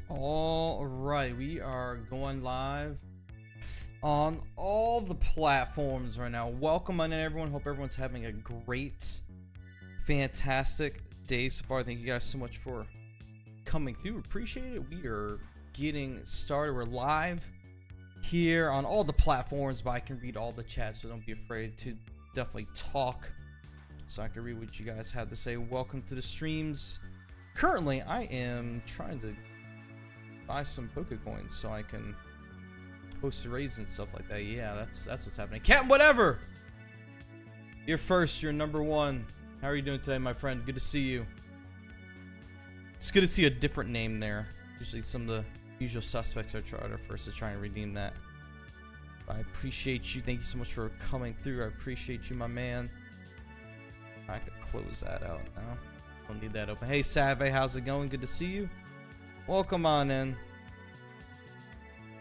All right, we are going live on all the platforms right now. Welcome on in, everyone. Hope everyone's having a great, fantastic day so far. Thank you guys so much for coming through. Appreciate it. We are getting started. We're live here on all the platforms, but I can read all the chats, so don't be afraid to definitely talk so I can read what you guys have to say. Welcome to the streams. Currently, I am trying to buy some Pokecoins so I can post the raids and stuff like that. Yeah, that's what's happening. Captain Whatever! You're first, you're number one. How are you doing today, my friend? Good to see you. It's good to see a different name there. Usually some of the usual suspects are first to try and redeem that. I appreciate you. Thank you so much for coming through. I appreciate you, my man. I could close that out now. Don't need that open. Hey, Save, how's it going? Good to see you. Welcome on in.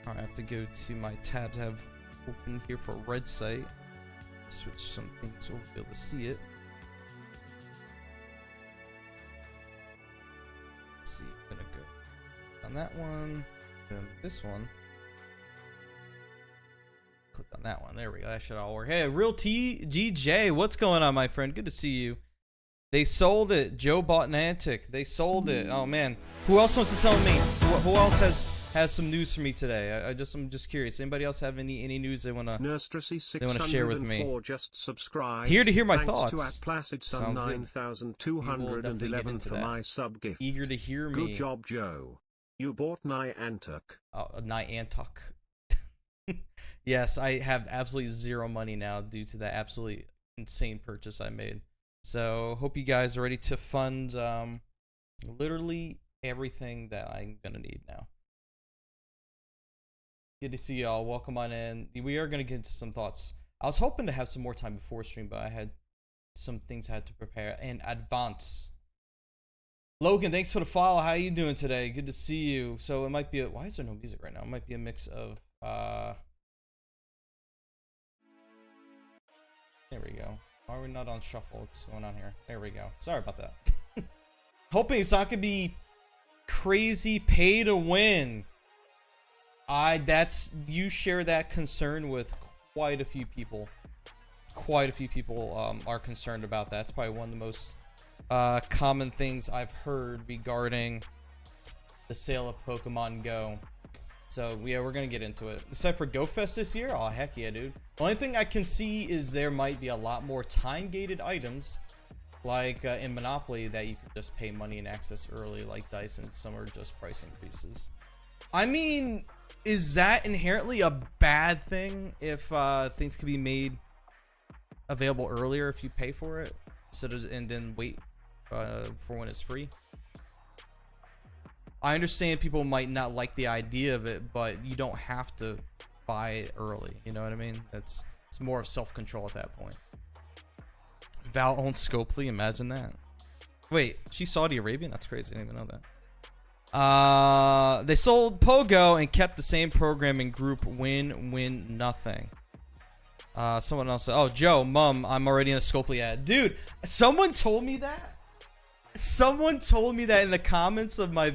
Alright, I have to go to my tabs I have open here for red site. Switch some things over to be able to see it. Let's see, I'm gonna go on that one, and this one. Click on that one. There we go. That should all work. Hey, Real TGJ, what's going on, my friend? Good to see you. They sold it. Joe bought Niantic. They sold it. Oh man. Who else wants to tell me? Who else has some news for me today? I'm just curious. Anybody else have any news they wanna share with me? Just subscribe. Here to hear my Thanks thoughts. To at Placid Sun 9211 for my sub gift. Eager to hear me. Good job, Joe. You bought Niantic. Oh, Niantic. Yes, I have absolutely zero money now due to that absolutely insane purchase I made. So hope you guys are ready to fund literally everything that I'm gonna need now. Good to see y'all. Welcome on in. We are gonna get into some thoughts. I was hoping to have some more time before stream, but I had some things I had to prepare in advance. Logan, thanks for the follow. How you doing today? Good to see you. So it might be why is there no music right now? It might be a mix of there we go. Why are we not on shuffle? What's going on here? There we go. Sorry about that. Hoping it's not gonna be crazy pay to win. You share that concern with quite a few people. Quite a few people are concerned about that. It's probably one of the most common things I've heard regarding the sale of Pokemon Go. So yeah, we're gonna get into it. Except for Go Fest this year, oh heck yeah, dude. The only thing I can see is there might be a lot more time-gated items, like in Monopoly, that you could just pay money and access early, like Dice, and some are just price increases. I mean, is that inherently a bad thing if things can be made available earlier if you pay for it instead of and then wait for when it's free? I understand people might not like the idea of it, but you don't have to buy it early. You know what I mean? It's more of self-control at that point. Val owns Scopely. Imagine that. Wait, she's Saudi Arabian? That's crazy. I didn't even know that. They sold Pogo and kept the same programming group. Win, nothing. Someone else said, oh, Joe, Mom, I'm already in a Scopely ad. Dude, someone told me that. Someone told me that in the comments of my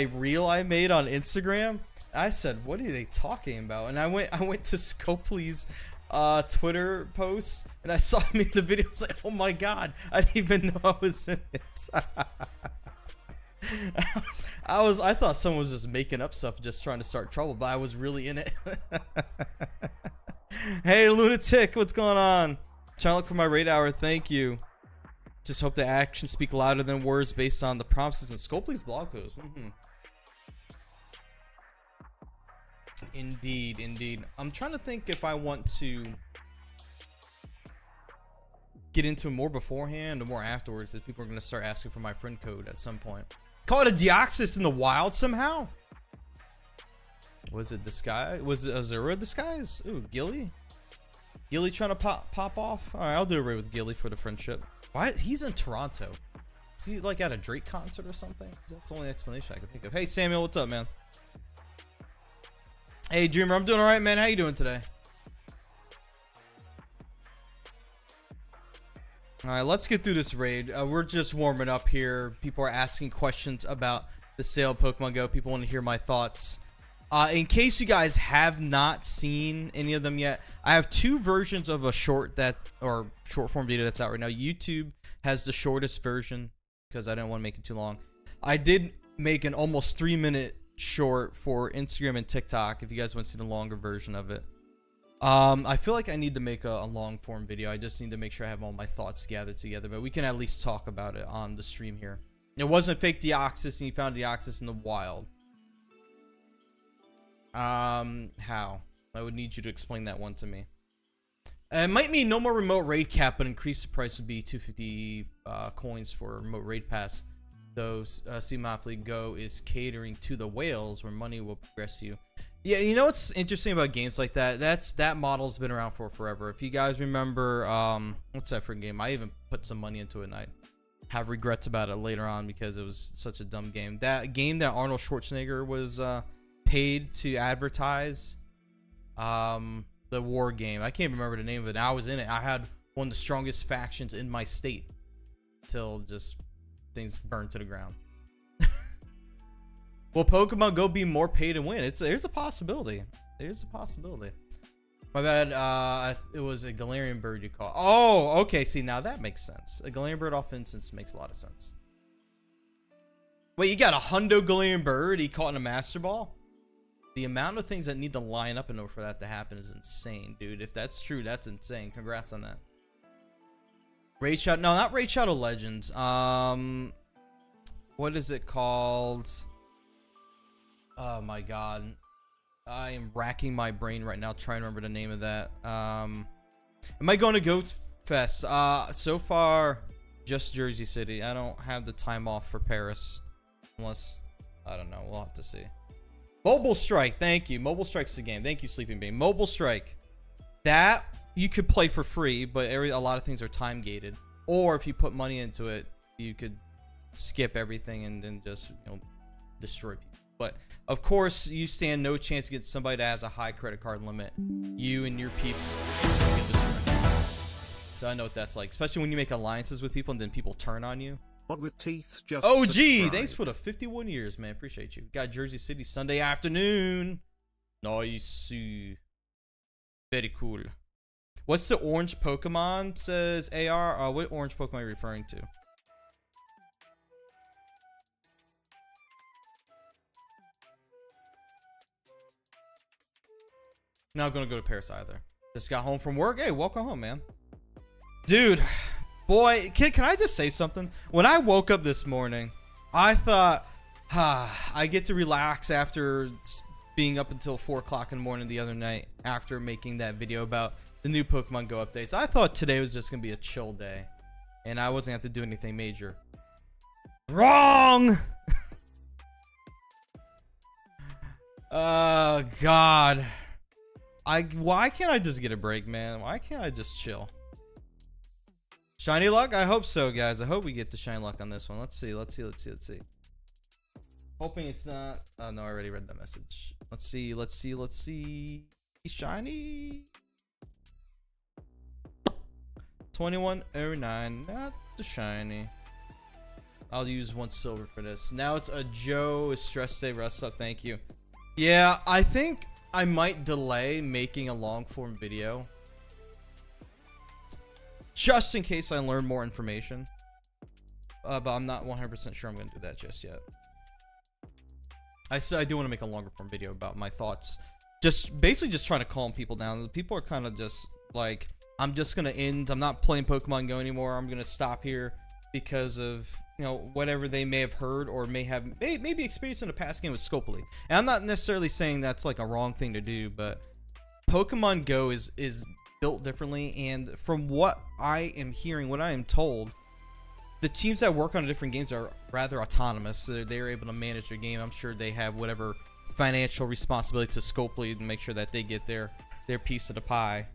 reel I made on Instagram. I said, what are they talking about? And I went to Scopely's Twitter post, and I saw me in the video. I was like, oh my god, I didn't even know I was in it. I thought someone was just making up stuff, just trying to start trouble, but I was really in it. Hey, Lunatic, what's going on? Trying to look for my raid hour. Thank you. Just hope the actions speak louder than words based on the promises in Scopely's blog post. Indeed, indeed. I'm trying to think if I want to get into it more beforehand or more afterwards, because people are going to start asking for my friend code at some point. Call it a Deoxys in the wild somehow? Was it disguise? Was it Azura disguise? Ooh, Gilly? Gilly trying to pop off? Alright, I'll do a raid with Gilly for the friendship. Why? He's in Toronto. Is he like at a Drake concert or something? That's the only explanation I can think of. Hey Samuel, what's up, man? Hey Dreamer, I'm doing alright, man. How you doing today? Alright, let's get through this raid. We're just warming up here. People are asking questions about the sale of Pokemon Go. People want to hear my thoughts. In case you guys have not seen any of them yet, I have 2 versions of a short form video that's out right now. YouTube has the shortest version because I didn't want to make it too long. I did make an almost 3-minute short for Instagram and TikTok if you guys want to see the longer version of it. I feel like I need to make a long form video. I just need to make sure I have all my thoughts gathered together, but we can at least talk about it on the stream here. It wasn't fake Deoxys, and you found Deoxys in the wild. How? I would need you to explain that one to me. It might mean no more remote raid cap, but increase the price would be 250 coins for remote raid pass. Though Monopoly Go is catering to the whales, where money will progress you. Yeah, you know what's interesting about games like that? That model's been around for forever. If you guys remember, what's that freaking game? I even put some money into it, and I have regrets about it later on because it was such a dumb game. That game that Arnold Schwarzenegger was paid to advertise, the war game. I can't remember the name of it. I was in it. I had one of the strongest factions in my state till just things burned to the ground. Will Pokemon Go be more pay to win? There's a possibility. There's a possibility. My bad. It was a Galarian bird you caught. Oh, okay. See, now that makes sense. A Galarian bird off instance makes a lot of sense. Wait, you got a hundo Galarian bird he caught in a Master Ball? The amount of things that need to line up in order for that to happen is insane, dude. If that's true, that's insane. Congrats on that. Raid Shadow? No, not Raid Shadow Legends. What is it called? Oh my god. I am racking my brain right now trying to remember the name of that. Am I going to Goat Fest? So far, just Jersey City. I don't have the time off for Paris. Unless, I don't know. We'll have to see. Mobile Strike. Thank you. Mobile Strike's the game. Thank you, Sleeping Bean. Mobile Strike. That you could play for free, but a lot of things are time gated. Or if you put money into it, you could skip everything and then just, destroy people. But of course, you stand no chance against somebody that has a high credit card limit. You and your peeps get destroyed. So I know what that's like, especially when you make alliances with people and then people turn on you. What with teeth just OG, thanks for the 51 years, man. Appreciate you. Got Jersey City Sunday afternoon. Nice. Very cool. What's the orange Pokemon? Says AR. What orange Pokemon are you referring to? Not gonna go to Paris either. Just got home from work. Hey, welcome home, man. Dude, boy, can I just say something? When I woke up this morning, I thought, I get to relax after being up until 4 o'clock in the morning the other night after making that video about the new Pokemon Go updates. I thought today was just gonna be a chill day and I wasn't gonna have to do anything major. Wrong! Oh, God. Why can't I just get a break, man? Why can't I just chill? Shiny luck? I hope so, guys. I hope we get the shiny luck on this one. Let's see. Hoping it's not. Oh, no, I already read that message. Let's see. Shiny. 2109. Not the shiny. I'll use 1 silver for this. Now it's a Joe stress day rest up. Thank you. Yeah, I think I might delay making a long form video just in case I learn more information, but I'm not 100% sure I'm gonna do that just yet. I do want to make a longer form video about my thoughts, basically just trying to calm people down. The people are kind of just like, I'm just gonna end, I'm not playing Pokemon Go anymore, I'm gonna stop here because of whatever they may have heard or maybe experienced in a past game with Scopely. And I'm not necessarily saying that's like a wrong thing to do, but Pokemon Go is built differently, and from what I am hearing, what I am told, the teams that work on different games are rather autonomous. So they're able to manage their game. I'm sure they have whatever financial responsibility to Scopely to make sure that they get their piece of the pie.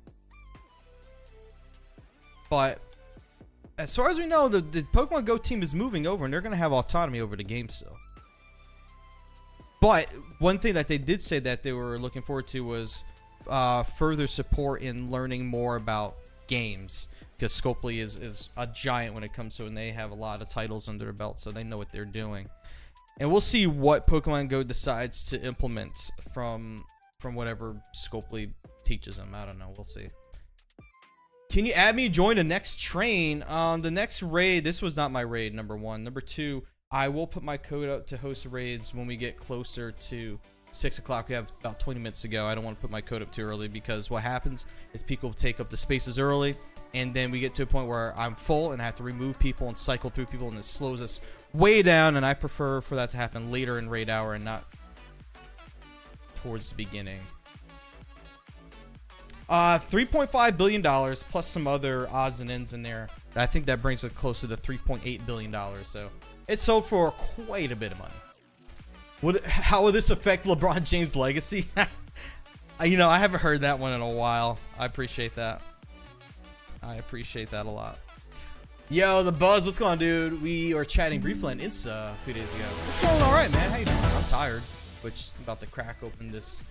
But as far as we know, the Pokemon Go team is moving over, and they're going to have autonomy over the game still. But one thing that they did say that they were looking forward to was further support in learning more about games, because Scopely is a giant when it comes to it, and they have a lot of titles under their belt, so they know what they're doing. And we'll see what Pokemon Go decides to implement from whatever Scopely teaches them. I don't know. We'll see. Can you add me? Join the next train. The next raid. This was not my raid. Number 1. Number 2. I will put my code up to host raids when we get closer to 6 o'clock. We have about 20 minutes to go. I don't want to put my code up too early because what happens is people take up the spaces early, and then we get to a point where I'm full and I have to remove people and cycle through people, and it slows us way down. And I prefer for that to happen later in raid hour and not towards the beginning. $3.5 billion plus some other odds and ends in there. I think that brings it closer to $3.8 billion. So it sold for quite a bit of money. How will this affect LeBron James' legacy? You know, I haven't heard that one in a while. I appreciate that. I appreciate that a lot. Yo, the Buzz, what's going on, dude? We were chatting briefly on Insta a few days ago. It's going all right, man. How you doing? I'm tired, which I'm about to crack open this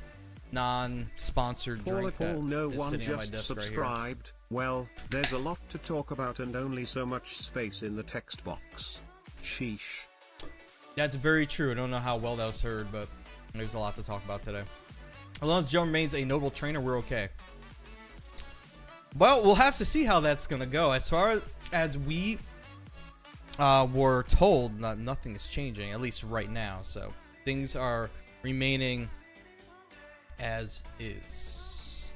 non-sponsored drink that is sitting on my desk right here. Well, there's a lot to talk about and only so much space in the text box. Sheesh. That's very true. I don't know how well that was heard, but there's a lot to talk about today. As long as Joe remains a notable trainer, we're okay. Well, we'll have to see how that's going to go. As far as we were told, nothing is changing, at least right now. So things are remaining as is.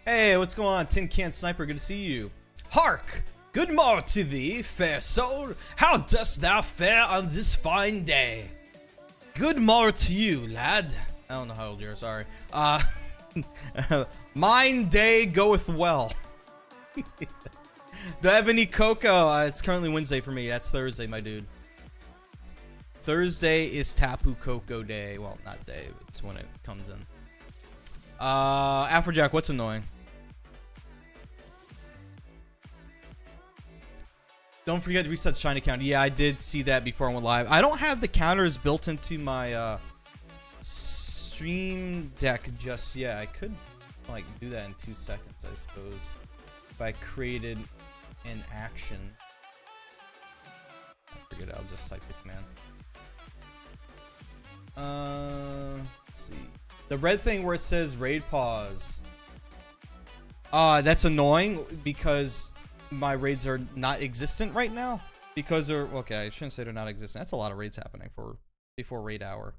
Hey, what's going on? Tin Can Sniper, good to see you. Hark! Good morrow to thee, fair soul. How dost thou fare on this fine day? Good morrow to you, lad. I don't know how old you are, sorry. Mine day goeth well. Do I have any cocoa? It's currently Wednesday for me. That's Thursday, my dude. Thursday is Tapu Koko Day. Well, not day, but it's when it comes in. Afrojack, what's annoying? Don't forget to reset the shiny count. Yeah, I did see that before I went live. I don't have the counters built into my stream deck just yet. I could like do that in 2 seconds, I suppose, if I created an action. I figured I'll just type the command. Let's see. The red thing where it says raid pause. That's annoying because my raids are not existent right now. Because they're okay. I shouldn't say they're not existent. That's a lot of raids happening before raid hour.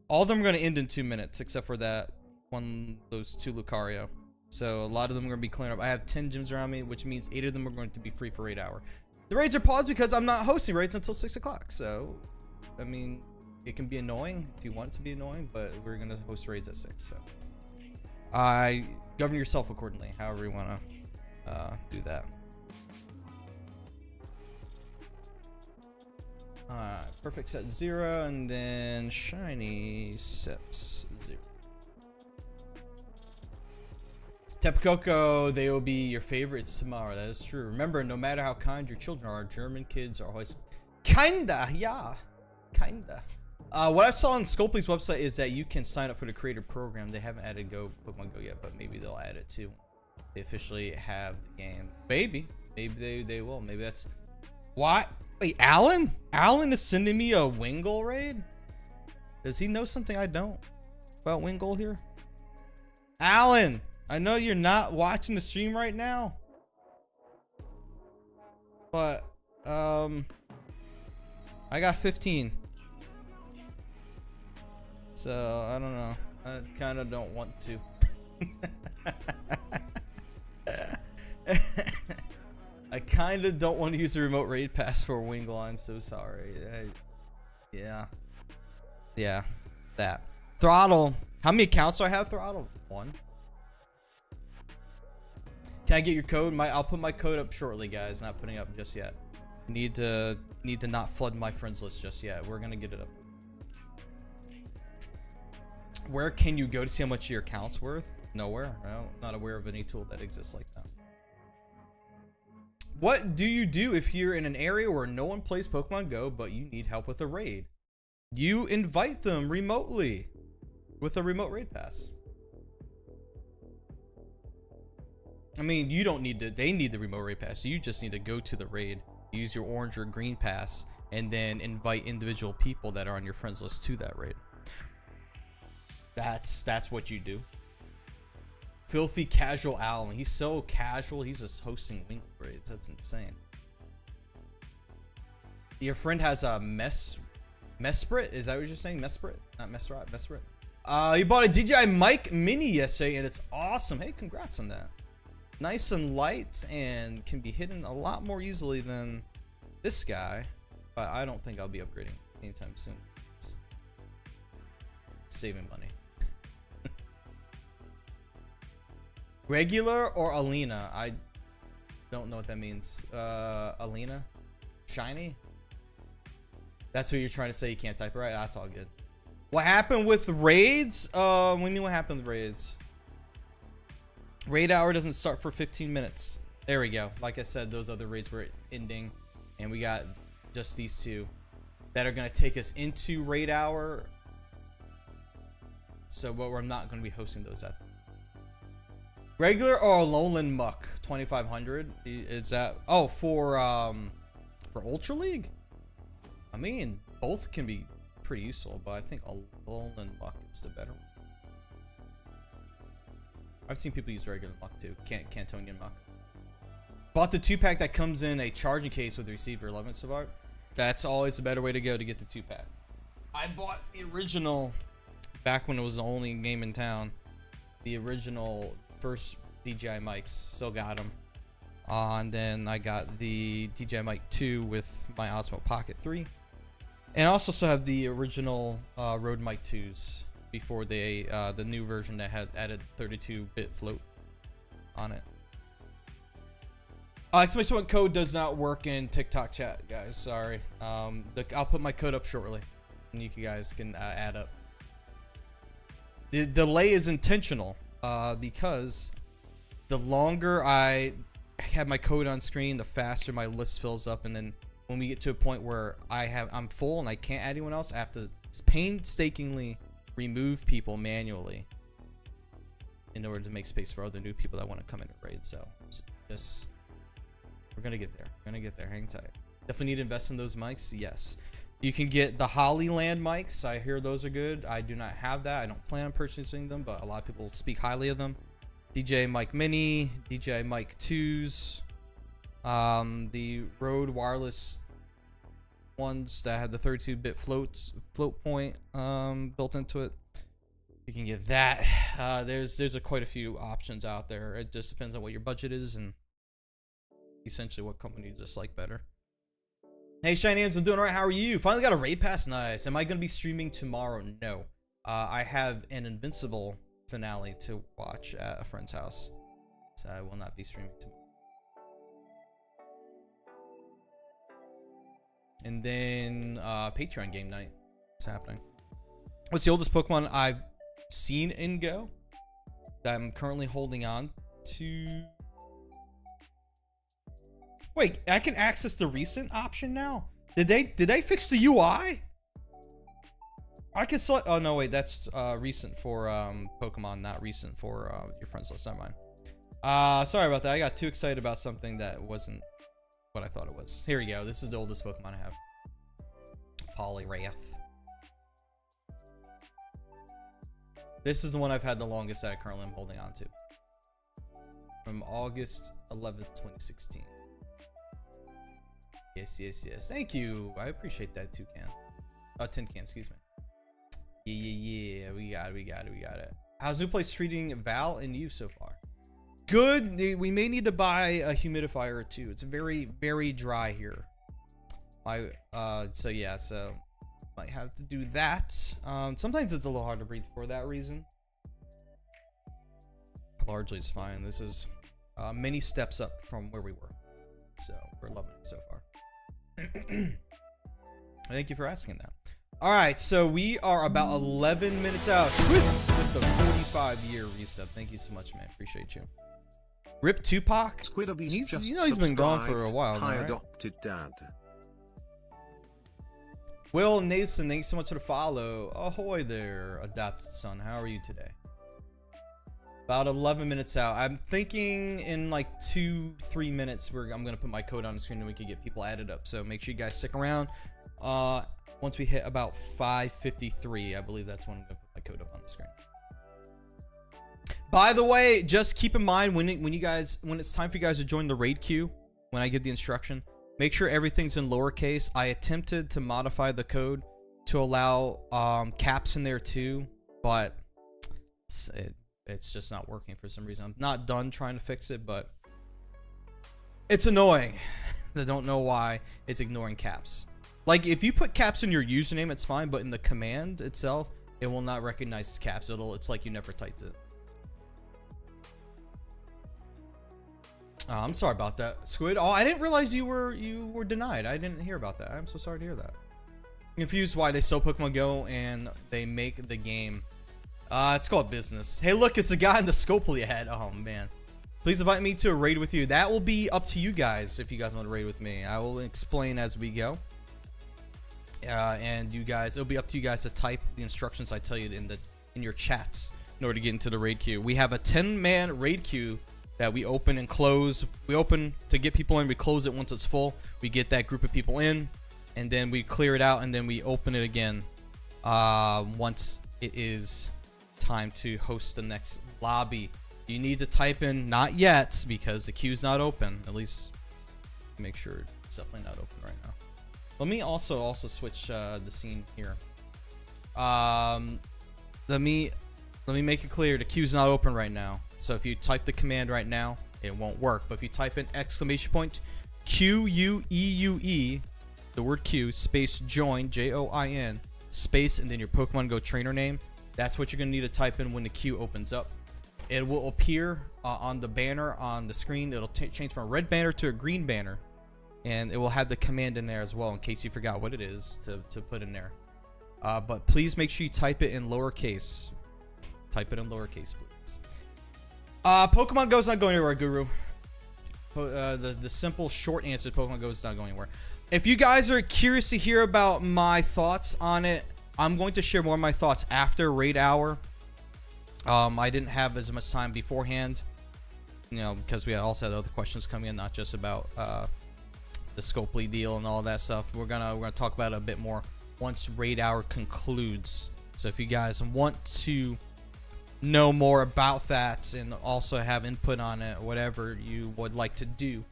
All of them are going to end in 2 minutes, except for that one, those 2 Lucario. So a lot of them are going to be clearing up. I have 10 gyms around me, which means 8 of them are going to be free for raid hour. The raids are paused because I'm not hosting raids until 6 o'clock. So, I mean, it can be annoying if you want it to be annoying, but we're going to host raids at 6. So, govern yourself accordingly, however you want to do that. Perfect set 0, and then shiny sets 0. Tapu Koko, they will be your favorites tomorrow. That is true. Remember, no matter how kind your children are, German kids are always kinda, yeah, kinda. What I saw on Scopely's website is that you can sign up for the creator program. They haven't added Pokemon Go yet, but maybe they'll add it too. They officially have the game. Maybe they will. Maybe that's what. Wait, Alan? Alan is sending me a Wingull raid? Does he know something I don't about Wingull here? Alan, I know you're not watching the stream right now, but I got 15. So I don't know. I kind of don't want to. I kind of don't want to use the remote raid pass for Wingull. I'm so sorry. Yeah. That. Throttle. How many accounts do I have? Throttle. 1. Can I get your code? I'll put my code up shortly, guys. Not putting it up just yet. Need to not flood my friends list just yet. We're gonna get it up. Where can you go to see how much your account's worth? Nowhere. No, not aware of any tool that exists like that. What do you do if you're in an area where no one plays Pokemon Go, but you need help with a raid? You invite them remotely with a remote raid pass. I mean, you don't need to, they need the remote raid pass. You just need to go to the raid Use your orange or green pass, and then invite individual people that are on your friends list to that raid. That's what you do. Filthy Casual Allen. He's so casual. He's just hosting wing raids. That's insane. Your friend has a Mesprit? Is that what you're saying? Mesprit? Not Mesrat, Mesprit. You bought a DJI Mic Mini yesterday, and it's awesome. Hey, congrats on that. Nice and light, and can be hidden a lot more easily than this guy. But I don't think I'll be upgrading anytime soon. Saving money. Regular or Alina? I don't know what that means. Alina? Shiny? That's what you're trying to say. You can't type it right. That's all good. What happened with raids? What do you mean what happened with raids? Raid hour doesn't start for 15 minutes. There we go. Like I said, those other raids were ending, and we got just these two that are going to take us into raid hour. So, but we're not going to be hosting those at. Regular or Lowland Muck 2500? Is that for Ultra League? I mean, both can be pretty useful, but I think a Lowland Muck is the better one. I've seen people use regular Muck too. Cantonian Muck. Bought the 2-pack that comes in a charging case with the receiver. 11 Savart. That's always a better way to go to get the 2-pack. I bought the original back when it was the only game in town. The original first DJI mics. Still got them. And then I got the DJI Mic 2 with my Osmo Pocket 3. And I also have the original Rode Mic 2s before they the new version that had added 32-bit float on it. Exclamation point code does not work in TikTok chat, guys. Sorry. I'll put my code up shortly, and you guys can add up. The delay is intentional because the longer I have my code on screen, the faster my list fills up, and then when we get to a point where I'm full and I can't add anyone else, I have to painstakingly remove people manually in order to make space for other new people that want to come in and raid. So just we're gonna get there. We're gonna get there. Hang tight. Definitely need to invest in those mics. Yes, you can get the Hollyland mics. I hear those are good. I do not have that. I don't plan on purchasing them, but a lot of people speak highly of them. DJI Mic Mini, DJI Mic 2s, the Rode wireless ones that have the 32-bit float point built into it. You can get that. There's quite a few options out there. It just depends on what your budget is and essentially what company you just like better. Hey Shiny Ams, I'm doing alright. How are you? Finally got a raid pass. Nice. Am I gonna be streaming tomorrow? No. I have an Invincible finale to watch at a friend's house, so I will not be streaming tomorrow. And then Patreon game night is happening. What's the oldest Pokemon I've seen in Go that I'm currently holding on to? Wait, I can access the recent option now? Did they fix the UI? I can select. Oh no, wait, that's recent for Pokemon, not recent for your friends list. Never mind. Sorry about that. I got too excited about something that wasn't what I thought it was. Here we go. This is the oldest Pokemon I have. Poliwrath. This is the one I've had the longest that I currently am holding on to. From August 11th, 2016. Yes. Thank you. I appreciate that, Toucan. Oh, Tin Can, excuse me. Yeah. We got it. How's New Place treating Val and you so far? Good. We may need to buy a humidifier or two. It's very, very dry here. So might have to do that. Sometimes it's a little hard to breathe for that reason. Largely it's fine. This is many steps up from where we were. So we're loving it so far. Thank you for asking that. All right, so we are about 11 minutes out. Squid with the 45-year reset. Thank you so much, man. Appreciate you. Rip Tupac. He's been gone for a while now, right? Adopted dad. Will Nason, thanks so much for the follow. Ahoy there, adopted son. How are you today? About 11 minutes out. I'm thinking in like 2-3 minutes I'm gonna put my code on the screen and we can get people added up. So make sure you guys stick around. Once we hit about 5:53, I believe that's when I'm gonna put my code up on the screen. By the way, just keep in mind when it's time for you guys to join the raid queue, when I give the instruction, make sure everything's in lowercase. I attempted to modify the code to allow caps in there too, but it's just not working for some reason. I'm not done trying to fix it, but it's annoying. I don't know why it's ignoring caps. Like, if you put caps in your username, it's fine, but in the command itself, it will not recognize caps. It's like you never typed it. I'm sorry about that, Squid. Oh, I didn't realize you were denied. I didn't hear about that. I'm so sorry to hear that. I'm confused why they sell Pokemon Go and they make the game. It's called business. Hey, look, it's the guy in the Scopely hat. Oh, man. Please invite me to a raid with you. That will be up to you guys if you guys want to raid with me. I will explain as we go. And you guys, it'll be up to you guys to type the instructions I tell you in your chats in order to get into the raid queue. We have a 10-man raid queue that we open and close. We open to get people in. We close it once it's full. We get that group of people in, and then we clear it out, and then we open it again once it is time to host the next lobby. You need to type in not yet because the queue's not open. At least make sure it's definitely not open right now. Let me also switch the scene here. Let me make it clear the queue's not open right now. So if you type the command right now, it won't work. But if you type in !QUEUE, the word Q, space join, JOIN, space, and then your Pokemon Go trainer name, that's what you're going to need to type in when the queue opens up. It will appear on the banner on the screen. It'll change from a red banner to a green banner. And it will have the command in there as well in case you forgot what it is to put in there. But please make sure you type it in lowercase. Type it in lowercase, please. Pokemon Go is not going anywhere, Guru. The simple short answer, Pokemon Go is not going anywhere. If you guys are curious to hear about my thoughts on it, I'm going to share more of my thoughts after raid hour. I didn't have as much time beforehand, because we also had other questions coming in, not just about the Scopely deal and all that stuff. We're gonna talk about it a bit more once raid hour concludes. So if you guys want to know more about that and also have input on it, whatever you would like to do,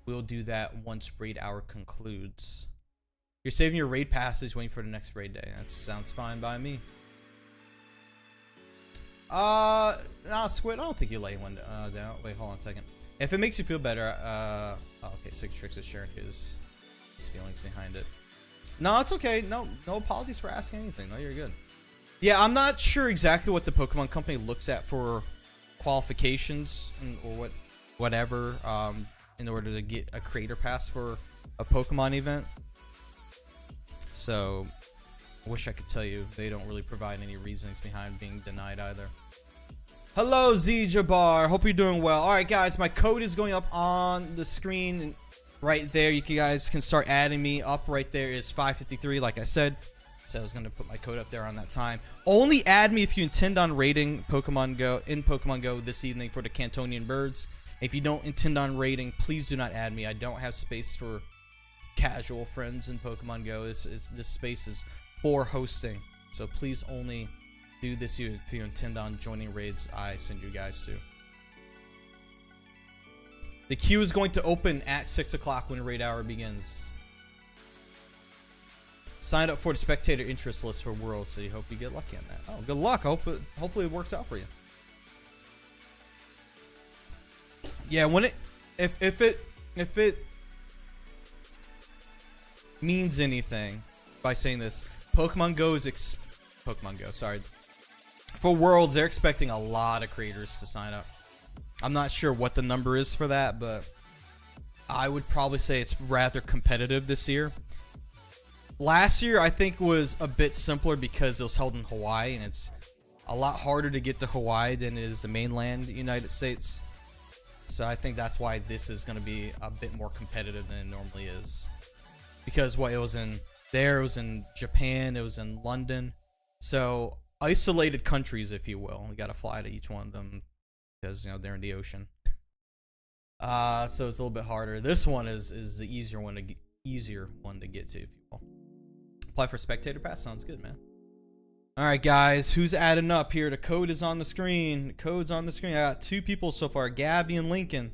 we'll do that once raid hour concludes. You're saving your raid passes, waiting for the next raid day. That sounds fine by me. Nah, Squid, I don't think you lay one down. Wait, hold on a second. If it makes you feel better, okay, Six Tricks is sharing his feelings behind it. No, it's okay. No apologies for asking anything. No, you're good. Yeah, I'm not sure exactly what the Pokemon Company looks at for qualifications or whatever in order to get a creator pass for a Pokemon event. So, I wish I could tell you. They don't really provide any reasons behind being denied either. Hello, Z Jabbar. Hope you're doing well. Alright, guys, my code is going up on the screen right there. You guys can start adding me. Up right there is 5:53, like I said. So I was going to put my code up there on that time. Only add me if you intend on raiding Pokemon Go this evening for the Cantonian birds. If you don't intend on raiding, please do not add me. I don't have space for casual friends in Pokemon Go. This space is for hosting. So please only do this if you intend on joining raids I send you guys to. The queue is going to open at 6 o'clock when raid hour begins. Sign up for the spectator interest list for Worlds, so you hope you get lucky on that. Oh, good luck. Hopefully it works out for you. Yeah, if it means anything by saying this, Pokemon Go, sorry. For Worlds, they're expecting a lot of creators to sign up. I'm not sure what the number is for that, but I would probably say it's rather competitive this year. Last year, I think, was a bit simpler because it was held in Hawaii, and it's a lot harder to get to Hawaii than it is the mainland United States. So I think that's why this is going to be a bit more competitive than it normally is. Because it was in Japan, it was in London. So isolated countries, if you will. You got to fly to each one of them because, you know, they're in the ocean. So it's a little bit harder. This one is the easier one to get to, if you will. Apply for spectator pass. Sounds good, man. All right, guys, who's adding up here? The code is on the screen. The code's on the screen. I got 2 people so far, Gabby and Lincoln.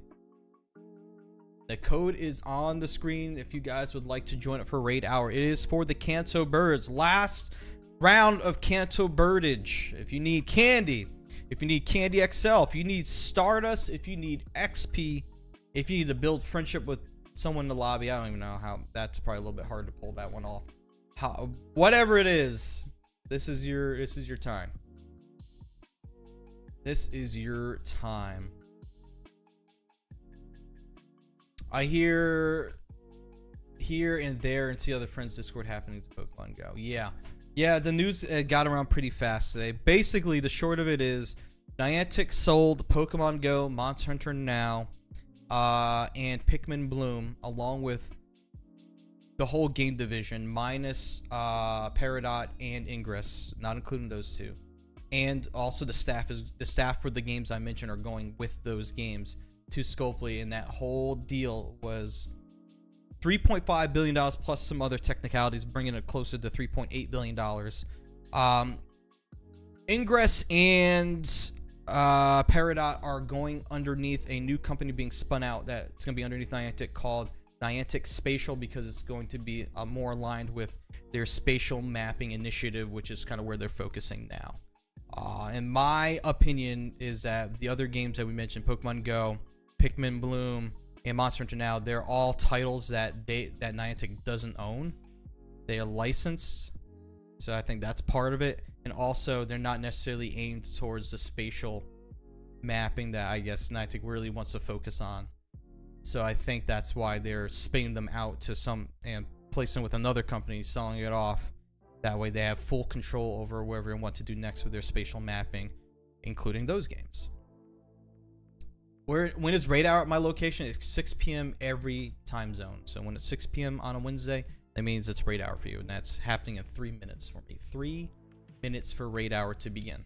The code is on the screen if you guys would like to join it for Raid Hour. It is for the Kanto Birds. Last round of Kanto Birdage. If you need candy, if you need Candy XL, if you need Stardust, if you need XP, if you need to build friendship with someone in the lobby, I don't even know how. That's probably a little bit hard to pull that one off. Whatever it is. This is your time. This is your time. I hear here and there and see other friends Discord happening to Pokemon Go. Yeah, the news got around pretty fast today. Basically, the short of it is Niantic sold Pokemon Go, Monster Hunter Now, and Pikmin Bloom, along with the whole game division minus Peridot and Ingress, not including those 2, and also the staff for the games I mentioned are going with those games to Scopely, and that whole deal was $3.5 billion plus some other technicalities, bringing it closer to $3.8 billion. Ingress and Peridot are going underneath a new company being spun out that's going to be underneath Niantic called Niantic Spatial, because it's going to be more aligned with their spatial mapping initiative, which is kind of where they're focusing now. And my opinion is that the other games that we mentioned, Pokemon Go, Pikmin Bloom, and Monster Hunter Now, they're all titles that Niantic doesn't own. They are licensed, so I think that's part of it. And also, they're not necessarily aimed towards the spatial mapping that I guess Niantic really wants to focus on. So I think that's why they're spinning them out to some and placing with another company, selling it off. That way they have full control over whatever they want to do next with their spatial mapping, including those games. When it's Raid Hour at my location, it's 6 p.m. every time zone. So when it's 6 p.m. on a Wednesday, that means it's Raid Hour for you. And that's happening in 3 minutes for me. 3 minutes for Raid Hour to begin.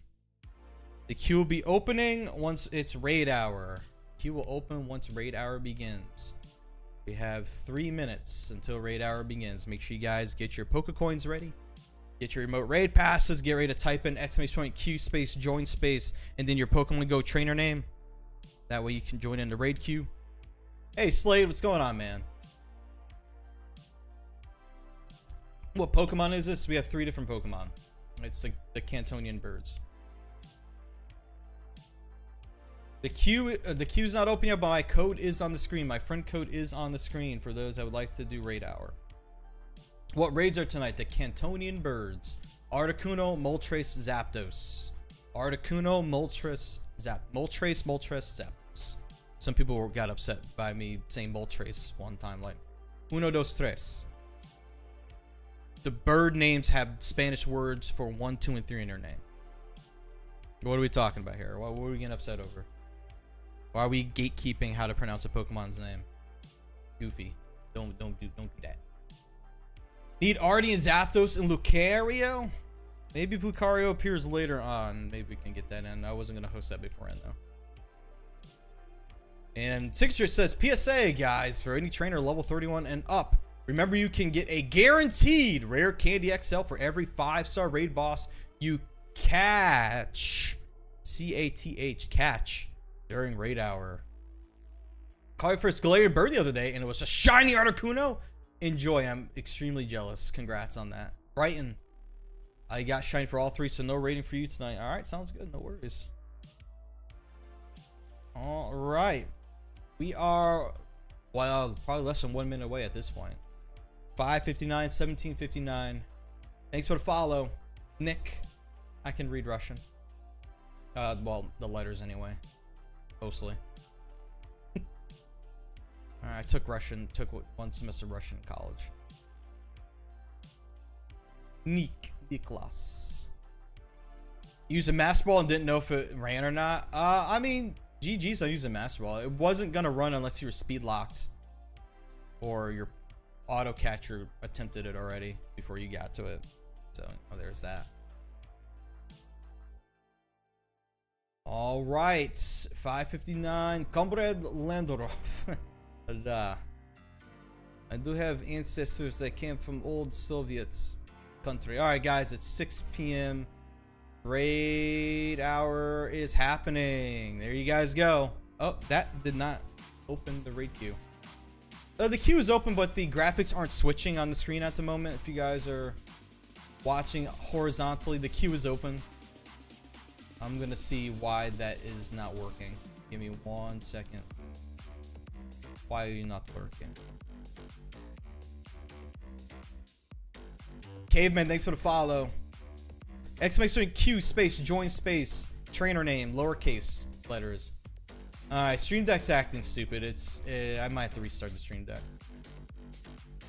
The queue will be opening once it's Raid Hour. Queue will open once Raid Hour begins. We have 3 minutes until Raid Hour begins. Make sure you guys get your Pokecoins ready. Get your remote raid passes. Get ready to type in !Q space join space and then your Pokemon Go trainer name. That way you can join in the raid queue. Hey Slade, what's going on, man? What Pokemon is this? We have 3 different Pokemon. It's the Cantonian birds. The queue's not open yet, but my code is on the screen. My friend code is on the screen for those that would like to do Raid Hour. What raids are tonight? The Cantonian birds. Articuno, Moltres, Zapdos. Articuno, Moltres, Zapdos. Some people got upset by me saying Moltres one time, like uno, dos, tres. The bird names have Spanish words for 1, 2, and 3 in their name. What are we talking about here? What are we getting upset over? Why are we gatekeeping how to pronounce a Pokemon's name? Goofy. Don't do that. Need Artie and Zapdos and Lucario? Maybe if Lucario appears later on, maybe we can get that in. I wasn't gonna host that beforehand though. And Signature says, PSA guys, for any trainer level 31 and up, remember you can get a guaranteed rare Candy XL for every 5-star raid boss you catch. C-A-T-H, catch. During Raid Hour. Caught my first Galarian bird the other day, and it was a shiny Articuno. Enjoy. I'm extremely jealous. Congrats on that. Brighton. I got shiny for all 3, so no rating for you tonight. All right, sounds good. No worries. All right. We are, well, probably less than 1 minute away at this point. 5:59, 17:59. Thanks for the follow, Nick. I can read Russian. Well, the letters anyway. Mostly. Alright, I took one semester Russian in college. Niklas. Used a Master Ball and didn't know if it ran or not. I mean, GG's on using Master Ball. It wasn't gonna run unless you were speed locked. Or your auto catcher attempted it already before you got to it. So, there's that. All right, 559. Comrade Landorov. I do have ancestors that came from old Soviets country. All right, guys, it's 6 p.m. Raid hour is happening. There you guys go. Oh, that did not open the raid queue. The queue is open, but the graphics aren't switching on the screen at the moment. If you guys are watching horizontally, the queue is open. I'm gonna see why that is not working. Give me 1 second. Why are you not working? Caveman, thanks for the follow. Exclamation Q space join space trainer name lowercase letters. Alright, Stream Deck's acting stupid. I might have to restart the Stream Deck.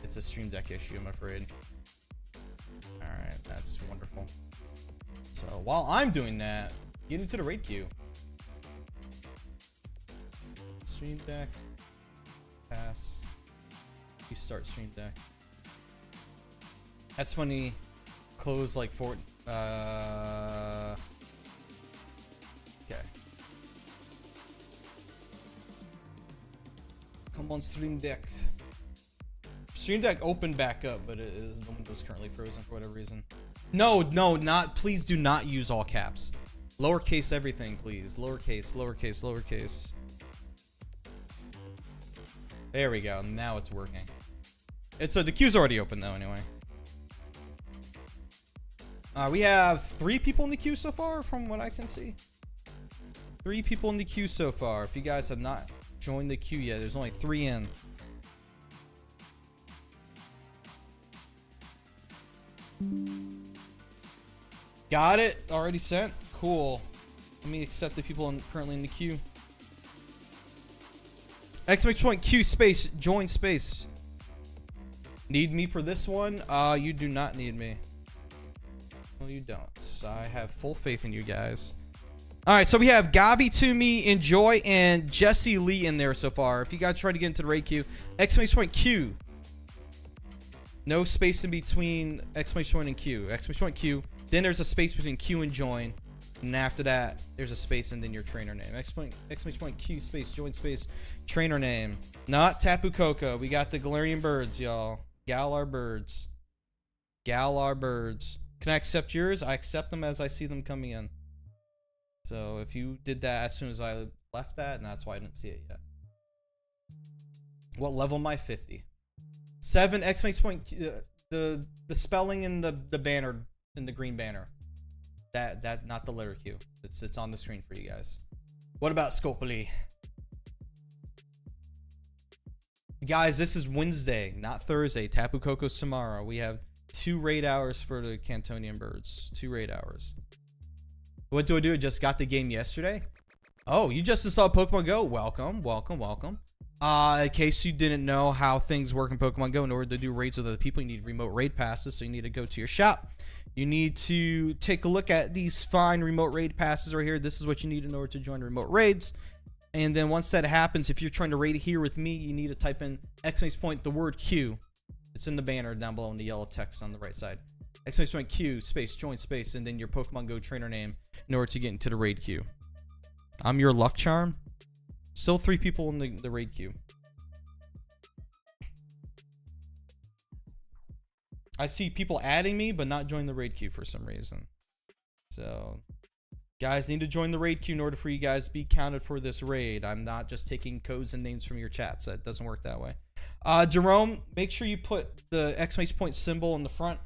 It's a Stream Deck issue, I'm afraid. Alright, that's wonderful. So while I'm doing that, get into the raid queue. Stream Deck. Pass. Restart Stream Deck. That's funny. Close like Fort. Okay. Come on, Stream Deck. Stream Deck opened back up, but the window's currently frozen for whatever reason. No, not. Please do not use all caps. Lowercase everything, please. Lowercase, lowercase, lowercase. There we go. Now it's working. The queue's already open though, anyway. We have 3 people in the queue so far, from what I can see. 3 people in the queue so far. If you guys have not joined the queue yet, there's only 3 in. Got it. Already sent. Cool. Let me accept the people currently in the queue. Exclamation point Q space join space. Need me for this one? You do not need me. No, you don't. I have full faith in you guys. All right, so we have Gavi, Toomey, Enjoy, and Jesse Lee in there so far. If you guys try to get into the raid queue, exclamation point Q. No space in between exclamation point and Q. Exclamation point Q. Then there's a space between Q and join. And after that, there's a space and then your trainer name. Exclamation point Q space join space trainer name. Not Tapu Koko. We got the Galarian birds, y'all. Galar birds. Galar birds. Can I accept yours? I accept them as I see them coming in. So if you did that as soon as I left that, and that's why I didn't see it yet. What level am I? 50. 7 exclamation point. The spelling in the banner, in the green banner. That not the letter Q. It's on the screen for you guys. What about Scopely? Guys, this is Wednesday, not Thursday. Tapu Koko's tomorrow. We have 2 raid hours for the Cantonian birds. 2 raid hours. What do I do? I just got the game yesterday. Oh, you just installed Pokemon Go? Welcome, welcome, welcome. In case you didn't know how things work in Pokemon Go, in order to do raids with other people, you need remote raid passes. So you need to go to your shop. You need to take a look at these fine remote raid passes right here. This is what you need in order to join remote raids. And then once that happens, if you're trying to raid here with me, you need to type in exclamation point the word Q. It's in the banner down below in the yellow text on the right side. Exclamation point Q space join space and then your Pokemon Go trainer name in order to get into the raid queue. I'm your luck charm. Still 3 people in the raid queue. I see people adding me, but not joining the raid queue for some reason. So, guys need to join the raid queue in order for you guys to be counted for this raid. I'm not just taking codes and names from your chats. That doesn't work that way. Jerome, make sure you put the exclamation point symbol in the front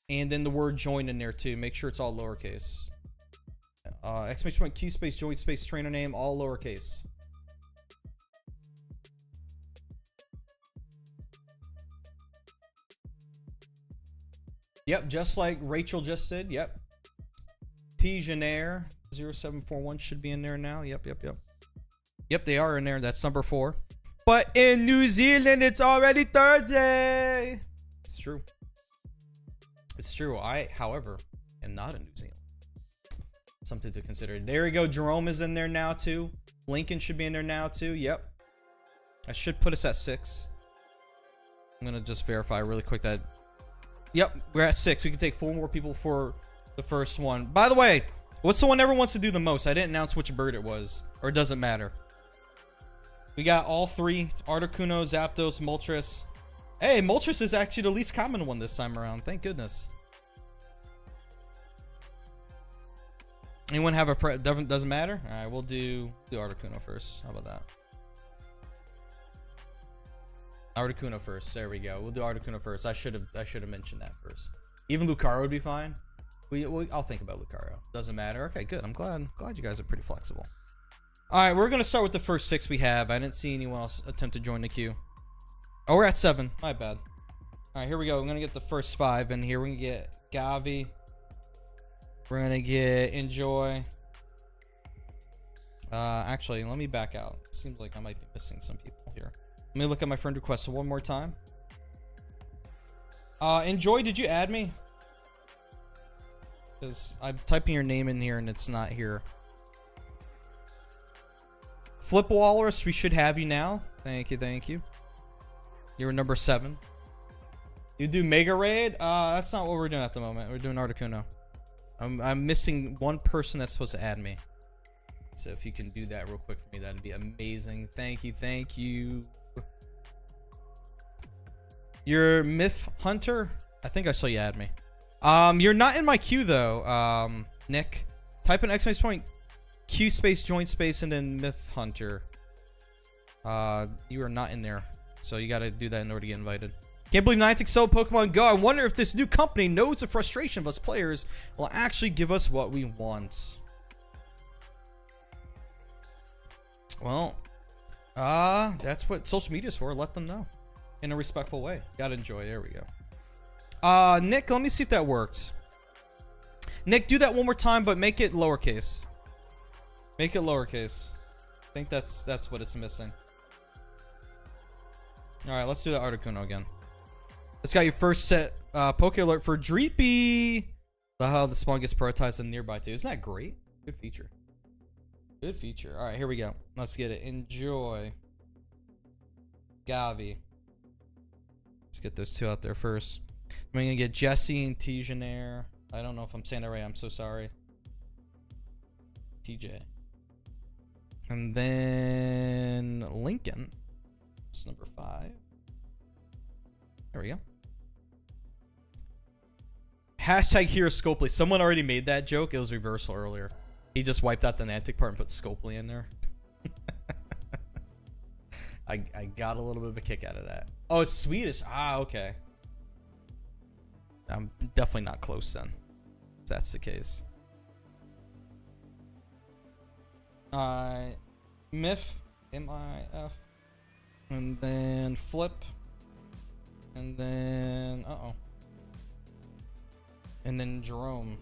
and then the word join in there too. Make sure it's all lowercase. Exclamation point Q space join space trainer name, all lowercase. Yep, just like Rachel just did. Yep. T. Janair 0741 should be in there now. Yep. Yep, they are in there. That's number 4. But in New Zealand, it's already Thursday. It's true. It's true. I, however, am not in New Zealand. Something to consider. There we go. Jerome is in there now, too. Lincoln should be in there now, too. Yep. I should put us at 6. I'm going to just verify really quick that... Yep, we're at 6. We can take 4 more people for the first one. By the way, What's the one everyone wants to do the most? I didn't announce which bird it was. Or it doesn't matter. We got all three. Articuno, Zapdos, Moltres. Hey, Moltres is actually the least common one this time around. Thank goodness. Anyone have a doesn't matter? Alright, we'll do Articuno first. How about that? Articuno first. There we go. We'll do Articuno first. I should have mentioned that first. Even Lucario would be fine. I'll think about Lucario. Doesn't matter. Okay, good. I'm glad you guys are pretty flexible. All right, we're gonna start with the first 6 we have. I didn't see anyone else attempt to join the queue. Oh, we're at 7. My bad. All right, here we go. I'm gonna get the first 5 in here. We're gonna get Gavi. We're gonna get Enjoy. Actually, let me back out. Seems like I might be missing some people here. Let me look at my friend requests one more time. Enjoy, did you add me? Because I'm typing your name in here and it's not here. Flip Walrus, we should have you now. Thank you. You're number 7. You do Mega Raid? That's not what we're doing at the moment. We're doing Articuno. I'm missing one person that's supposed to add me. So if you can do that real quick for me, that'd be amazing. Thank you. You're Myth Hunter? I think I saw you add me. You're not in my queue though, Nick. Type in exclamation point Q space joint space and then Myth Hunter. You are not in there, so you got to do that in order to get invited. Can't believe Niantic sold Pokemon Go. I wonder if this new company knows the frustration of us players will actually give us what we want. Well, that's what social media is for. Let them know in a respectful way. Gotta enjoy. There we go. Nick, let me see if that works. Nick, do that one more time, but make it lowercase. Make it lowercase. I think that's what it's missing. All right, let's do the Articuno again. Let's got your first set. Poke Alert for Dreepy. How the spawn gets prioritized and nearby too. Isn't that great? Good feature. Good feature. All right, here we go. Let's get it. Enjoy. Gavi. Let's get those 2 out there first. I'm gonna get Jesse and Tigenair. I don't know if I'm saying that right. I'm so sorry. TJ. And then Lincoln. It's number 5. There we go. Hashtag Hero Scopely. Someone already made that joke. It was reversal earlier. He just wiped out the Niantic part and put Scopely in there. I got a little bit of a kick out of that. Oh, it's Swedish. Ah, okay. I'm definitely not close then, if that's the case. Myth, M-I-F, and then Flip, and then and then Jerome.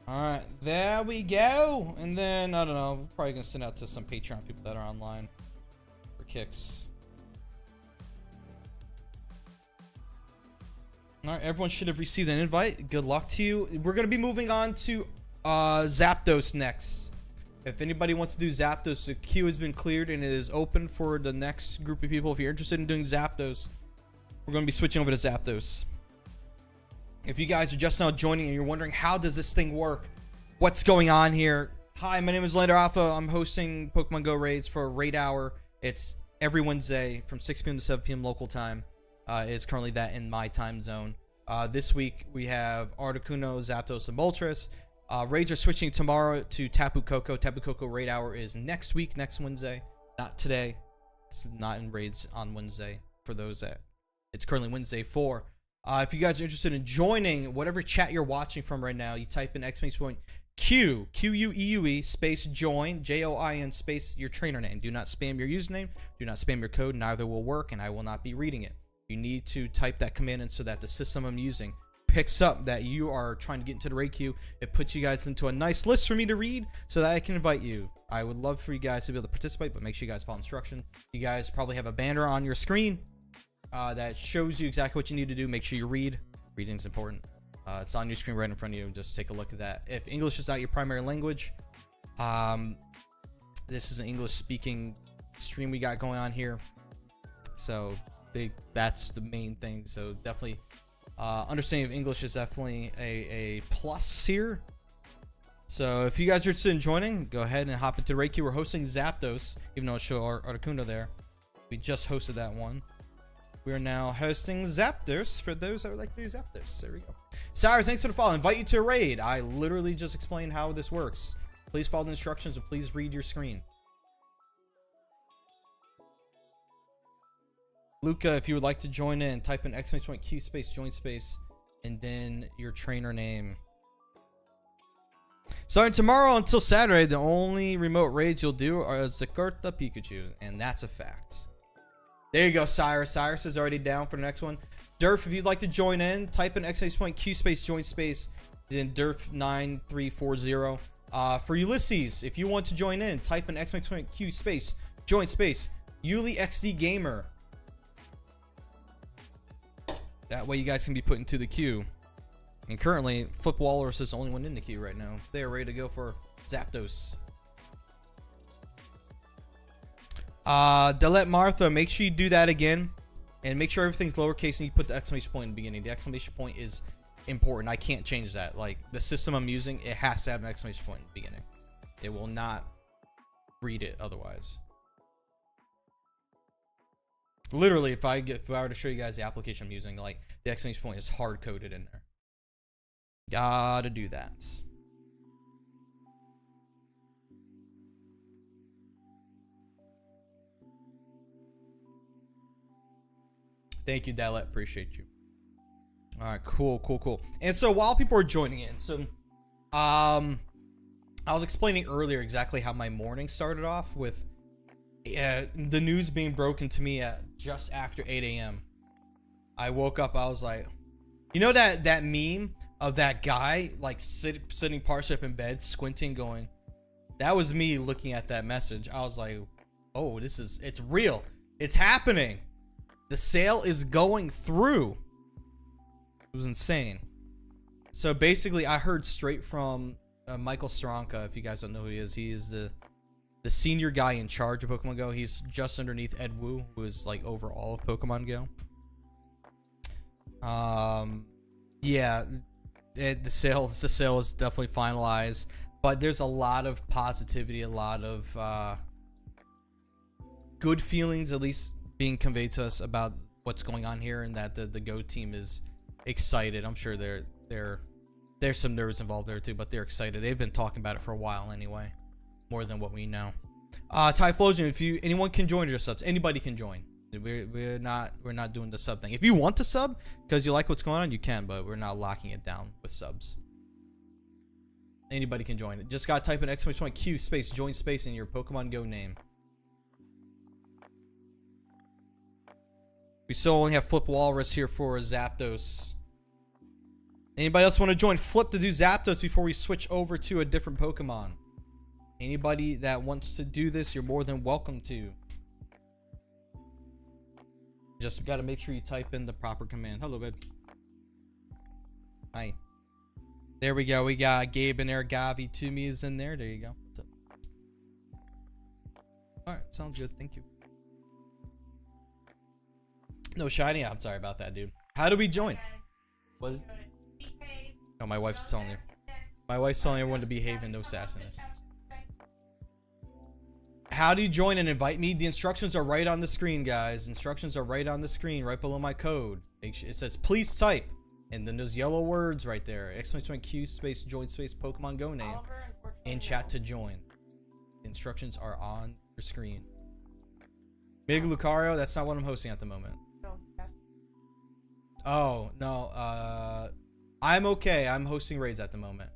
All right, there we go. And then I don't know, we're probably gonna send out to some Patreon people that are online for kicks. All right, everyone should have received an invite. Good luck to you. We're gonna be moving on to Zapdos next. If anybody wants to do Zapdos, the queue has been cleared and it is open for the next group of people. If you're interested in doing Zapdos, we're gonna be switching over to Zapdos. If you guys are just now joining and you're wondering how does this thing work, what's going on here? Hi, my name is Lander Alpha. I'm hosting Pokemon Go raids for Raid Hour. It's every Wednesday from 6 p.m. to 7 p.m. local time. It's currently that in my time zone. This week we have Articuno, Zapdos, and Moltres. Raids are switching tomorrow to Tapu Koko. Tapu Koko Raid Hour is next week, next Wednesday, not today. It's not in raids on Wednesday for those that it's currently Wednesday for. If you guys are interested in joining whatever chat you're watching from right now, you type in exclamation point Q, Q-U-E-U-E, space join, J-O-I-N, space your trainer name. Do not spam your username. Do not spam your code. Neither will work, and I will not be reading it. You need to type that command in so that the system I'm using picks up that you are trying to get into the raid queue. It puts you guys into a nice list for me to read so that I can invite you. I would love for you guys to be able to participate, but make sure you guys follow instruction. You guys probably have a banner on your screen that shows you exactly what you need to do. Make sure you read. Reading is important. It's on your screen right in front of you. Just take a look at that. If English is not your primary language, this is an English speaking stream we got going on here. So that's the main thing. So definitely Understanding of English is definitely a plus here. So if you guys are interested in joining, go ahead and hop into Reiki. We're hosting Zapdos, even though it shows Articuno there. We just hosted that one. We are now hosting Zapdos for those that would like to do Zapdos. There we go. Cyrus, thanks for the follow. Invite you to a raid. I literally just explained how this works. Please follow the instructions and please read your screen. Luca, if you would like to join in, type in !Q space join space and then your trainer name. Starting tomorrow until Saturday, the only remote raids you'll do are Zakarta Pikachu, and that's a fact. There you go, Cyrus. Cyrus is already down for the next one. Durf, if you'd like to join in, type in !Q space join space, then Durf9340. For Ulysses, if you want to join in, type in !Q space join space Yuli XD Gamer. That way you guys can be put into the queue. And currently, Flip Walrus is the only one in the queue right now. They are ready to go for Zapdos. Delete Martha, make sure you do that again. And make sure everything's lowercase and you put the exclamation point in the beginning. The exclamation point is important. I can't change that. Like, the system I'm using, it has to have an exclamation point in the beginning. It will not read it otherwise. Literally, if I were to show you guys the application I'm using, like, the exclamation point is hard coded in there. Gotta do that. Thank you, Dalet. Appreciate you. All right, cool. And so while people are joining in, so I was explaining earlier exactly how my morning started off with the news being broken to me at just after 8 a.m. I woke up, I was like, you know that meme of that guy like sitting partially up in bed, squinting, going, that was me looking at that message. I was like, oh, it's real. It's happening. The sale is going through. It was insane. So basically, I heard straight from Michael Stronka. If you guys don't know who he is the senior guy in charge of Pokemon Go. He's just underneath Ed Wu, who is like over all of Pokemon Go. Yeah, the sale is definitely finalized, but there's a lot of positivity, a lot of good feelings, at least being conveyed to us about what's going on here, and that the Go team is excited. I'm sure there's some nerves involved there too, but they're excited. They've been talking about it for a while anyway, more than what we know. Typhlosion, if anyone can join your subs, anybody can join. We're not doing the sub thing. If you want to sub because you like what's going on, you can, but we're not locking it down with subs. Anybody can join it. Just gotta type in !Q space join space in your Pokemon Go name. We still only have Flip Walrus here for Zapdos. Anybody else want to join Flip to do Zapdos before we switch over to a different Pokemon? Anybody that wants to do this, you're more than welcome to. Just got to make sure you type in the proper command. Hello, babe. Hi. There we go. We got Gabe in there. Gavi Toomey is in there. There you go. What's up? All right. Sounds good. Thank you. No shiny. I'm sorry about that, dude. How do we join? What? Oh, my wife's telling you. My wife's telling everyone to behave and no sassiness. How do you join and invite me? The instructions are right on the screen, guys. Instructions are right on the screen, right below my code. Make sure it says please type, and then those yellow words right there: !Q space join space Pokemon Go name in chat to join. The instructions are on your screen. Big Lucario, that's not what I'm hosting at the moment. Oh no, I'm okay. I'm hosting raids at the moment.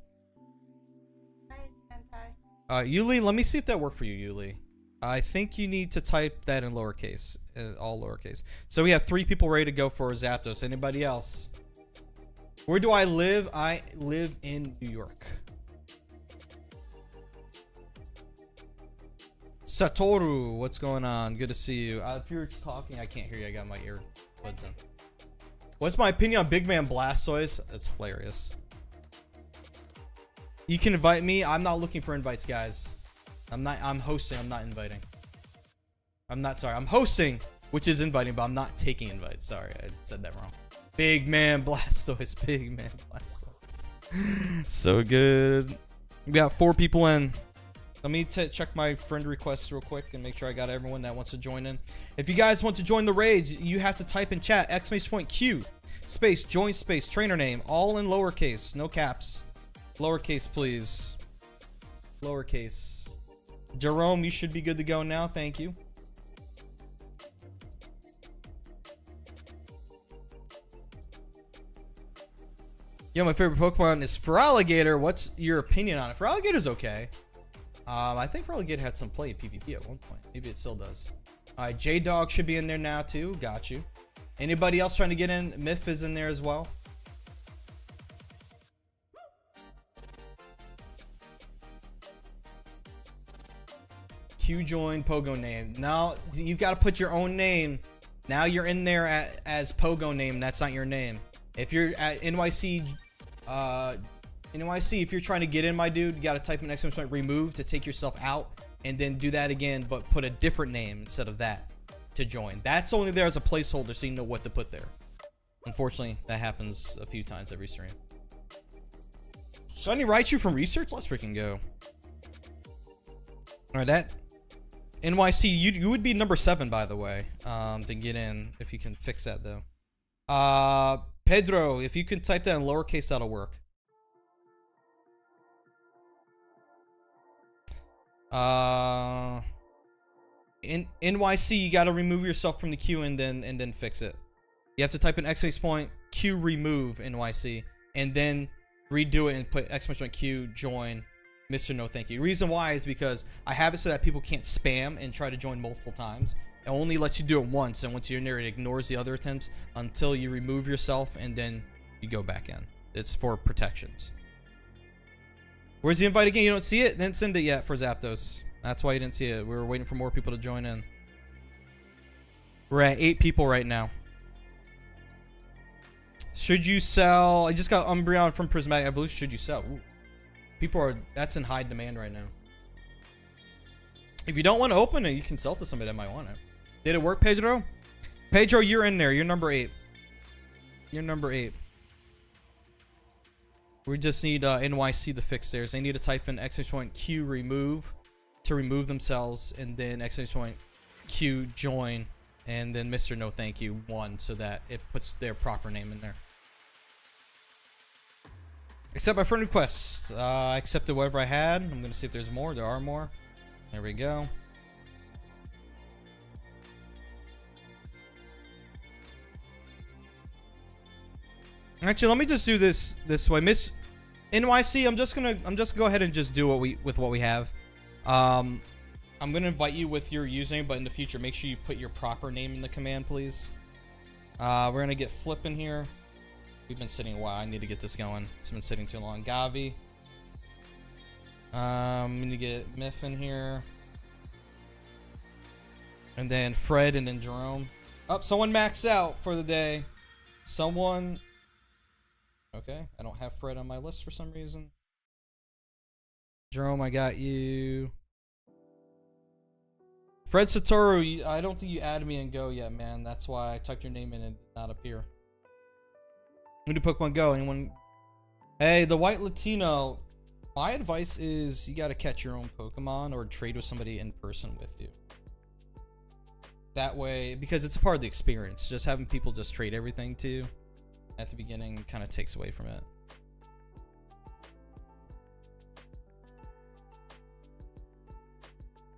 Yuli, let me see if that worked for you, Yuli. I think you need to type that in lowercase, all lowercase. So we have 3 people ready to go for Zapdos. Anybody else? Where do I live? I live in New York. Satoru, what's going on? Good to see you. If you're talking, I can't hear you. I got my earbuds in. What's my opinion on Big Man Blastoise? That's hilarious. You can invite me. I'm not looking for invites, guys. I'm hosting. I'm not inviting. I'm hosting, which is inviting, but I'm not taking invites. Sorry, I said that wrong. Big man Blastoise. Big man Blastoise. So good. We got 4 people in. Let me check my friend requests real quick and make sure I got everyone that wants to join in. If you guys want to join the raids, you have to type in chat !Q space join space trainer name, all in lowercase, no caps. Lowercase, please. Lowercase. Jerome, you should be good to go now. Thank you. Yo, my favorite Pokemon is Feraligatr. What's your opinion on it? Feraligator's okay. I think Feraligatr had some play at PvP at one point. Maybe it still does. Alright, J-Dog should be in there now too. Got you. Anybody else trying to get in? Myth is in there as well. Q join Pogo name. Now you've got to put your own name. Now you're in there as Pogo name. That's not your name. If you're at NYC, if you're trying to get in, my dude, you got to type in ! Remove to take yourself out, and then do that again, but put a different name instead of that to join. That's only there as a placeholder, so you know what to put there. Unfortunately, that happens a few times every stream. Should I write you from research? Let's freaking go. All right, that NYC, you would be number 7, by the way, to get in, if you can fix that though. Pedro, if you can type that in lowercase, that'll work. In NYC, you got to remove yourself from the queue and then fix it. You have to type in !Q remove NYC and then redo it and put !Q join Mr. No Thank You. Reason why is because I have it so that people can't spam and try to join multiple times. It only lets you do it once, and once you're in there, it ignores the other attempts until you remove yourself and then you go back in. It's for protections. Where's the invite again? You don't see it? Didn't send it yet for Zapdos. That's why you didn't see it. We were waiting for more people to join in. We're at 8 people right now. Should you sell? I just got Umbreon from Prismatic Evolution. Should you sell? Ooh. People are, that's in high demand right now. If you don't want to open it, you can sell to somebody that might want it. Did it work, Pedro? Pedro, you're in there. You're number 8. You're number 8. We just need NYC to fix theirs. They need to type in !Q remove to remove themselves, and then !Q join, and then Mr. No Thank You 1, so that it puts their proper name in there. Accept my friend request. I accepted whatever I had. I'm gonna see if there's more. There are more. There we go. Actually, let me just do this way. Miss NYC, I'm just gonna go ahead and just do what we have. I'm gonna invite you with your username, but in the future, make sure you put your proper name in the command, please. We're gonna get Flip in here. We've been sitting a while. I need to get this going. It's been sitting too long. Gavi. I'm gonna get Myth in here. And then Fred and then Jerome. Oh, someone maxed out for the day. Someone. Okay, I don't have Fred on my list for some reason. Jerome, I got you. Fred Satoru, I don't think you added me in Go yet, man. That's why I tucked your name in and it did not appear. When do Pokemon Go? Anyone? Hey, the White Latino. My advice is you gotta catch your own Pokemon or trade with somebody in person with you. That way, because it's a part of the experience. Just having people just trade everything to you at the beginning kind of takes away from it.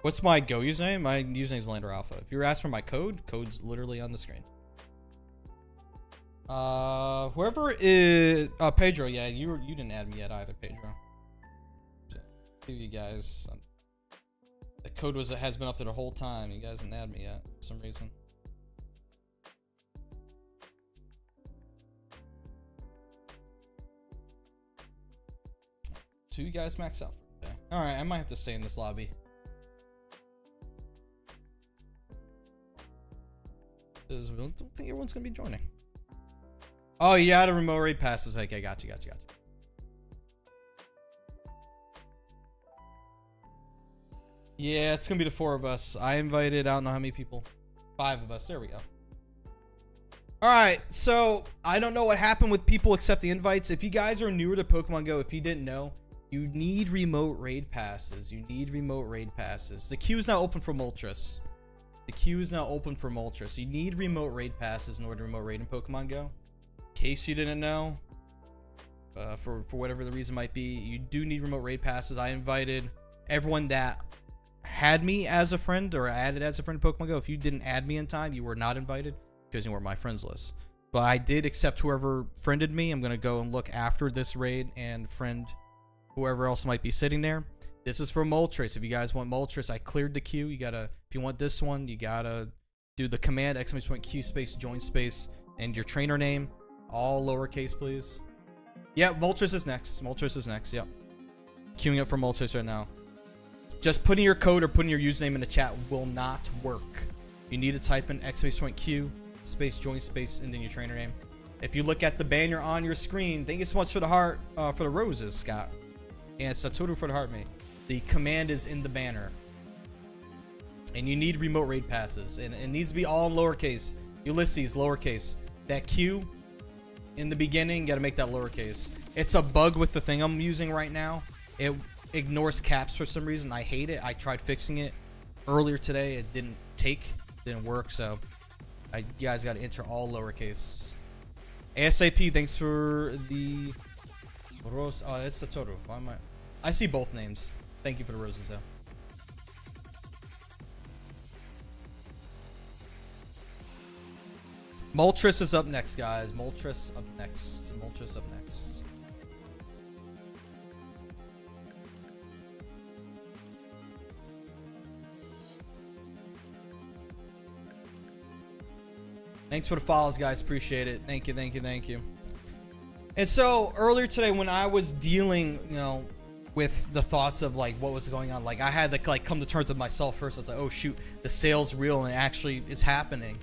What's my Go username? My username is Lander Alpha. If you're asking for my code's literally on the screen. Whoever is Pedro, yeah, you didn't add me yet either, Pedro. So, you guys, the code has been up there the whole time. You guys didn't add me yet for some reason. So you guys max out for today. All right, I might have to stay in this lobby. I don't think everyone's gonna be joining. Oh, yeah, the remote raid passes. Okay, got you. Yeah, it's gonna be the 4 of us. I invited, I don't know how many people. 5 of us. There we go. All right, so I don't know what happened with people accepting invites. If you guys are newer to Pokemon Go, if you didn't know, you need remote raid passes. You need remote raid passes. The queue is now open for Moltres. The queue is now open for Moltres. You need remote raid passes in order to remote raid in Pokemon Go. In case you didn't know, for whatever the reason might be, you do need remote raid passes. I invited everyone that had me as a friend or added as a friend to Pokemon Go. If you didn't add me in time, you were not invited because you weren't my friends list. But I did accept whoever friended me. I'm gonna go and look after this raid and friend whoever else might be sitting there. This is for Moltres. If you guys want Moltres, I cleared the queue. You gotta, if you want this one, you gotta do the command !Q space join space and your trainer name, all lowercase, please. Yeah, Moltres is next. Moltres is next. Yep. Queuing up for Moltres right now. Just putting your code or putting your username in the chat will not work. You need to type in !Q space join space and then your trainer name. If you look at the banner on your screen, thank you so much for the heart, for the roses, Scott. And Satoru for the heart, mate. The command is in the banner. And you need remote raid passes. And it needs to be all in lowercase. Ulysses, lowercase. That Q in the beginning, gotta make that lowercase. It's a bug with the thing I'm using right now. It ignores caps for some reason. I hate it. I tried fixing it earlier today. It didn't work. So you guys gotta enter all lowercase. ASAP, thanks for the rose. Oh, it's Satoru. Why am I see both names. Thank you for the roses, though. Moltres is up next, guys. Moltres up next. Moltres up next. Thanks for the follows, guys. Appreciate it. Thank you, thank you, thank you. And so earlier today, when I was dealing, with the thoughts of like what was going on, like I had to like come to terms with myself first. I was like, oh shoot, the sale's real and actually it's happening.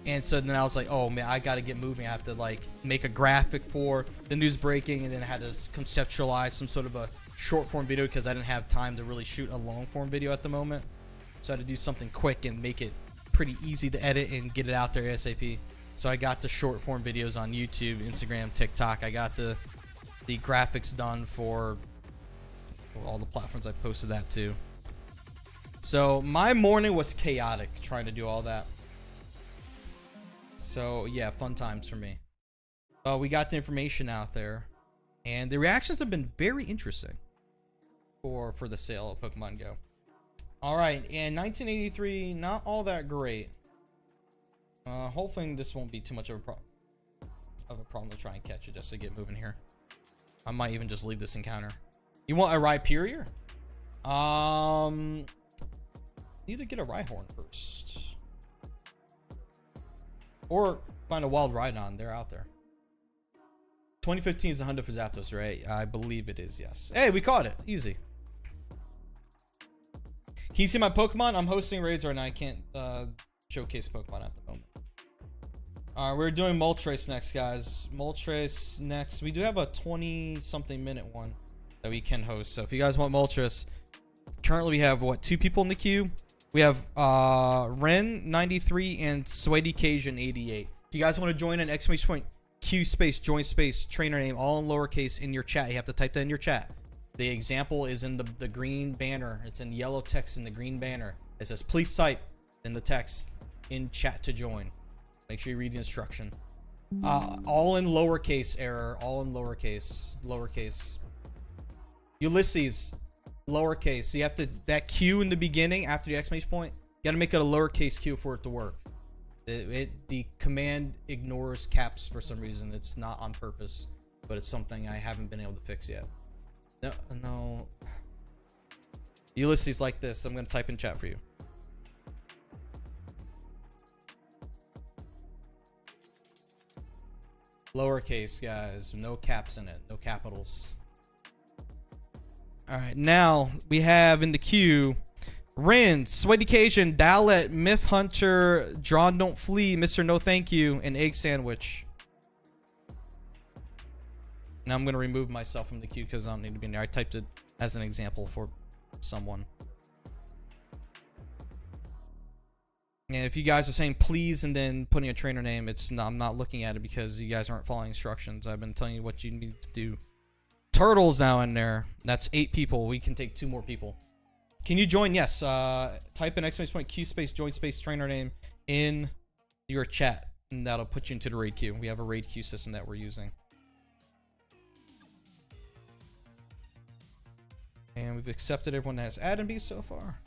And so then I was like, oh man, I got to get moving. I have to like make a graphic for the news breaking, and then I had to conceptualize some sort of a short form video because I didn't have time to really shoot a long form video at the moment. So I had to do something quick and make it pretty easy to edit and get it out there ASAP. So I got the short form videos on YouTube, Instagram, TikTok. I got the graphics done for all the platforms I posted that to. So my morning was chaotic trying to do all that. So yeah, fun times for me. We got the information out there, and the reactions have been very interesting for the sale of Pokemon Go. All right, in 1983, not all that great. Hopefully this won't be too much of a problem to try and catch it just to get moving here. I might even just leave this encounter. You want a Rhyperior? Need to get a Rhyhorn first. Or find a wild Rhydon. They're out there. 2015 is the Hundo for Zapdos, right? I believe it is, yes. Hey, we caught it. Easy. Can you see my Pokemon? I'm hosting raids right now. I can't showcase Pokemon at the moment. Alright, we're doing Moltres next, guys. Moltres next. We do have a 20-something minute one that we can host. So if you guys want Moltres, currently we have, what, 2 people in the queue? We have Ren 93 and Sweaty Cajun 88. If you guys want to join an !Q space join space trainer name all in lowercase in your chat, you have to type that in your chat. The example is in the green banner. It's in yellow text in the green banner. It says please type in the text in chat to join. Make sure you read the instruction. All in lowercase error. All in lowercase. Lowercase. Ulysses. Lowercase. So you have to, that Q in the beginning after the exclamation point, you gotta make it a lowercase Q for it to work. The command ignores caps for some reason. It's not on purpose, but it's something I haven't been able to fix yet. No. Ulysses like this. I'm gonna type in chat for you. Lowercase, guys. No caps in it. No capitals. All right, now we have in the queue Rin, Sweaty Cajun, Dowlet, Myth Hunter, Drawn Don't Flee, Mr. No Thank You, and Egg Sandwich. Now I'm going to remove myself from the queue because I don't need to be in there. I typed it as an example for someone. And if you guys are saying please and then putting a trainer name, I'm not looking at it because you guys aren't following instructions. I've been telling you what you need to do. Turtles now in there. That's 8 people. We can take 2 more people. Can you join? Yes. Type in !Q space join space trainer name in your chat, and that'll put you into the raid queue. We have a raid queue system that we're using. And we've accepted everyone that has admin bees so far.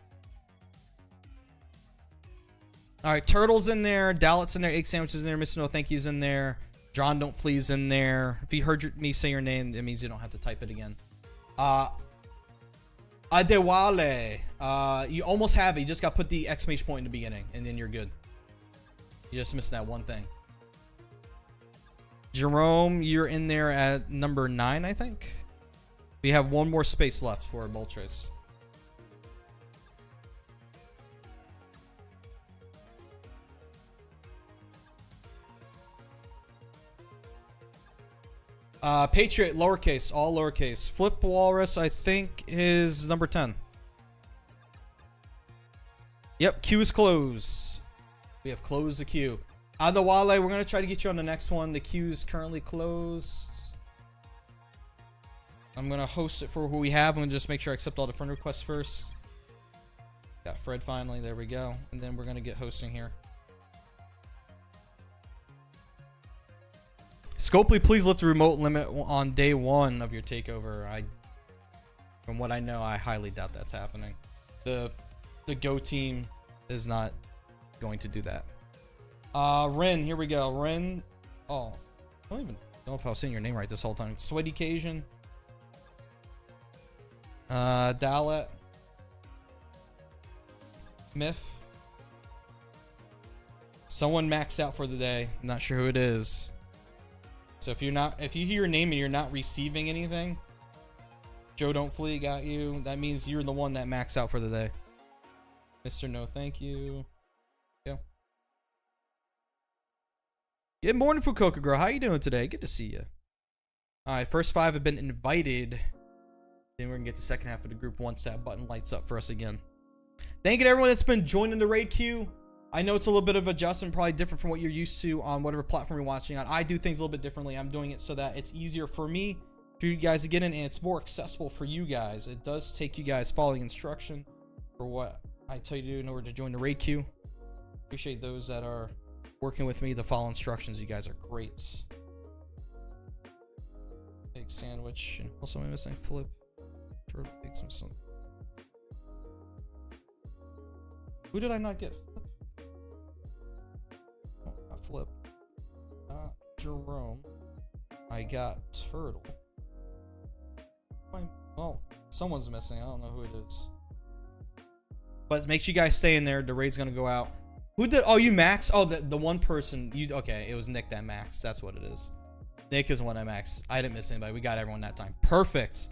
Alright, Turtle's in there, Dallet's in there, Egg Sandwiches in there, Mr. No Thank You's in there, John Don't Flea's in there. If you heard me say your name, it means you don't have to type it again. Adewale. You almost have it, you just got to put the exclamation point in the beginning, and then you're good. You just missed that one thing. Jerome, you're in there at number 9, I think. We have 1 more space left for Moltres. Patriot, lowercase, all lowercase. Flip Walrus, I think, is number 10. Yep, queue is closed. We have closed the queue. Adewale, we're going to try to get you on the next one. The queue is currently closed. I'm going to host it for who we have. I'm going to just make sure I accept all the friend requests first. Got Fred finally. There we go. And then we're going to get hosting here. Scopely, please lift the remote limit on day 1 of your takeover. From what I know, I highly doubt that's happening. The Go team is not going to do that. Ren, here we go. Ren. Oh, I don't even know if I was saying your name right this whole time. Sweaty Cajun. Dalet. Myth. Someone maxed out for the day. I'm not sure who it is. So if you hear your name and you're not receiving anything, Joe Don't Flee got you. That means you're the one that maxed out for the day. Mr. No Thank You. Go. Good morning, Fukuoka Girl. How you doing today? Good to see you. Alright, first 5 have been invited. Then we're gonna get the second half of the group once that button lights up for us again. Thank you to everyone that's been joining the raid queue. I know it's a little bit of adjustment, probably different from what you're used to on whatever platform you're watching on. I do things a little bit differently. I'm doing it so that it's easier for me, for you guys to get in, and it's more accessible for you guys. It does take you guys following instruction for what I tell you to do in order to join the raid queue. Appreciate those that are working with me to follow instructions. You guys are great. Egg sandwich. And also, am I missing? Flip. Turtle, egg some. Who did I not get? Flip. Not Jerome. I got Turtle. Well, someone's missing. I don't know who it is. But make sure you guys stay in there. The raid's gonna go out. Who did? Oh, you max? Oh, the one person. Okay, it was Nick that max. That's what it is. Nick is the one that max. I didn't miss anybody. We got everyone that time. Perfect.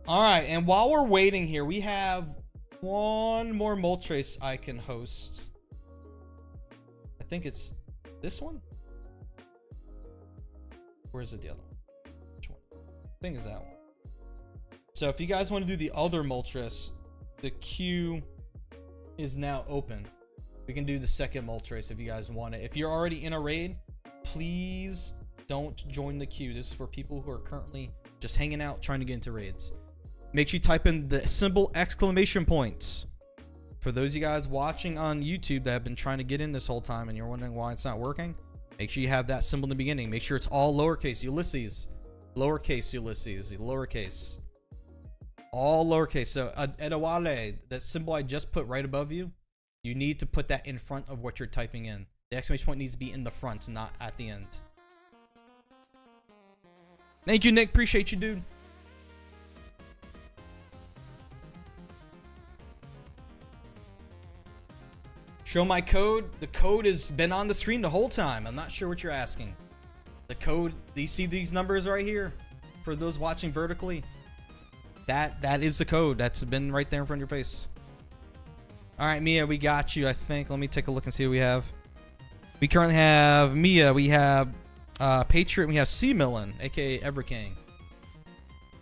All right, and while we're waiting here, we have 1 more Moltres I can host. I think it's this one? Where is it, the other one? Which one? I think it's that one. So if you guys want to do the other Moltres, the queue is now open. We can do the second Moltres if you guys want it. If you're already in a raid, please don't join the queue. This is for people who are currently just hanging out, trying to get into raids. Make sure you type in the symbol exclamation points. For those of you guys watching on YouTube that have been trying to get in this whole time and you're wondering why it's not working, make sure you have that symbol in the beginning. Make sure it's all lowercase Ulysses. Lowercase Ulysses. Lowercase. All lowercase. So, Adewale, that symbol I just put right above you, you need to put that in front of what you're typing in. The exclamation point needs to be in the front, not at the end. Thank you, Nick. Appreciate you, dude. Show my code. The code has been on the screen the whole time. I'm not sure what you're asking. The code, do you see these numbers right here? For those watching vertically, that is the code. That's been right there in front of your face. All right, Mia, we got you, I think. Let me take a look and see what we have. We currently have Mia. We have Patriot. We have C Millen, aka Everking.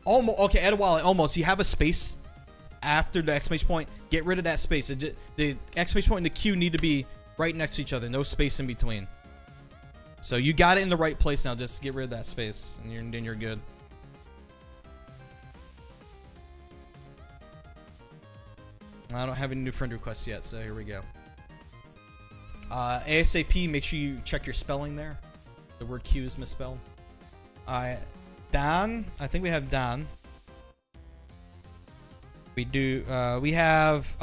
Almost. Okay, Adewale, almost. You have a space after the exclamation point. Get rid of that space. The exclamation point and the Q need to be right next to each other, no space in between. So you got it in the right place now. Just get rid of that space, and then you're good. I don't have any new friend requests yet, so here we go. ASAP, make sure you check your spelling there. The word Q is misspelled. Dan, I think we have Dan. We do. We have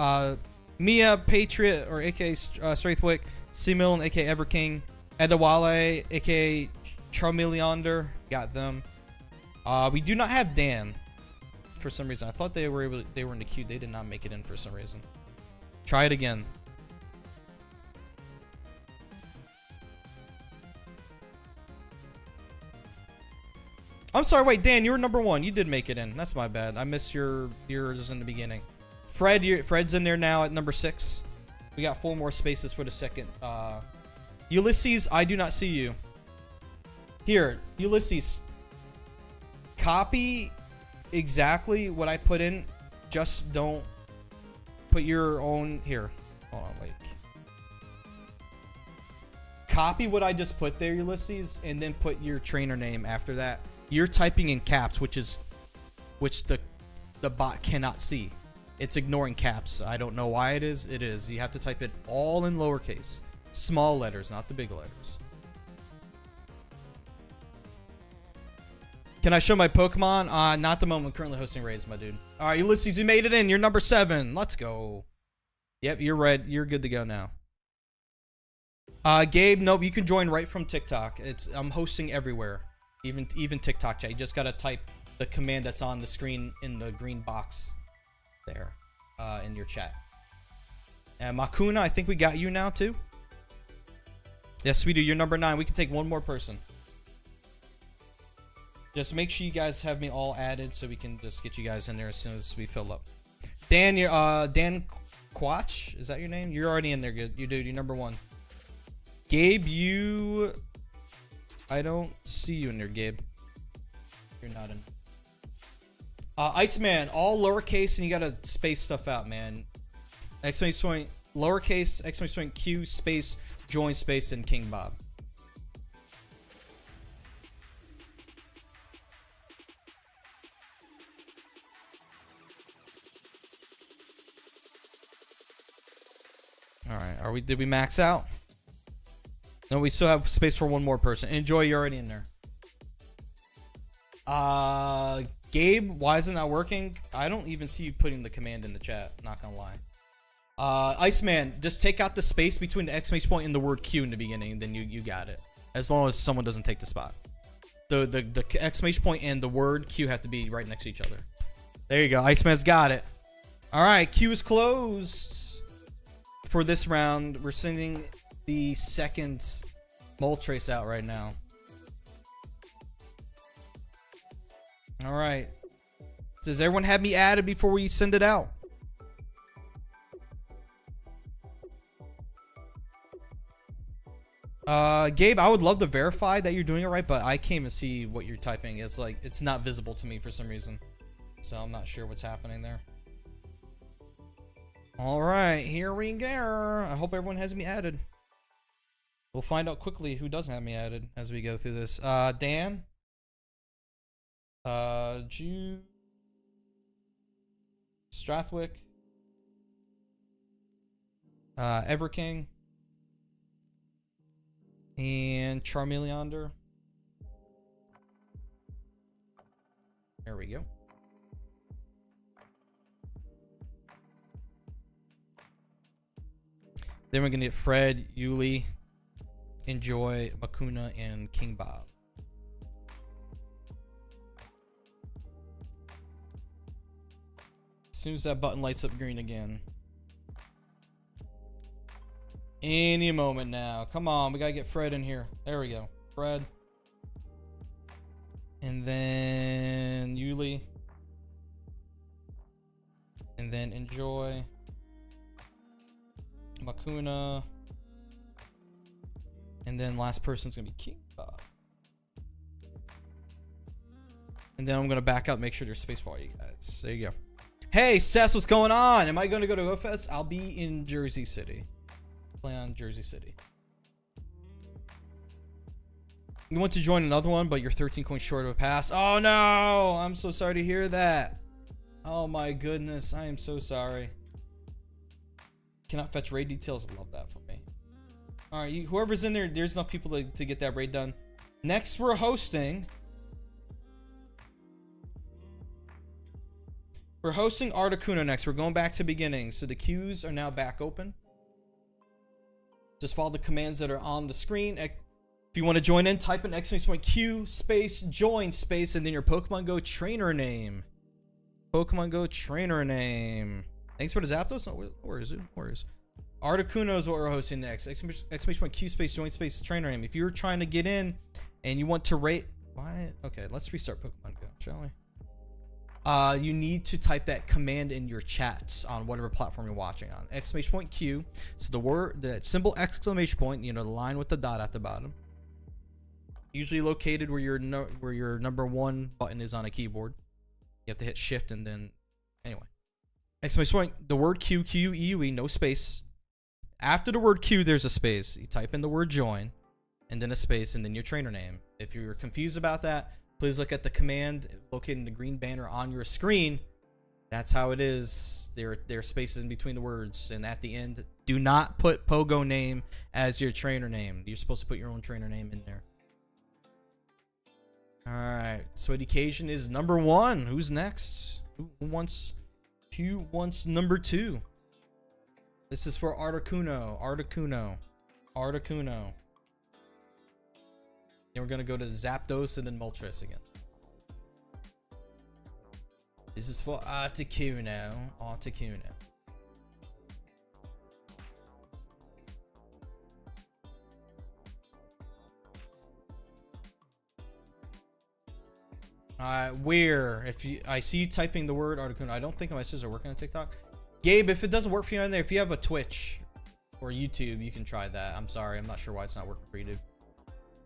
Mia Patriot, or aka Straithwick, Similn, aka Everking, Edawale, aka Charmeleander. Got them. We do not have Dan for some reason. I thought they were in the queue. They did not make it in for some reason. Try it again. I'm sorry, wait, Dan, you were number 1. You did make it in. That's my bad. I missed yours in the beginning. Fred's in there now at number 6. We got 4 more spaces for the second. Ulysses, I do not see you. Here, Ulysses. Copy exactly what I put in. Just don't put your own... Here. Hold on, wait. Copy what I just put there, Ulysses, and then put your trainer name after that. You're typing in caps, which the bot cannot see. It's ignoring caps. I don't know why it is. It is. You have to type it all in lowercase. Small letters, not the big letters. Can I show my Pokemon? Not the moment. I'm currently hosting raids, my dude. All right, Ulysses, you made it in. You're number 7. Let's go. Yep, you're red. You're good to go now. Gabe, nope. You can join right from TikTok. I'm hosting everywhere. Even TikTok chat. You just gotta type the command that's on the screen in the green box there in your chat. And Makuna, I think we got you now too. Yes, we do. You're number 9. We can take one more person. Just make sure you guys have me all added so we can just get you guys in there as soon as we fill up. Dan, Dan Quach, is that your name? You're already in there. Good. You dude. You're number 1. Gabe, I don't see you in there, Gabe. You're not in. Iceman, all lowercase, and you gotta space stuff out, man. Exclamation point, lowercase, exclamation point, Q, space, join, space, and King Bob. All right, did we max out? No, we still have space for one more person. Enjoy, you're already in there. Gabe, why is it not working? I don't even see you putting the command in the chat, not gonna lie. Iceman, just take out the space between the exclamation point and the word Q in the beginning, then you got it. As long as someone doesn't take the spot. The exclamation point and the word Q have to be right next to each other. There you go, Iceman's got it. Alright, Q is closed for this round. We're sending the second Moltres out right now. All right. Does everyone have me added before we send it out? Gabe, I would love to verify that you're doing it right, but I can't even see what you're typing. It's like, it's not visible to me for some reason. So I'm not sure what's happening there. All right, here we go. I hope everyone has me added. We'll find out quickly who doesn't have me added as we go through this. Dan. Jew. Strathwick. Everking. And Charmeleander. There we go. Then we're gonna get Fred, Yuli, Enjoy, Makuna, and King Bob. As soon as that button lights up green again. Any moment now. Come on, we gotta get Fred in here. There we go. Fred. And then Yuli. And then Enjoy. Makuna. And then last person's gonna be King Bob. And then I'm gonna back out, make sure there's space for all you guys. There you go. Hey, Sess, what's going on? Am I gonna go to GoFest? I'll be in Jersey City. Play on Jersey City. You want to join another one, but you're 13 coins short of a pass. Oh no! I'm so sorry to hear that. Oh my goodness, I am so sorry. Cannot fetch raid details. Love that for me. All right, whoever's in there, there's enough people to get that raid done. Next, we're hosting. We're hosting Articuno next. We're going back to beginning. So the queues are now back open. Just follow the commands that are on the screen. If you want to join in, type in !Q space join space and then your Pokemon Go trainer name. Pokemon Go trainer name. Thanks for the Zapdos. No, where is it? Where is Articuno is what we're hosting next. !Q space join space trainer name. If you're trying to get in and you want to rate, why? Okay, let's restart Pokemon Go, shall we? You need to type that command in your chats on whatever platform you're watching on. !Q. So the symbol exclamation point, you know, the line with the dot at the bottom. Usually located where your number 1 button is on a keyboard. You have to hit shift and then, anyway. Exclamation point, the word Q, Q-U-E, no space. After the word Q, there's a space. You type in the word join, and then a space, and then your trainer name. If you're confused about that, please look at the command located in the green banner on your screen. That's how it is. There are spaces in between the words, and at the end, do not put Pogo name as your trainer name. You're supposed to put your own trainer name in there. Alright, Sweaty Cajun is number 1. Who's next? Who wants number 2? This is for Articuno. Then we're gonna go to Zapdos and then Moltres again. This is for Articuno. I see you typing the word Articuno. I don't think my scissors are working on TikTok. Gabe, if it doesn't work for you on there, if you have a Twitch or YouTube, you can try that. I'm sorry, I'm not sure why it's not working for you, dude.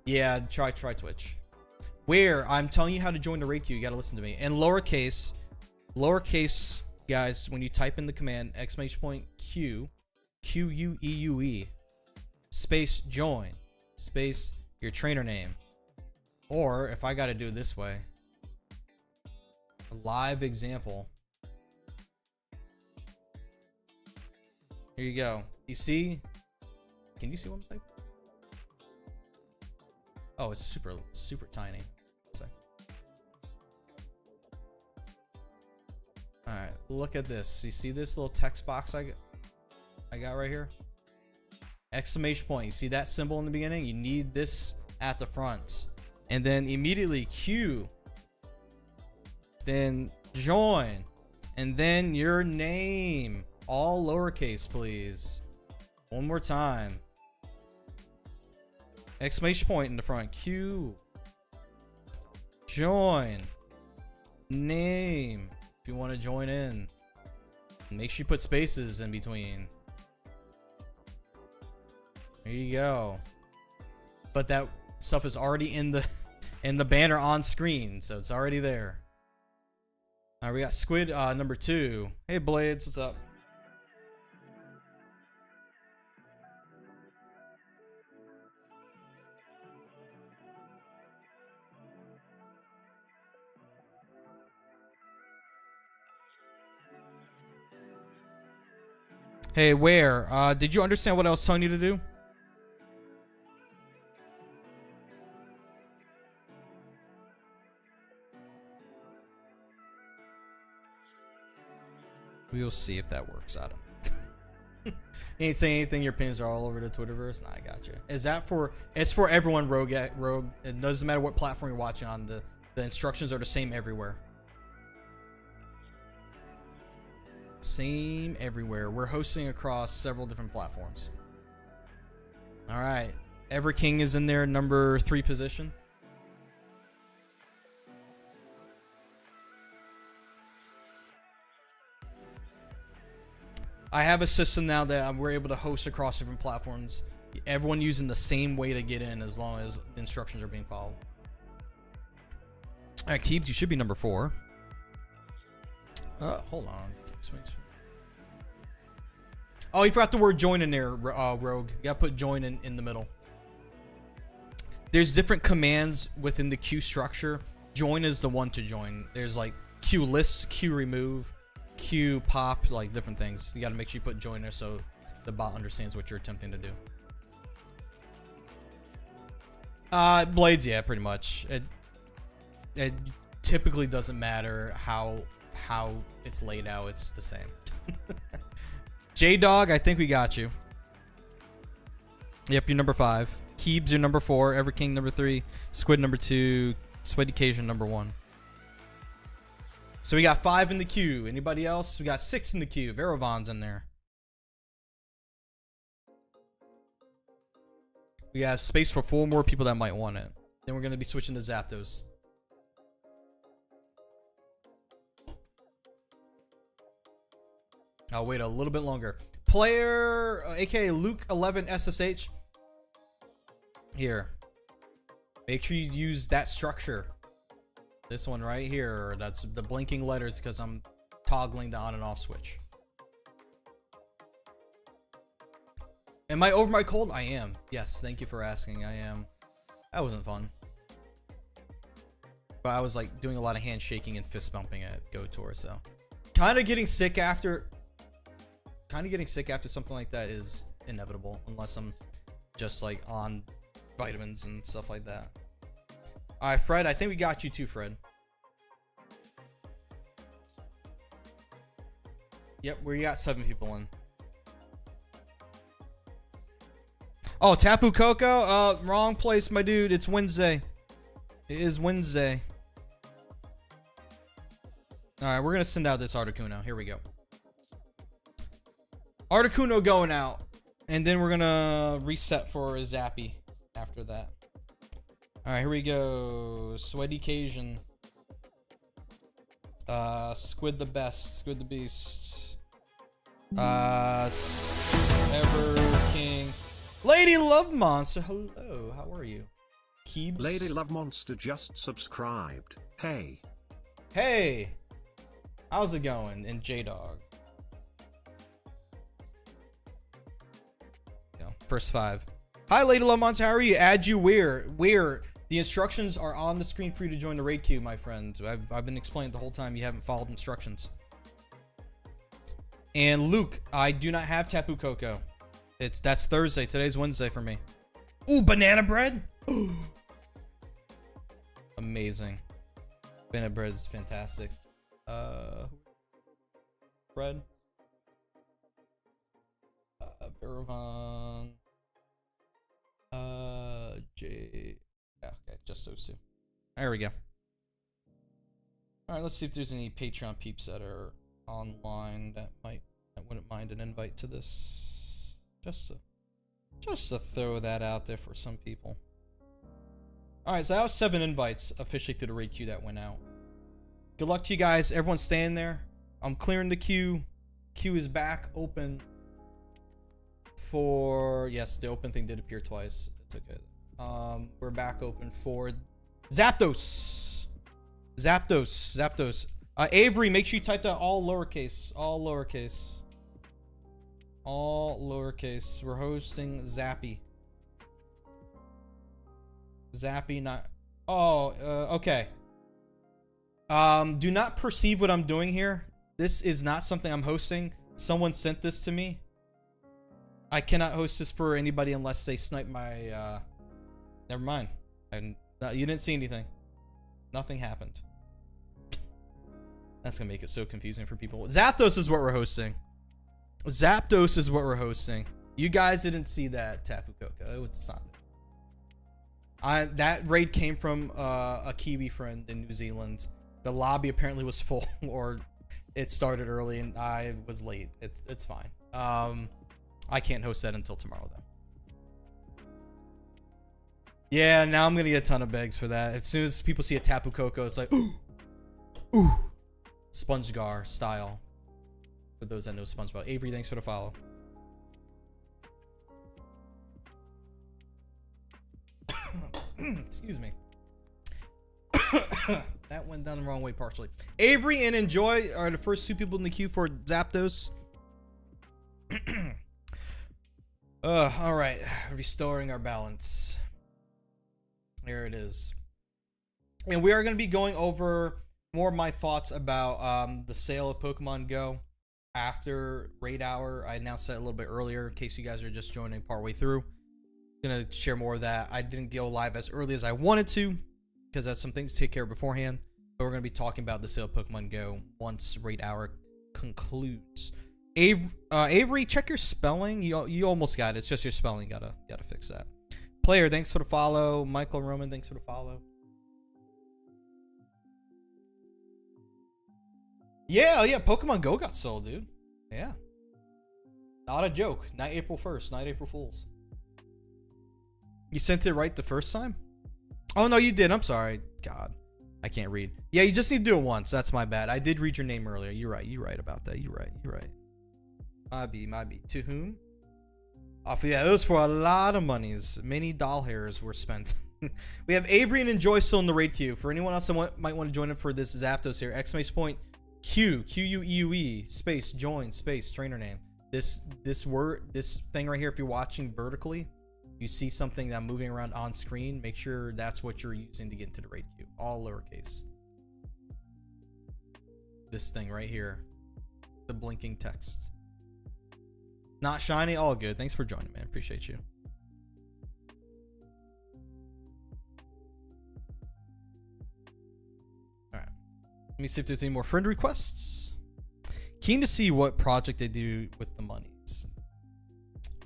Yeah, try Twitch. Where I'm telling you how to join the raid queue, you gotta listen to me. And lowercase, guys, when you type in the command !Q, Q-U-E-U-E, space join, space your trainer name. Or if I gotta do it this way, a live example. Here you go. You see? Can you see what I'm typing? Oh, it's super tiny. All right, look at this. You see this little text box I got right here? Exclamation point. You see that symbol in the beginning? You need this at the front. And then immediately Q. Then join. And then your name. All lowercase, please. One more time. Exclamation point in the front. Q. Join. Name. If you want to join in. Make sure you put spaces in between. There you go. But that stuff is already in the banner on screen, so it's already there. All right, we got Squid number 2. Hey Blades, what's up? Hey, where? Did you understand what I was telling you to do? We'll see if that works out. You ain't saying anything. Your pins are all over the Twitterverse. Nah, I got you. Is that for? It's for everyone. Rogue. It doesn't matter what platform you're watching on. The instructions are the same everywhere. Same everywhere. We're hosting across several different platforms. All right. Everking is in there, number 3 position. I have a system now that we're able to host across different platforms. Everyone using the same way to get in as long as the instructions are being followed. All right, Keebs, you should be number 4. Hold on. Oh, you forgot the word join in there, Rogue. You gotta put join in the middle. There's different commands within the queue structure. Join is the one to join. There's like queue list, queue remove, queue pop, like different things. You gotta make sure you put join there so the bot understands what you're attempting to do. Blades, yeah, pretty much. It typically doesn't matter how it's laid out. It's the same. J-Dog, I think we got you. Yep, you're number 5. Keebs, you're number 4. Everking, number 3. Squid, number 2. Sweaty Cajun, number 1. So we got 5 in the queue. Anybody else? We got 6 in the queue. Veravon's in there. We got space for 4 more people that might want it. Then we're going to be switching to Zapdos. I'll wait a little bit longer. Player, aka Luke 11 SSH. Here. Make sure you use that structure. This one right here. That's the blinking letters because I'm toggling the on and off switch. Am I over my cold? I am. Yes, thank you for asking. I am. That wasn't fun. But I was like doing a lot of handshaking and fist bumping at GoTour, so. Kind of getting sick after something like that is inevitable unless I'm just like on vitamins and stuff like that. All right, Fred, I think we got you too, Fred. Yep, we got 7 people in. Oh, Tapu Koko? Wrong place, my dude. It's Wednesday. It is Wednesday. All right, we're going to send out this Articuno. Here we go. Articuno going out. And then we're going to reset for a Zappy after that. All right, here we go. Sweaty Cajun. Squid the best. Squid the beast. Ever King. Lady Love Monster, hello. How are you? Keebs. Lady Love Monster just subscribed. Hey. Hey. How's it going? And J-Dog. First 5. Hi, Lady Love Monster. How are you? Add you where? Where? The instructions are on the screen for you to join the raid queue, my friends. I've been explaining the whole time. You haven't followed instructions. And Luke, I do not have Tapu Koko. That's Thursday. Today's Wednesday for me. Ooh, banana bread. Amazing. Banana bread is fantastic. Bread. Veravon. J. Yeah, okay, just those 2. There we go. All right, let's see if there's any Patreon peeps that are online that wouldn't mind an invite to this. Just to throw that out there for some people. All right, so that was 7 invites officially through the raid queue that went out. Good luck to you guys. Everyone's staying there. I'm clearing the queue. Queue is back open for, yes, the open thing did appear twice. It's okay. We're back open for Zapdos. Zapdos. Avery, make sure you type that all lowercase. All lowercase. All lowercase. We're hosting Zappy. Zappy, not. Oh, okay. Do not perceive what I'm doing here. This is not something I'm hosting. Someone sent this to me. I cannot host this for anybody unless they snipe my. Never mind. You didn't see anything. Nothing happened. That's gonna make it so confusing for people. Zapdos is what we're hosting. Zapdos is what we're hosting. You guys didn't see that Tapu Koko. It's not there. That raid came from a Kiwi friend in New Zealand. The lobby apparently was full, or it started early and I was late. It's fine. I can't host that until tomorrow though. Yeah, now I'm gonna get a ton of begs for that. As soon as people see a Tapu Koko, it's like, ooh, ooh, SpongeGar style. For those that know SpongeBob. Avery, thanks for the follow. Excuse me. That went down the wrong way partially. Avery and Enjoy are the first 2 people in the queue for Zapdos. All right, restoring our balance. There it is. And we are going to be going over more of my thoughts about the sale of Pokemon Go after raid hour. I announced that a little bit earlier in case you guys are just joining partway through. Gonna share more of that. I didn't go live as early as I wanted to because I had some things to take care of beforehand. But we're gonna be talking about the sale of Pokemon Go once raid hour concludes. Avery, check your spelling. You almost got it. It's just your spelling. Gotta fix that. Player, thanks for the follow. Michael Roman, thanks for the follow. Yeah, Pokemon Go got sold, dude. Yeah. Not a joke. Not April 1st. Not April Fools. You sent it right the first time? Oh, no, you did. I'm sorry. God, I can't read. Yeah, you just need to do it once. That's my bad. I did read your name earlier. You're right about that. You're right. My B. To whom? Oh, yeah, it was for a lot of monies. Many doll hairs were spent. We have Avery and Enjoy still in the raid queue. For anyone else that might want to join in for this Zapdos here, exclamation point Q, Q-U-E-U-E, space, join, space, trainer name. This thing right here, if you're watching vertically, you see something that I'm moving around on screen, make sure that's what you're using to get into the raid queue. All lowercase. This thing right here. The blinking text. Not shiny, all good. Thanks for joining, man. Appreciate you. Alright. Let me see if there's any more friend requests. Keen to see what project they do with the monies.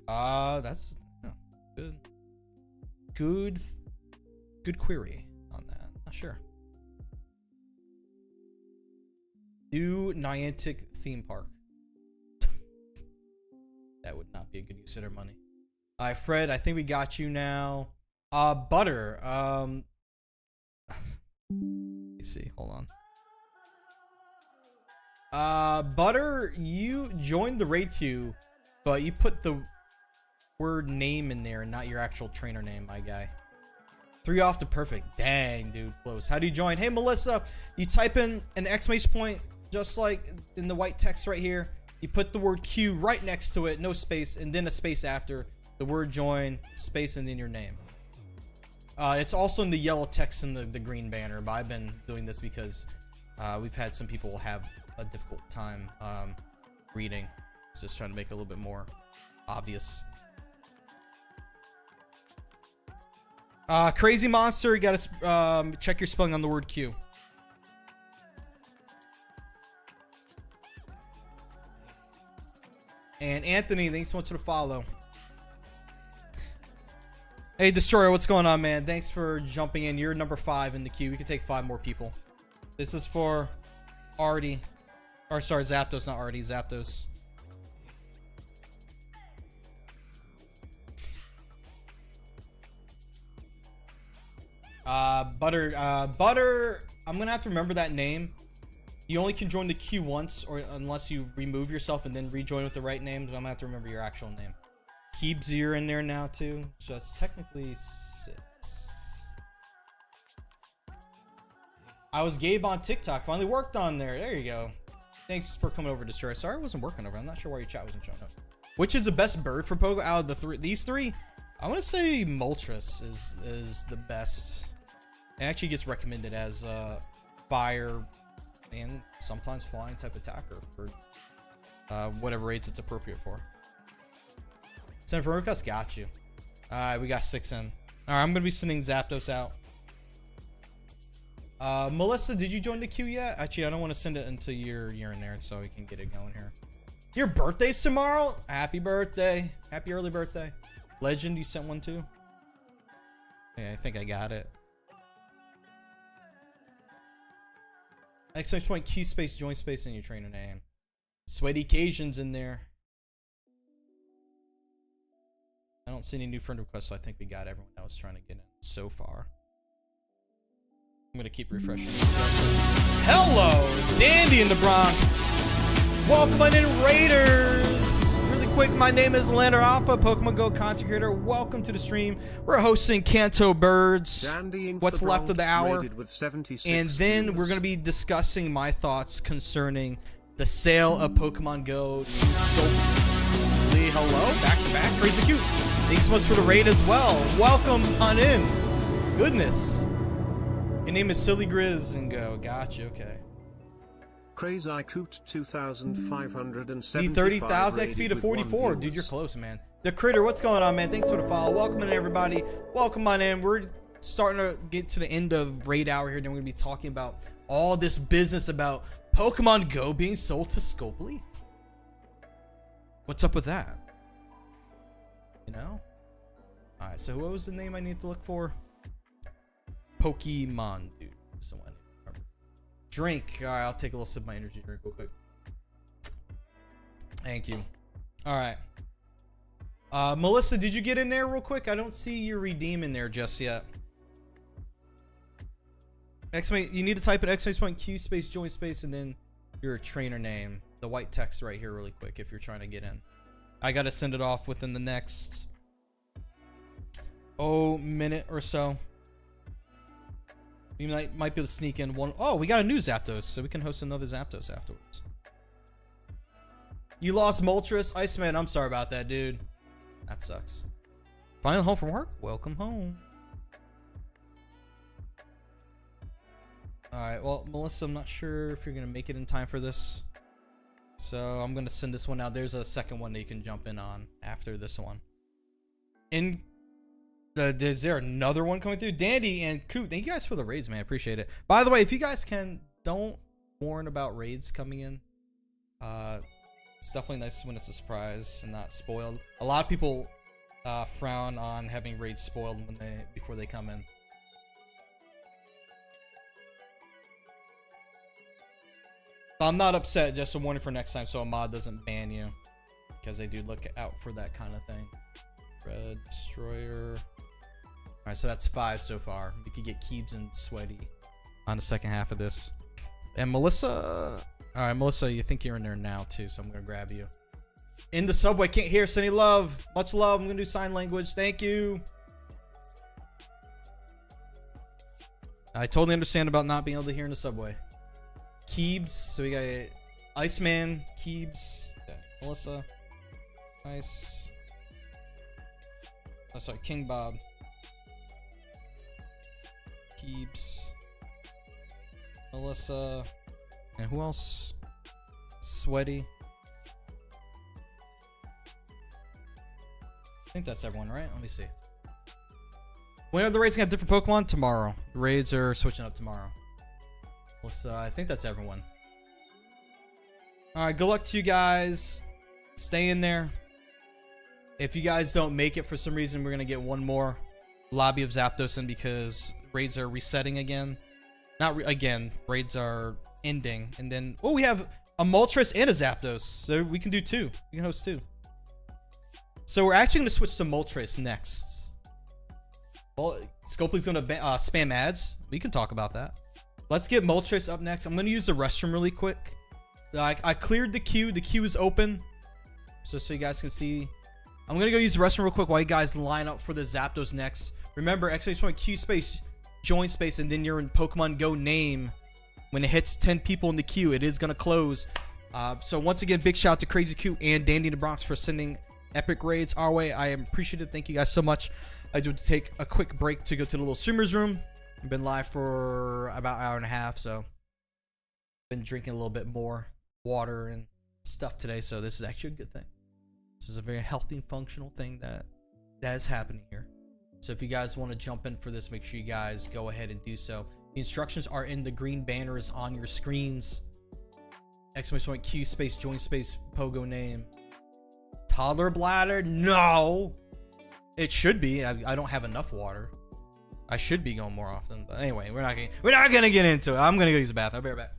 That's good query on that. Not sure. Do Niantic theme park. That would not be a good use of their money. All right, Fred, I think we got you now. Butter. Let me see. Hold on. Butter, you joined the raid queue, but you put the word name in there and not your actual trainer name, my guy. 3 off to perfect. Dang, dude, close. How do you join? Hey, Melissa, you type in an exclamation point just like in the white text right here. You put the word Q right next to it, no space, and then a space after the word join, space, and then your name. It's also in the yellow text in the green banner, but I've been doing this because we've had some people have a difficult time reading. It's just trying to make it a little bit more obvious. Crazy Monster, you gotta check your spelling on the word Q. And Anthony, thanks so much for the follow. Hey, Destroyer, what's going on, man? Thanks for jumping in. You're number 5 in the queue. We can take 5 more people. This is for Artie. Or, sorry, Zapdos, not Artie. Zapdos. Butter, I'm gonna have to remember that name. You only can join the queue once, or unless you remove yourself and then rejoin with the right name. So I'm gonna have to remember your actual name. Keebs, you're in there now too, so that's technically 6. I was Gabe on TikTok. Finally worked on there. There you go. Thanks for coming over, Destroy. Sorry I wasn't working over. I'm not sure why your chat wasn't showing up. Which is the best bird for Pogo out of the these three? I want to say Moltres is the best. It actually gets recommended as fire and sometimes flying type attacker for whatever rates it's appropriate for. Send for request, got you. Alright, we got 6 in. Alright, I'm gonna be sending Zapdos out. Melissa, did you join the queue yet? Actually, I don't want to send it until you're in there so we can get it going here. Your birthday's tomorrow? Happy birthday. Happy early birthday. Legend, you sent one too? Yeah, I think I got it. Exclamation point, Q space, join space, and your trainer name. Sweaty Cajun's in there. I don't see any new friend requests, so I think we got everyone that was trying to get in so far. I'm gonna keep refreshing. Hello, Dandy in the Bronx. Welcome on in, Raiders. Really quick, my name is Lander Alpha, Pokemon Go content creator. Welcome to the stream. We're hosting Kanto Birds. What's left of the hour, and then we're gonna be discussing my thoughts concerning the sale of Pokemon Go to Scope. hello, back to back, crazy cute. Thanks so much for the raid as well. Welcome on in. Goodness. Your name is Silly Grizz and go. Gotcha. Okay. Crazy Coot 2570. 30,000 XP to 44. Dude, you're close, man. The Critter, what's going on, man? Thanks for the follow. Welcome in, everybody. Welcome on in. We're starting to get to the end of raid hour here. Then we're gonna be talking about all this business about Pokemon Go being sold to Scopely. What's up with that? You know? Alright, so what was the name I need to look for? Pokemon, dude. Someone. Drink. Alright, I'll take a little sip of my energy drink real quick. Thank you. Alright. Melissa, did you get in there real quick? I don't see your redeem in there just yet. You need to type in !Q space join space and then your trainer name. The white text right here really quick if you're trying to get in. I gotta send it off within the next minute or so. You might be able to sneak in one. Oh, we got a new Zapdos, so we can host another Zapdos afterwards. You lost Moltres? Iceman, I'm sorry about that, dude. That sucks. Finally home from work? Welcome home. Alright, well, Melissa, I'm not sure if you're going to make it in time for this. So I'm going to send this one out. There's a second one that you can jump in on after this one. Is there another one coming through? Dandy and Coot, thank you guys for the raids, man. I appreciate it. By the way, if you guys don't warn about raids coming in. It's definitely nice when it's a surprise and not spoiled. A lot of people frown on having raids spoiled before they come in. I'm not upset, just a warning for next time so a mod doesn't ban you. Because they do look out for that kind of thing. Red Destroyer. Alright, so that's 5 so far. We could get Keebs and Sweaty on the second half of this. And Melissa... Alright, Melissa, you think you're in there now too, so I'm gonna grab you. In the subway, can't hear, sending love. Much love, I'm gonna do sign language, thank you. I totally understand about not being able to hear in the subway. Keebs, so we got Iceman, Keebs, okay. Melissa, nice. Oh, sorry, King Bob. Keebs, Melissa, and who else? Sweaty. I think that's everyone, right? Let me see. When are the raids gonna have different Pokemon? Tomorrow. The raids are switching up tomorrow. I think that's everyone. Alright, good luck to you guys. Stay in there. If you guys don't make it for some reason, we're going to get one more lobby of Zapdos in because raids are resetting again. Again, raids are ending. And then, we have a Moltres and a Zapdos. So we can do 2. We can host 2. So we're actually going to switch to Moltres next. Well, Scopely's going to spam ads. We can talk about that. Let's get Moltres up next. I'm going to use the restroom really quick. I cleared the queue. The queue is open. So you guys can see. I'm going to go use the restroom real quick while you guys line up for the Zapdos next. Remember, !Q space, join space, and then you're in Pokemon Go name. When it hits 10 people in the queue, it is going to close. So once again, big shout out to Crazy Q and Dandy in the Bronx for sending epic raids our way. I am appreciative. Thank you guys so much. I do take a quick break to go to the little streamers room. I've been live for about an hour and a half, so been drinking a little bit more water and stuff today, so this is actually a good thing. This is a very healthy and functional thing that is happening here. So if you guys want to jump in for this, make sure you guys go ahead and do so. The instructions are in the green banners on your screens. !Q space join space pogo name. Toddler bladder? No! It should be. I don't have enough water. I should be going more often, but anyway, we're not gonna get into it. I'm gonna go use the bathroom. I'll be right back.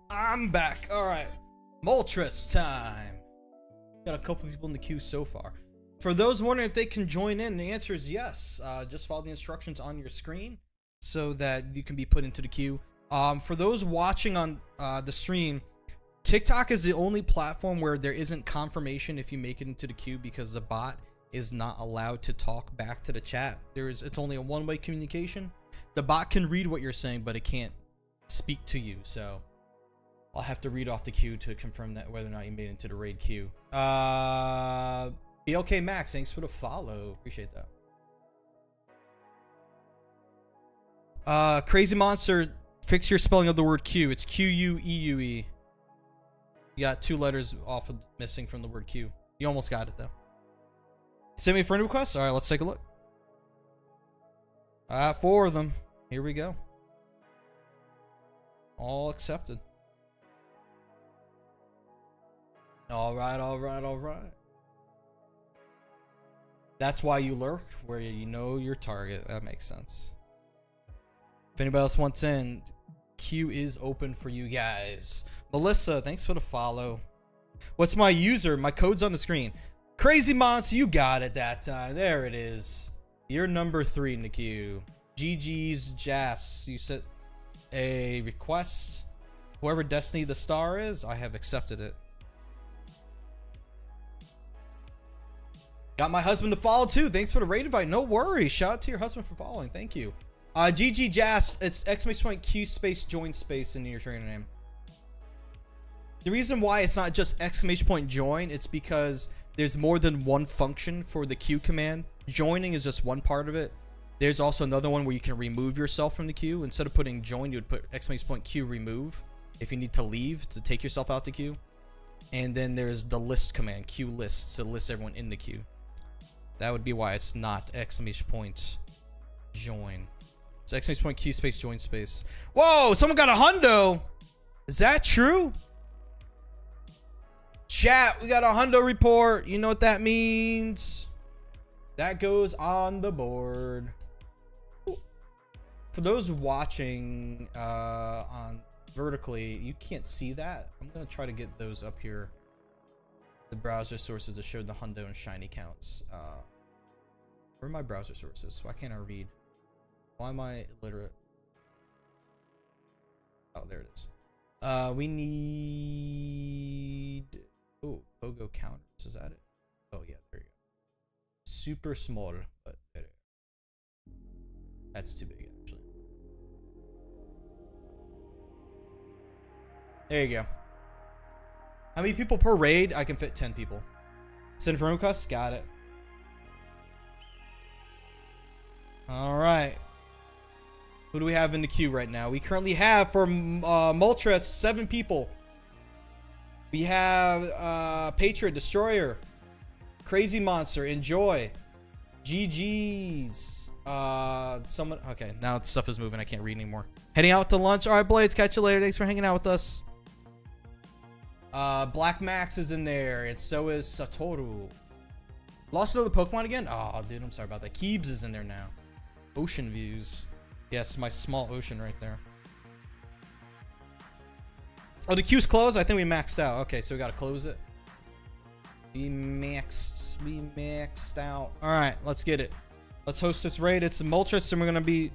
I'm back. All right. Moltres time. Got a couple people in the queue so far. For those wondering if they can join in, the answer is yes. Just follow the instructions on your screen so that you can be put into the queue. For those watching on the stream, TikTok is the only platform where there isn't confirmation if you make it into the queue because the bot is not allowed to talk back to the chat. It's only a one-way communication. The bot can read what you're saying, but it can't speak to you. So I'll have to read off the queue to confirm that whether or not you made it into the raid queue. BLK Max, thanks for the follow. Appreciate that. Crazy Monster, fix your spelling of the word Q. It's Q-U-E-U-E. You got 2 letters off of missing from the word Q. You almost got it though. Send me a friend request. All right, let's take a look. 4 of them. Here we go. All accepted. All right, all right, all right. That's why you lurk, where you know your target. That makes sense. If anybody else wants in, queue is open for you guys. Melissa, thanks for the follow. What's my user? My code's on the screen. Crazy Monster, you got it that time. There it is. You're number 3 in the queue. GG's Jas. You set a request. Whoever Destiny the Star is, I have accepted it. Got my husband to follow too. Thanks for the raid invite. No worries. Shout out to your husband for following. Thank you. GG Jas. It's !Q space join space in your trainer name. The reason why it's not just !Join, it's because there's more than one function for the Q command. Joining is just one part of it. There's also another one where you can remove yourself from the queue. Instead of putting join, you would put !Q remove if you need to leave to take yourself out the queue. And then there's the list command, Q list, to list everyone in the queue. That would be why it's not !Join. It's !Q space join space. Whoa, someone got a hundo. Is that true? Chat, we got a hundo report. You know what that means? That goes on the board. For those watching on vertically, you can't see that. I'm gonna try to get those up here. The browser sources that showed the hundo and shiny counts. Where are my browser sources? Why can't I read? Why am I illiterate? Oh, there it is. We need... Oh, Pogo counters. Is that it? Oh, yeah, there you go. Super small, but better. That's too big, actually. There you go. How many people per raid? I can fit 10 people. Send friend requests? Got it. Alright. Who do we have in the queue right now? We currently have, for Moltres, 7 people. We have Patriot, Destroyer, Crazy Monster, Enjoy, GG's, someone, okay, now the stuff is moving, I can't read anymore. Heading out to lunch. Alright, Blades, catch you later. Thanks for hanging out with us. Black Max is in there, and so is Satoru. Lost another Pokemon again? Oh, dude, I'm sorry about that. Keebs is in there now. Ocean views. Yes, my small ocean right there. Oh, the queue's closed? I think we maxed out. Okay, so we gotta close it. We maxed out. Alright, let's get it. Let's host this raid. It's Moltres, and we're gonna be...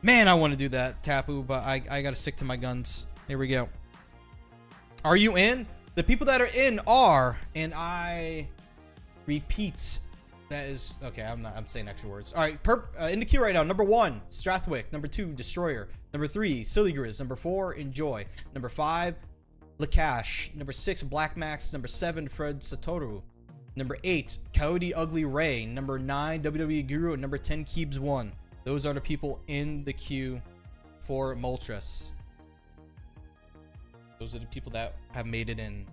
Man, I want to do that, Tapu, but I gotta stick to my guns. Here we go. Are you in? The people that are in are, and I repeat, that is okay. I'm saying extra words. All right, in the queue right now. Number 1, Strathwick. Number 2, Destroyer. Number 3, Silligriz. Number 4, Enjoy. Number 5, Lakash. Number 6, Black Max. Number 7, Fred Satoru. Number 8, Coyote Ugly Ray. Number 9, WWE Guru. And number 10, Keebs 1. Those are the people in the queue for Moltres. Those are the people that have made it in.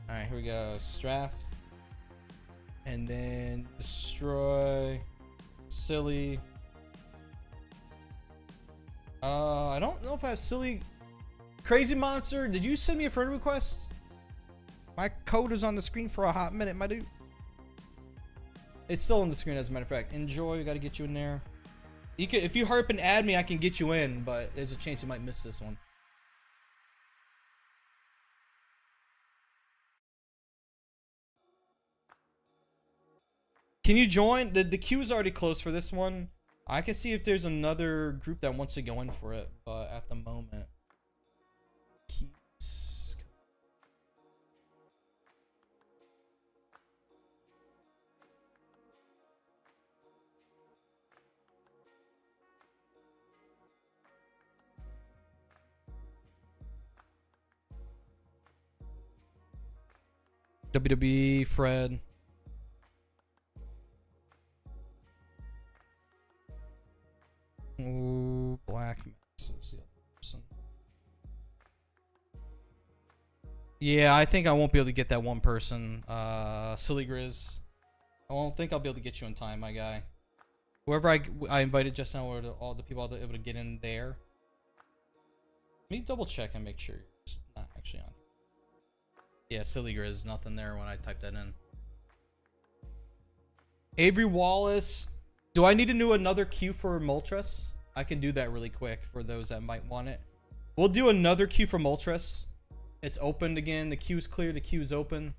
All right, here we go. Strath. And then Destroy. Silly. I don't know if I have Silly. Crazy Monster, did you send me a friend request? My code is on the screen for a hot minute, my dude. It's still on the screen, as a matter of fact. Enjoy, we gotta get you in there. You can, if you hurry up and add me, I can get you in, but there's a chance you might miss this one. Can you join? The queue's already closed for this one. I can see if there's another group that wants to go in for it, but at the moment, queues. WWE Fred. Ooh, Black Max is the other person. Yeah, I think I won't be able to get that one person. Silly Grizz. I don't think I'll be able to get you in time, my guy. Whoever I invited just now, or all the people able to get in there. Let me double check and make sure it's not actually on. Yeah, Silly Grizz, nothing there when I typed that in. Avery Wallace. Do I need to do another queue for Moltres? I can do that really quick for those that might want it. We'll do another queue for Moltres. It's opened again. The queue's clear. The queue's open.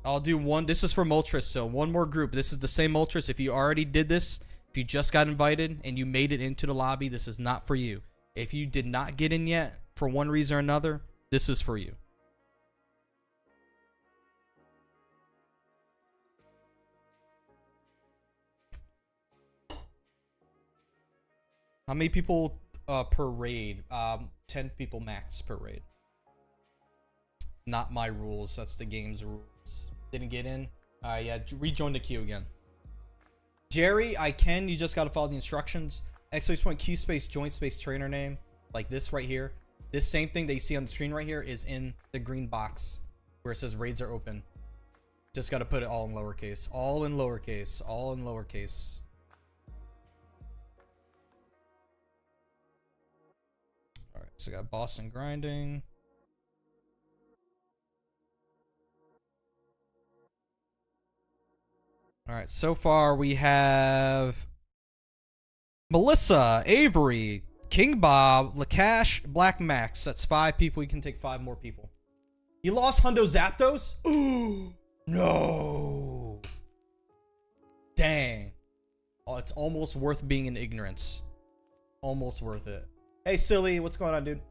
I'll do one. This is for Moltres, so one more group. This is the same Moltres. If you already did this, if you just got invited and you made it into the lobby, this is not for you. If you did not get in yet, for one reason or another, this is for you. How many people per raid? 10 people max per raid. Not my rules. That's the game's rules. Didn't get in? Yeah, rejoin the queue again. Jerry, I can. You just got to follow the instructions. ! Q space joint space trainer name. Like this right here. This same thing that you see on the screen right here is in the green box where it says raids are open. Just got to put it all in lowercase. All in lowercase. All in lowercase. Alright, so I got Boston grinding. Alright, so far we have Melissa, Avery, King Bob, Lakash, Black Max. That's 5 people. We can take 5 more people. You lost Hundo Zapdos? Ooh, no. Dang. Oh, it's almost worth being in ignorance. Almost worth it. Hey, Silly, what's going on, dude?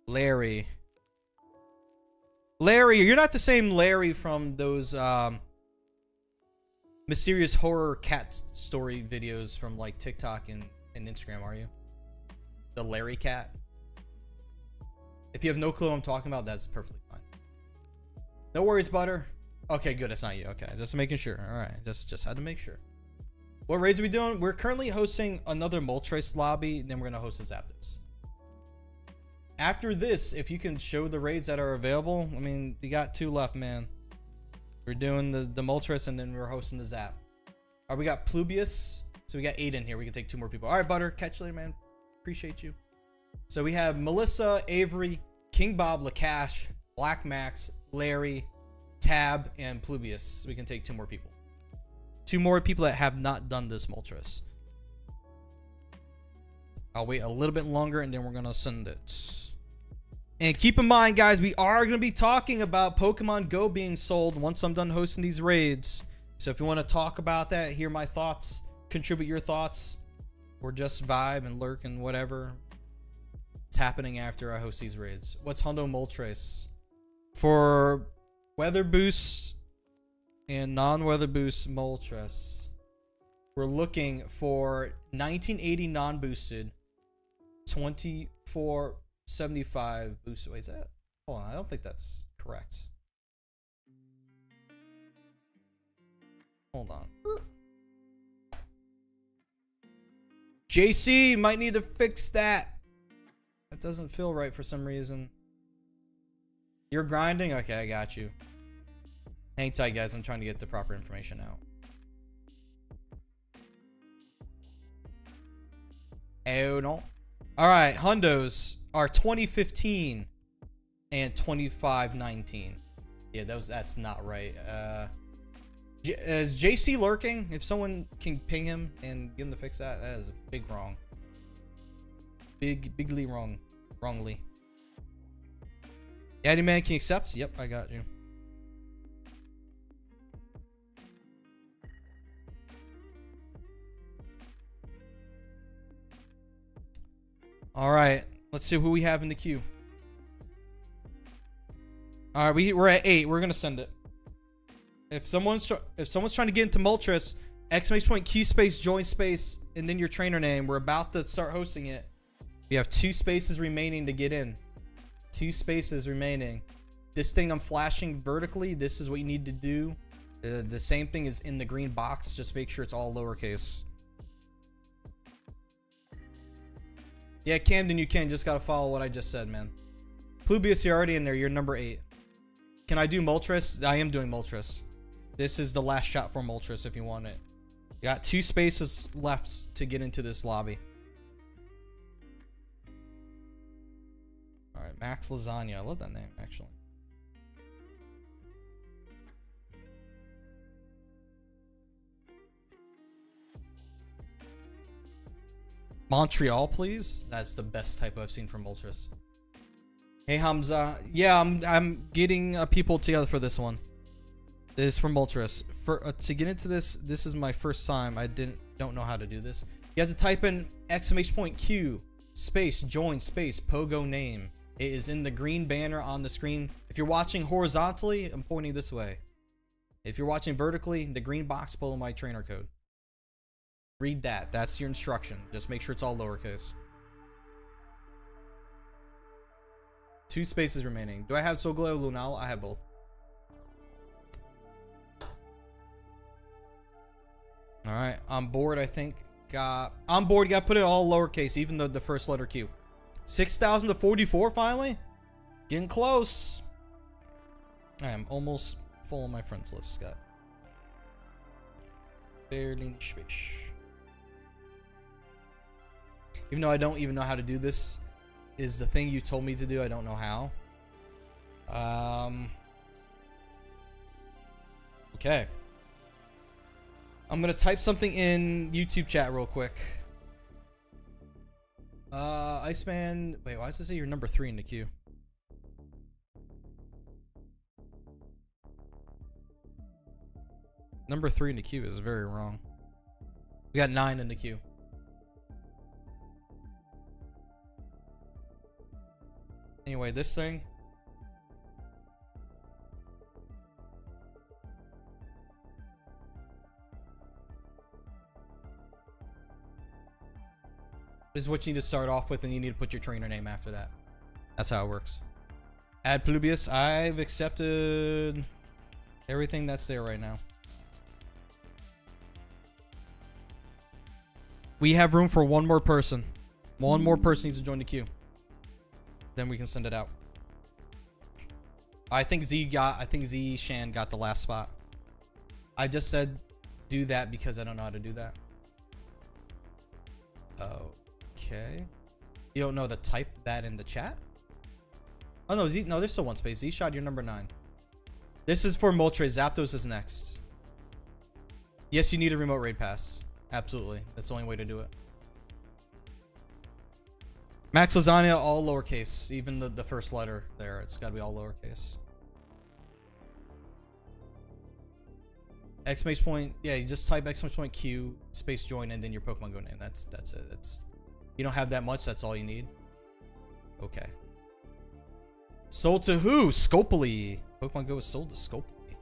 Larry. Larry, you're not the same Larry from those mysterious horror cat story videos from like TikTok and Instagram, are you? The Larry cat? If you have no clue what I'm talking about, that's perfectly fine. No worries, Butter. Okay, good. It's not you. Okay, just making sure. All right, just had to make sure. What raids are we doing? We're currently hosting another Moltres lobby, then we're gonna host a Zapdos. After this, if you can show the raids that are available, I mean, you got 2 left, man. We're doing the Moltres and then we're hosting the Zap. All right, we got Plubius. So we got 8 in here. We can take 2 more people. All right, Butter. Catch you later, man. Appreciate you. So we have Melissa, Avery, King Bob, Lakash, Black Max, Larry, Tab, and Plubius. We can take 2 more people. 2 more people that have not done this Moltres. I'll wait a little bit longer and then we're going to send it. And keep in mind, guys, we are going to be talking about Pokemon Go being sold once I'm done hosting these raids. So if you want to talk about that, hear my thoughts, contribute your thoughts, or just vibe and lurk and whatever, it's happening after I host these raids. What's Hundo Moltres? For Weather Boost and non-Weather Boost Moltres, we're looking for 1980 non-boosted, 2475 boosted. Wait, is that? Hold on, I don't think that's correct. Hold on. JC might need to fix that. That doesn't feel right for some reason. You're grinding? Okay, I got you. Hang tight, guys. I'm trying to get the proper information out. Oh, no. All right, Hundos are 2015 and 2519. Yeah, that's not right. Is JC lurking? If someone can ping him and get him to fix that, that is a big wrong. Bigly wrong. Wrongly. Yaddy man, can you accept? Yep, I got you. All right, let's see who we have in the queue. All right, we're at 8. We're gonna send it. If someone's trying to get into Moltres, !Q space join space and then your trainer name. We're about to start hosting it. We have 2 spaces remaining to get in. 2 spaces remaining. This thing I'm flashing vertically. This is what you need to do. The same thing is in the green box. Just make sure it's all lowercase. Yeah, Camden, you can. Just gotta follow what I just said, man. Plubius, you're already in there. You're number 8. Can I do Moltres? I am doing Moltres. This is the last shot for Moltres if you want it. You got 2 spaces left to get into this lobby. Alright, Max Lasagna. I love that name, actually. Montreal, please. That's the best type I've seen from Moltres. Hey Hamza, yeah, I'm getting people together for this one. This is from Moltres. For to get into this, this is my first time. I don't know how to do this. You have to type in !Q space join space Pogo name. It is in the green banner on the screen. If you're watching horizontally, I'm pointing this way. If you're watching vertically, the green box below my trainer code. Read that. That's your instruction. Just make sure it's all lowercase. 2 spaces remaining. Do I have Solgaleo Lunala? I have both. Alright. On board, I think. On board, you gotta put it all lowercase, even the first letter Q. 6,000 to 44 finally? Getting close. I am almost full on my friends list, Scott. Barely space. Even though I don't even know how to do this, is the thing you told me to do. I don't know how. Okay. I'm gonna type something in YouTube chat real quick. Iceman. Wait, why does it say you're number 3 in the queue? Number 3 in the queue is very wrong. We got 9 in the queue. Anyway, this thing. This is what you need to start off with, and you need to put your trainer name after that. That's how it works. Add Plubius. I've accepted everything that's there right now. We have room for one more person. One more person needs to join the queue. Then we can send it out. I think Z Shan got the last spot. I just said do that because I don't know how to do that. Okay. You don't know to type that in the chat? Oh no, no, there's still one space. Z-Shot, you're number 9. This is for Moltres. Zapdos is next. Yes, you need a remote raid pass. Absolutely. That's the only way to do it. Max Lasagna, all lowercase. Even the first letter there. It's got to be all lowercase. Yeah, you just type !Q space join and then your Pokemon Go name. That's it. You don't have that much. That's all you need. Okay. Sold to who? Scopely. Pokemon Go is sold to Scopely.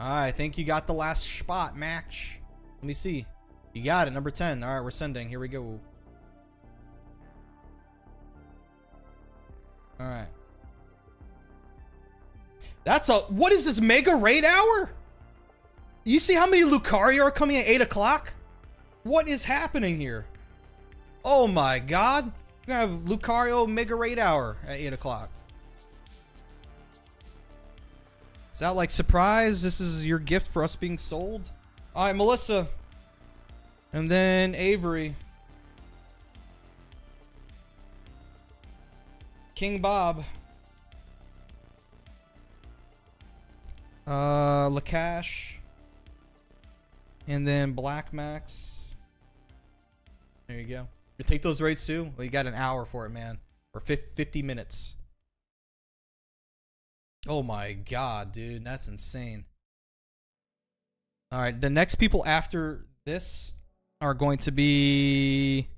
Alright, I think you got the last spot, Max. Let me see. You got it, number 10. Alright, we're sending. Here we go. Alright. What is this, Mega Raid Hour? You see how many Lucario are coming at 8 o'clock? What is happening here? Oh my god. We're gonna have Lucario Mega Raid Hour at 8 o'clock. Is that like surprise? This is your gift for us being sold? Alright, Melissa. And then Avery. King Bob. Lakash. And then Black Max. There you go. You take those raids too? Well, you got an hour for it, man. Or 50 minutes. Oh my god, dude. That's insane. Alright, the next people after this are going to be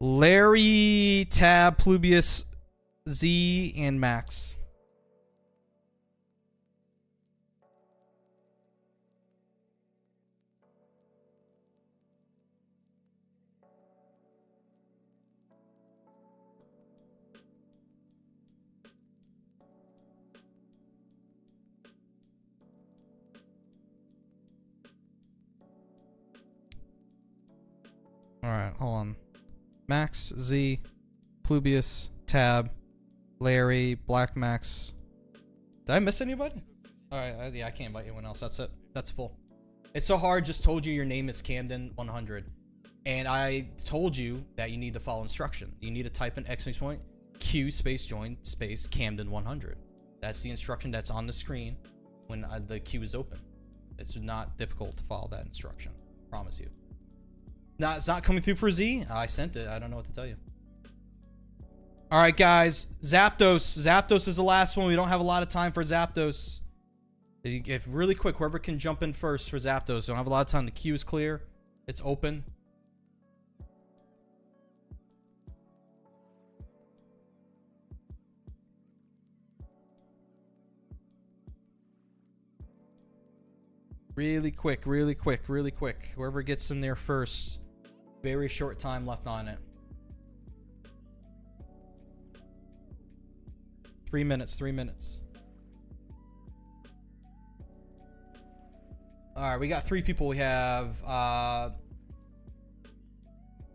Larry, Tab, Plubius, Z, and Max. Alright, hold on. Max, Z, Plubius, Tab, Larry, Black Max. Did I miss anybody? Alright, yeah, I can't invite anyone else. That's it. That's full. It's so hard. Just told you your name is Camden100. And I told you that you need to follow instruction. You need to type in exclamation point, Q space join space Camden100. That's the instruction that's on the screen when the queue is open. It's not difficult to follow that instruction. Promise you. It's not coming through for Z. I sent it. I don't know what to tell you. All right, guys. Zapdos. Zapdos is the last one. We don't have a lot of time for Zapdos. If really quick, whoever can jump in first for Zapdos. We don't have a lot of time. The queue is clear. It's open. Really quick, really quick, really quick. Whoever gets in there first. Very short time left on it. 3 minutes, 3 minutes. All right, we got 3 people. We have,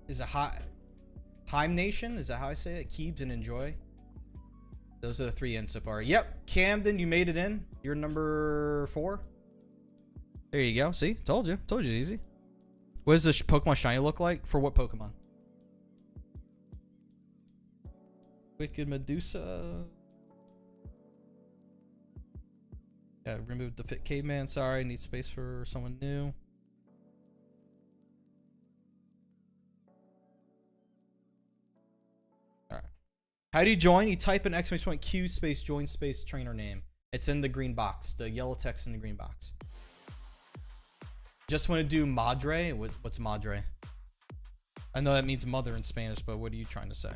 is it Heim Nation? Is that how I say it? Keebs and Enjoy. Those are the 3 in so far. Yep, Camden, you made it in. You're number 4. There you go. See? Told you. Told you easy. What does this Pokemon Shiny look like? For what Pokemon? Wicked Medusa. Yeah, remove the Fit Caveman. Sorry, need space for someone new. Alright. How do you join? You type in exclamation point Q space join space trainer name. It's in the green box. The yellow text in the green box. Just want to do madre. What's madre? I know that means mother in Spanish, but what are you trying to say?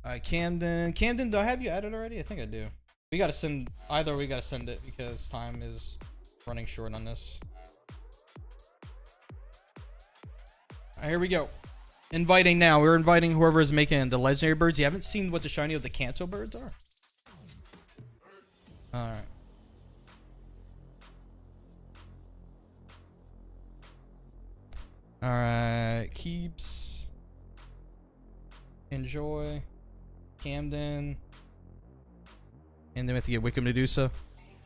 Alright, Camden. Camden, do I have you added already? I think I do. We gotta send either. We gotta send it because time is running short on this. Alright, here we go. Inviting now. We're inviting whoever is making the legendary birds. You haven't seen what the shiny of the Kanto birds are? Alright. Alright, Keeps, Enjoy, Camden, and then we have to get Wicked Medusa.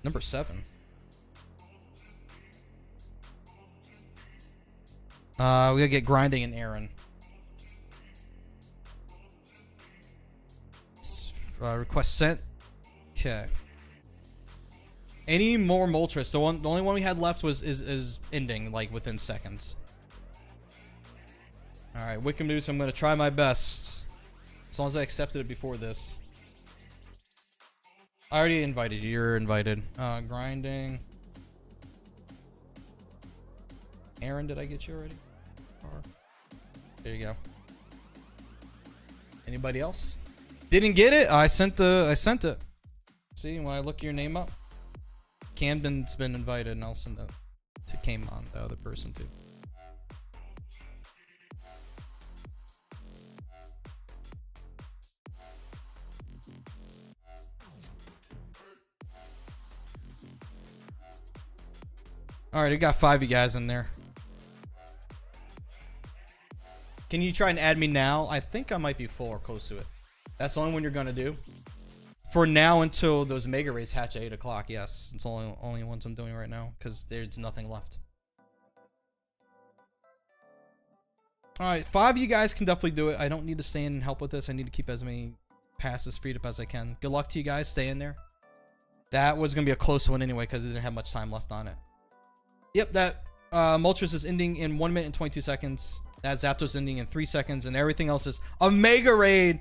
Number 7. We gotta get Grinding and Aaron. Request sent. Okay. Any more Moltres? The only one we had left is ending like within seconds. Alright, Wicked Medusa, I'm going to try my best. As long as I accepted it before this. I already invited you. You're invited. Grinding. Aaron, did I get you already? There you go. Anybody else? Didn't get it? I sent it. See, when I look your name up. Camden's been invited, and I'll send it to Kamon, the other person too. Alright, I got 5 of you guys in there. Can you try and add me now? I think I might be full or close to it. That's the only one you're going to do. For now until those Mega Rays hatch at 8 o'clock, yes. It's only ones I'm doing right now because there's nothing left. Alright, 5 of you guys can definitely do it. I don't need to stay in and help with this. I need to keep as many passes freed up as I can. Good luck to you guys. Stay in there. That was going to be a close one anyway because it didn't have much time left on it. Yep, that Moltres is ending in 1 minute and 22 seconds. That Zapdos ending in 3 seconds. And everything else is a Mega Raid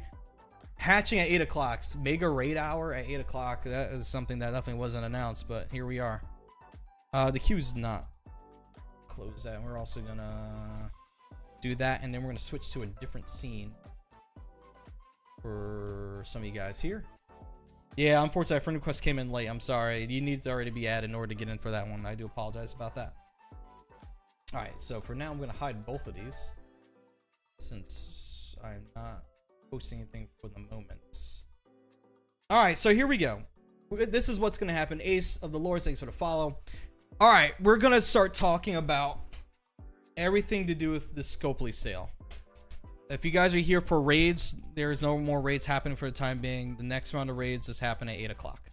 hatching at 8 o'clock. Mega Raid hour at 8 o'clock. That is something that definitely wasn't announced, but here we are. The queue's not close that. We're also gonna do that, and then we're gonna switch to a different scene for some of you guys here. Yeah, unfortunately, our friend request came in late. I'm sorry. You need to already be added in order to get in for that one. I do apologize about that. All right, so for now, I'm gonna hide both of these since I'm not posting anything for the moment. All right, so here we go. This is what's gonna happen. Ace of the Lords, thanks for the follow. All right, we're gonna start talking about everything to do with the Scopely sale. If you guys are here for raids, there's no more raids happening for the time being. The next round of raids is happening at 8 o'clock.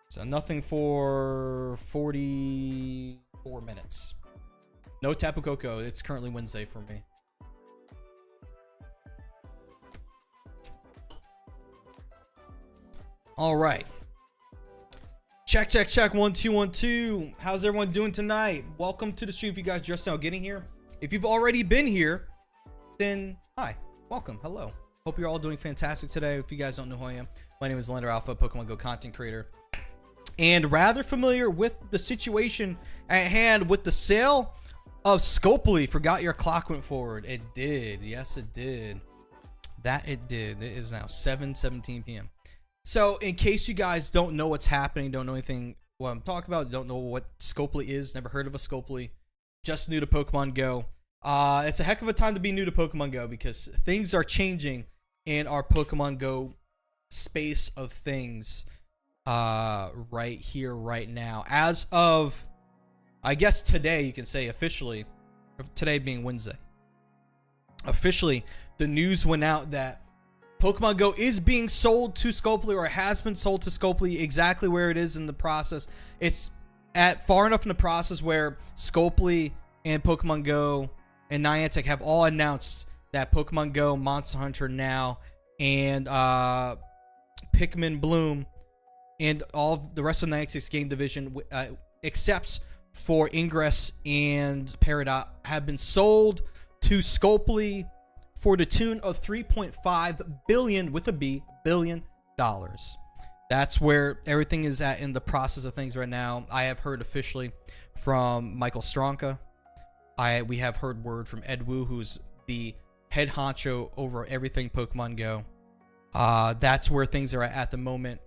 So nothing for 44 minutes. No Tapu Koko. It's currently Wednesday for me. All right. Check, check, check. 1 2 1 2. How's everyone doing tonight? Welcome to the stream. If you guys just now getting here, if you've already been here, then hi, welcome, hello. Hope you're all doing fantastic today. If you guys don't know who I am, my name is Lander Alpha, Pokemon Go content creator, and rather familiar with the situation at hand with the sale of Scopely. Forgot your clock went forward. It did. Yes, it did. That it did. It is now 7:17 p.m. So in case you guys don't know what's happening, don't know anything what I'm talking about, don't know what Scopely is, never heard of a Scopely, just new to Pokemon Go. It's a heck of a time to be new to Pokemon Go because things are changing in our Pokemon Go space of things right here, right now. As of, I guess today, you can say officially, today being Wednesday, officially, the news went out that Pokemon Go is being sold to Scopely, or has been sold to Scopely. Exactly where it is in the process. It's at far enough in the process where Scopely and Pokemon Go and Niantic have all announced that Pokemon Go, Monster Hunter Now, and Pikmin Bloom, and all of the rest of Niantic's game division, except for Ingress and Peridot, have been sold to Scopely for the tune of $3.5 billion with a B, billion dollars. That's where everything is at in the process of things right now. I have heard officially from Michael Stronka. We have heard word from Ed Wu, who's the head honcho over everything Pokemon Go. That's where things are at the moment.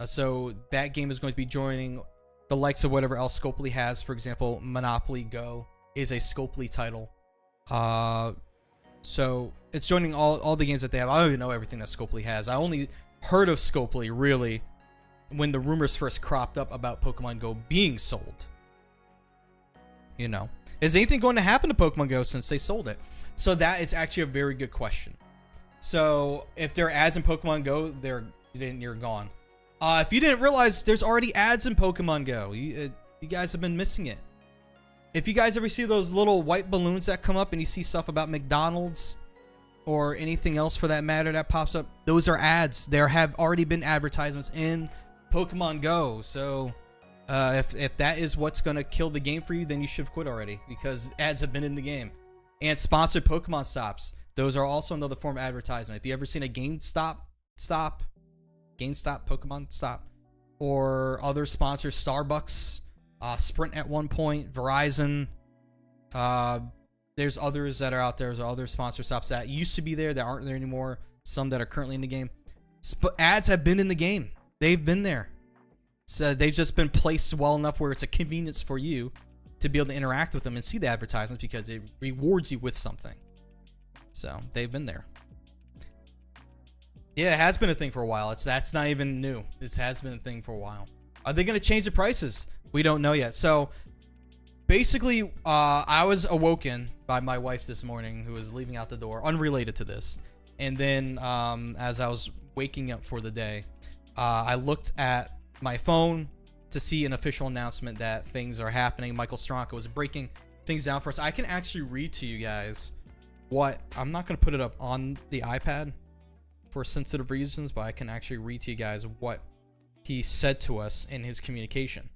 So that game is going to be joining the likes of whatever else Scopely has. For example, Monopoly Go is a Scopely title. So it's joining all the games that they have. I don't even know everything that Scopely has. I only heard of Scopely really when the rumors first cropped up about Pokemon Go being sold. You know, is anything going to happen to Pokemon Go since they sold it? So that is actually a very good question. So if there are ads in Pokemon Go, you're gone. If you didn't realize, there's already ads in Pokemon Go. You guys have been missing it. If you guys ever see those little white balloons that come up and you see stuff about McDonald's or anything else for that matter that pops up, those are ads. There have already been advertisements in Pokemon Go. So if that is what's going to kill the game for you, then you should have quit already, because ads have been in the game. And sponsored Pokemon stops, those are also another form of advertisement. If you ever seen a GameStop Pokemon stop, or other sponsors, Starbucks, Sprint at one point, Verizon, there's others that are out there. There's other sponsor stops that used to be there that aren't there anymore, some that are currently in the game. Ads have been in the game. They've been there. So they've just been placed well enough where it's a convenience for you to be able to interact with them and see the advertisements, because it rewards you with something. So they've been there. Yeah, it has been a thing for a while. That's not even new. It has been a thing for a while. Are they going to change the prices? We don't know yet. So basically, I was awoken by my wife this morning, who was leaving out the door, unrelated to this. And then as I was waking up for the day, I looked at my phone to see an official announcement that things are happening. Michael Stronka was breaking things down for us. I can actually read to you guys what, I'm not going to put it up on the iPad for sensitive reasons, but I can actually read to you guys what he said to us in his communication.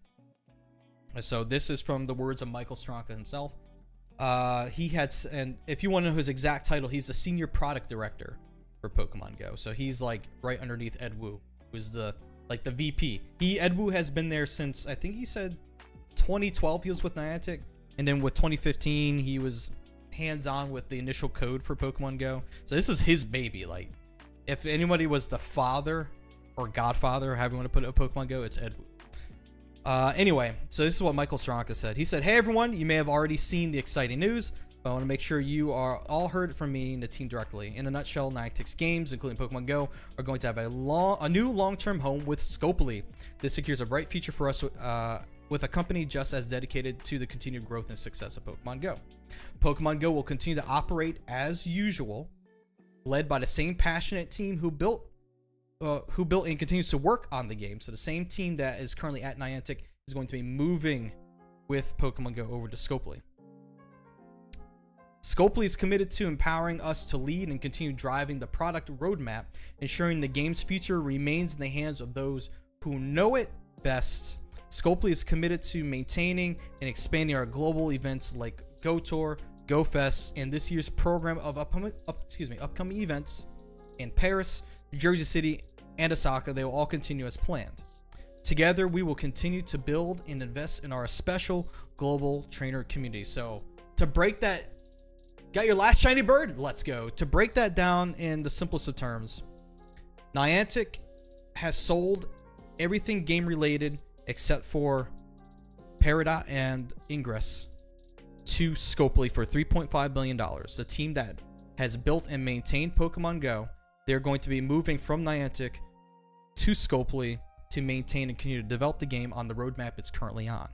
So this is from the words of Michael Stronka himself. He had, and if you want to know his exact title, he's the senior product director for Pokemon Go. So he's like right underneath Ed Wu, who's the VP. Ed Wu has been there since, I think he said 2012 he was with Niantic. And then with 2015, he was hands-on with the initial code for Pokemon Go. So this is his baby. Like, if anybody was the father or godfather, however you want to put it, of Pokemon Go, it's Ed Wu. Anyway, so this is what Michael Stronka said. He said, "Hey everyone, you may have already seen the exciting news, but I want to make sure you are all heard it from me and the team directly. In a nutshell, Niantic's games, including Pokemon Go, are going to have a new long-term home with Scopely. This secures a bright future for us with a company just as dedicated to the continued growth and success of Pokemon Go. Pokemon Go will continue to operate as usual, led by the same passionate team who built and continues to work on the game. So the same team that is currently at Niantic is going to be moving with Pokemon Go over to Scopely. Scopely is committed to empowering us to lead and continue driving the product roadmap, ensuring the game's future remains in the hands of those who know it best. Scopely is committed to maintaining and expanding our global events like Go Tour, Go Fest, and this year's program of upcoming events in Paris, Jersey City, and Osaka. They will all continue as planned. Together, we will continue to build and invest in our special global trainer community." So to break that, got your last shiny bird? Let's go. To break that down in the simplest of terms, Niantic has sold everything game related except for Peridot and Ingress to Scopely for $3.5 billion. The team that has built and maintained Pokemon Go, they're going to be moving from Niantic to Scopely to maintain and continue to develop the game on the roadmap it's currently on.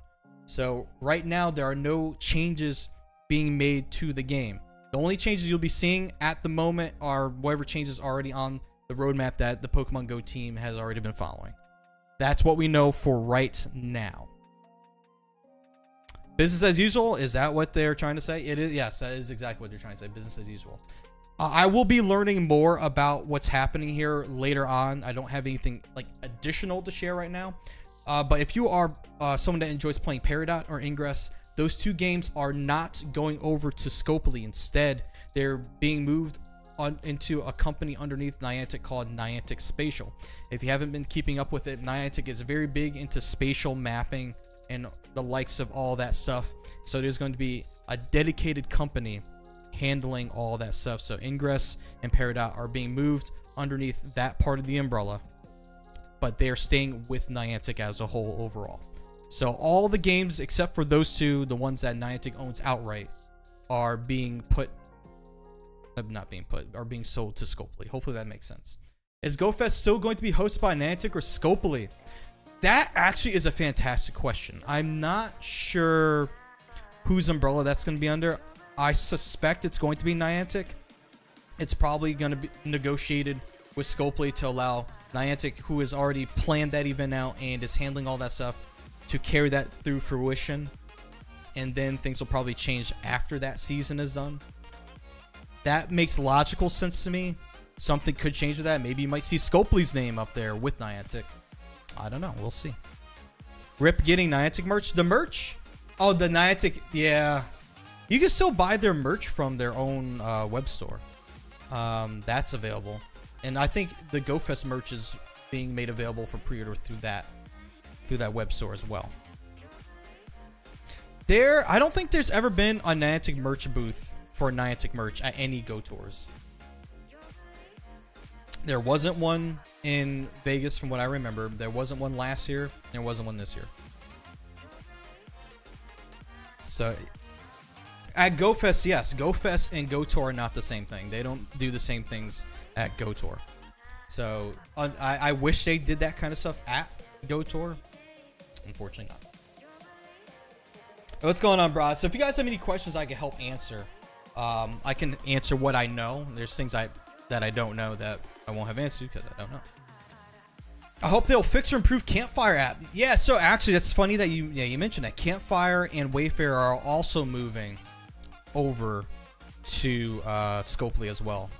So right now, there are no changes being made to the game. The only changes you'll be seeing at the moment are whatever changes already on the roadmap that the Pokemon Go team has already been following. That's what we know for right now. Business as usual, is that what they're trying to say? It is. Yes, that is exactly what they're trying to say. Business as usual. I will be learning more about what's happening here later on. I don't have anything like additional to share right now. But if you are someone that enjoys playing Peridot or Ingress, those two games are not going over to Scopely. Instead, they're being moved into a company underneath Niantic called Niantic Spatial. If you haven't been keeping up with it, Niantic is very big into spatial mapping and the likes of all that stuff. So there's going to be a dedicated company handling all that stuff. So Ingress and Peridot are being moved underneath that part of the umbrella, but they are staying with Niantic as a whole overall. So all the games except for those two, the ones that Niantic owns outright, are being sold to Scopely. Hopefully that makes sense. Is GoFest still going to be hosted by Niantic or Scopely? That actually is a fantastic question. I'm not sure whose umbrella that's going to be under. I suspect it's going to be Niantic. It's probably going to be negotiated with Scopely to allow Niantic, who has already planned that event out and is handling all that stuff, to carry that through fruition. And then things will probably change after that season is done. That makes logical sense to me. Something could change with that. Maybe you might see Scopely's name up there with Niantic. I don't know. We'll see. Rip getting Niantic merch. The merch? Oh, the Niantic. Yeah. You can still buy their merch from their own web store. That's available. And I think the GoFest merch is being made available for pre-order through that web store as well. I don't think there's ever been a Niantic merch booth for Niantic merch at any Go Tours. There wasn't one in Vegas from what I remember. There wasn't one last year. There wasn't one this year. So at GoFest, yes, GoFest and Go Tour are not the same thing. They don't do the same things at Go Tour. So I wish they did that kind of stuff at Go Tour. Unfortunately not. What's going on, bro? So if you guys have any questions I can help answer, I can answer what I know. There's things that I don't know that I won't have answered because I don't know. I hope they'll fix or improve Campfire app. Yeah, so actually that's funny that you mentioned that. Campfire and Wayfair are also moving over to Scopely as well.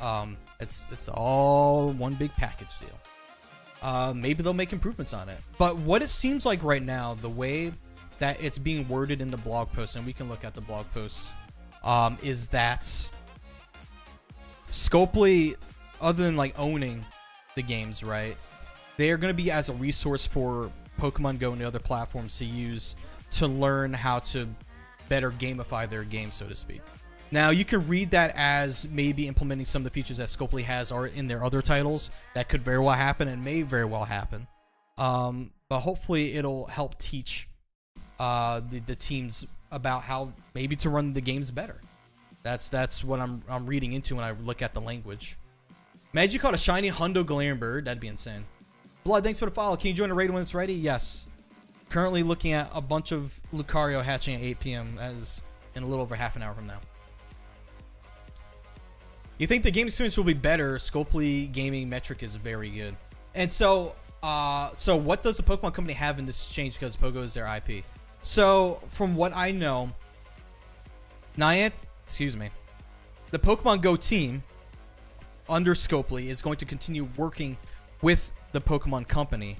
It's all one big package deal. Maybe they'll make improvements on it. But what it seems like right now, the way that it's being worded in the blog post, and we can look at the blog posts, is that Scopely, other than like owning the games, right, they are going to be as a resource for Pokemon Go and the other platforms to use to learn how to better gamify their game, so to speak. Now, you can read that as maybe implementing some of the features that Scopely has are in their other titles. That could very well happen and may very well happen. But hopefully it'll help teach the teams about how maybe to run the games better. That's what I'm reading into when I look at the language. Imagine you caught a shiny Hundo Galarian bird. That'd be insane. Blood, thanks for the follow. Can you join the raid when it's ready? Yes. Currently looking at a bunch of Lucario hatching at 8 p.m. as in a little over half an hour from now. You think the game experience will be better? Scopely gaming metric is very good. And so what does the Pokemon Company have in this exchange because Pogo is their IP? So from what I know, the Pokemon Go team under Scopely is going to continue working with the Pokemon Company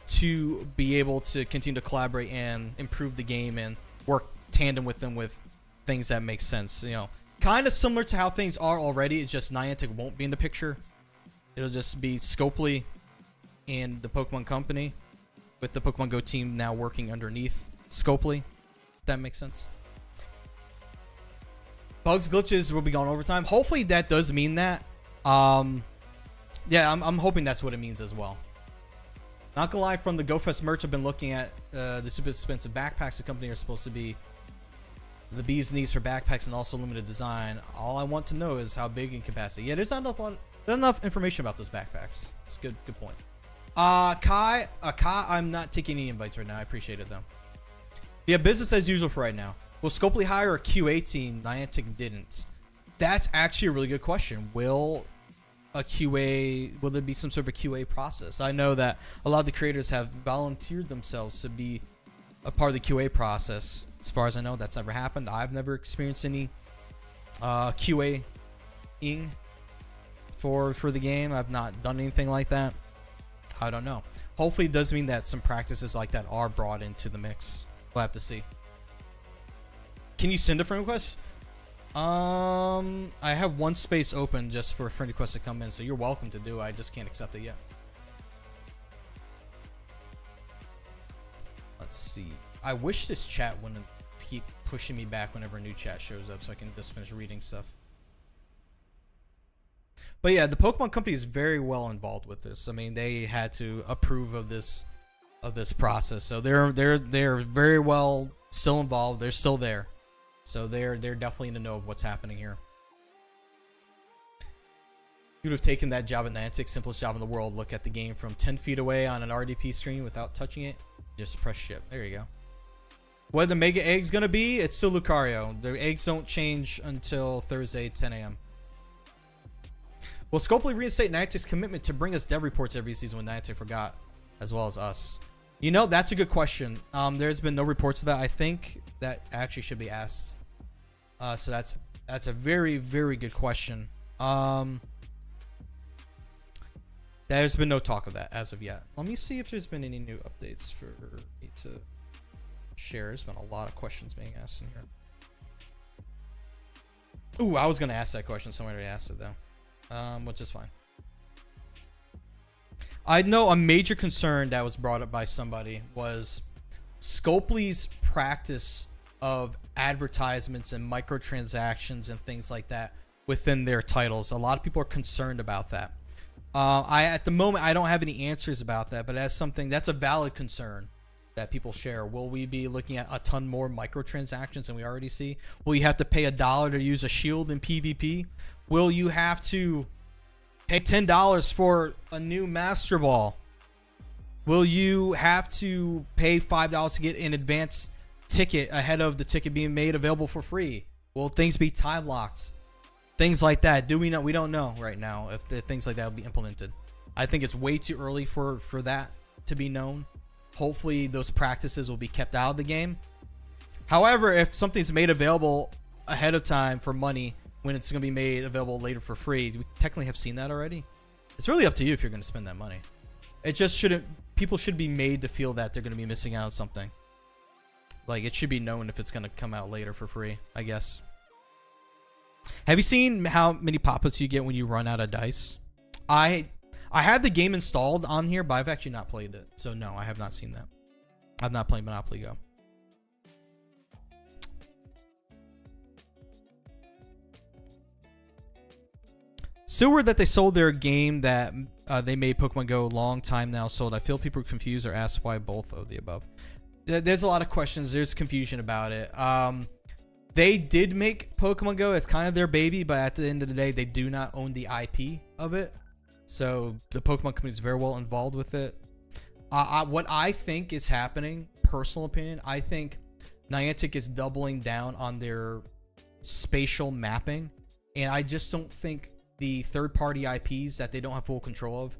to be able to continue to collaborate and improve the game and work tandem with them with things that make sense. You know, kind of similar to how things are already. It's just Niantic won't be in the picture. It'll just be Scopely and the Pokemon Company with the Pokemon Go team now working underneath Scopely. If that makes sense. Bugs, glitches will be gone overtime. Hopefully that does mean that. Yeah, I'm hoping that's what it means as well. Not gonna lie, from the GoFest merch, I've been looking at the super expensive backpacks the company are supposed to be the bee's knees for backpacks and also limited design. All I want to know is how big in capacity. Yeah, there's not enough information about those backpacks. It's a good point. Kai, I'm not taking any invites right now. I appreciate it though. Yeah, business as usual for right now. Will Scopely hire a QA team? Niantic didn't. That's actually a really good question. Will there be some sort of a QA process? I know that a lot of the creators have volunteered themselves to be a part of the QA process. As far as I know, that's never happened. I've never experienced any QA-ing for the game. I've not done anything like that. I don't know. Hopefully it does mean that some practices like that are brought into the mix. We'll have to see. Can you send a friend request? I have one space open just for a friend request to come in, so you're welcome to do it. I just can't accept it yet. Let's see. I wish this chat wouldn't keep pushing me back whenever a new chat shows up so I can just finish reading stuff. But yeah, the Pokemon Company is very well involved with this. I mean, they had to approve of this process, so they're very well still involved. They're still there. So they're definitely in the know of what's happening here. You would have taken that job at Niantic, simplest job in the world. Look at the game from 10 feet away on an RDP screen without touching it. Just press ship. There you go. What are the mega eggs gonna be? It's still Lucario. The eggs don't change until Thursday, 10 a.m. Will Scopely reinstate Niantic's commitment to bring us dev reports every season when Niantic forgot, as well as us? You know, that's a good question. There's been no reports of that. I think that actually should be asked. So that's a very, very good question. There's been no talk of that as of yet. Let me see if there's been any new updates for me to share. There's been a lot of questions being asked in here. Ooh, I was gonna ask that question. Someone already asked it though, which is fine. I know a major concern that was brought up by somebody was Scopely's practice of advertisements and microtransactions and things like that within their titles. A lot of people are concerned about that. At the moment, I don't have any answers about that, but that's something that's a valid concern that people share. Will we be looking at a ton more microtransactions than we already see? Will you have to pay $1 to use a shield in PvP? Will you have to pay $10 for a new Master Ball? Will you have to pay $5 to get an advanced ticket ahead of the ticket being made available for free? Will things be time locked? Things like that. Do we know? We don't know right now if the things like that will be implemented. I think it's way too early for that to be known. Hopefully those practices will be kept out of the game. However, if something's made available ahead of time for money when it's going to be made available later for free, we technically have seen that already. It's really up to you if you're going to spend that money. It just shouldn't. People should be made to feel that they're going to be missing out on something. Like, it should be known if it's going to come out later for free, I guess. Have you seen how many pop-ups you get when you run out of dice? I have the game installed on here, but I've actually not played it. So no, I have not seen that. I've not played Monopoly Go. Still weird that they sold their game that they made Pokemon Go a long time now sold. I feel people are confused or ask why both of the above. There's a lot of questions. There's confusion about it. They did make Pokemon Go. It's kind of their baby, but at the end of the day, they do not own the IP of it. So the Pokemon company is very well involved with it. What I think is happening, personal opinion, I think Niantic is doubling down on their spatial mapping. And I just don't think the third-party IPs that they don't have full control of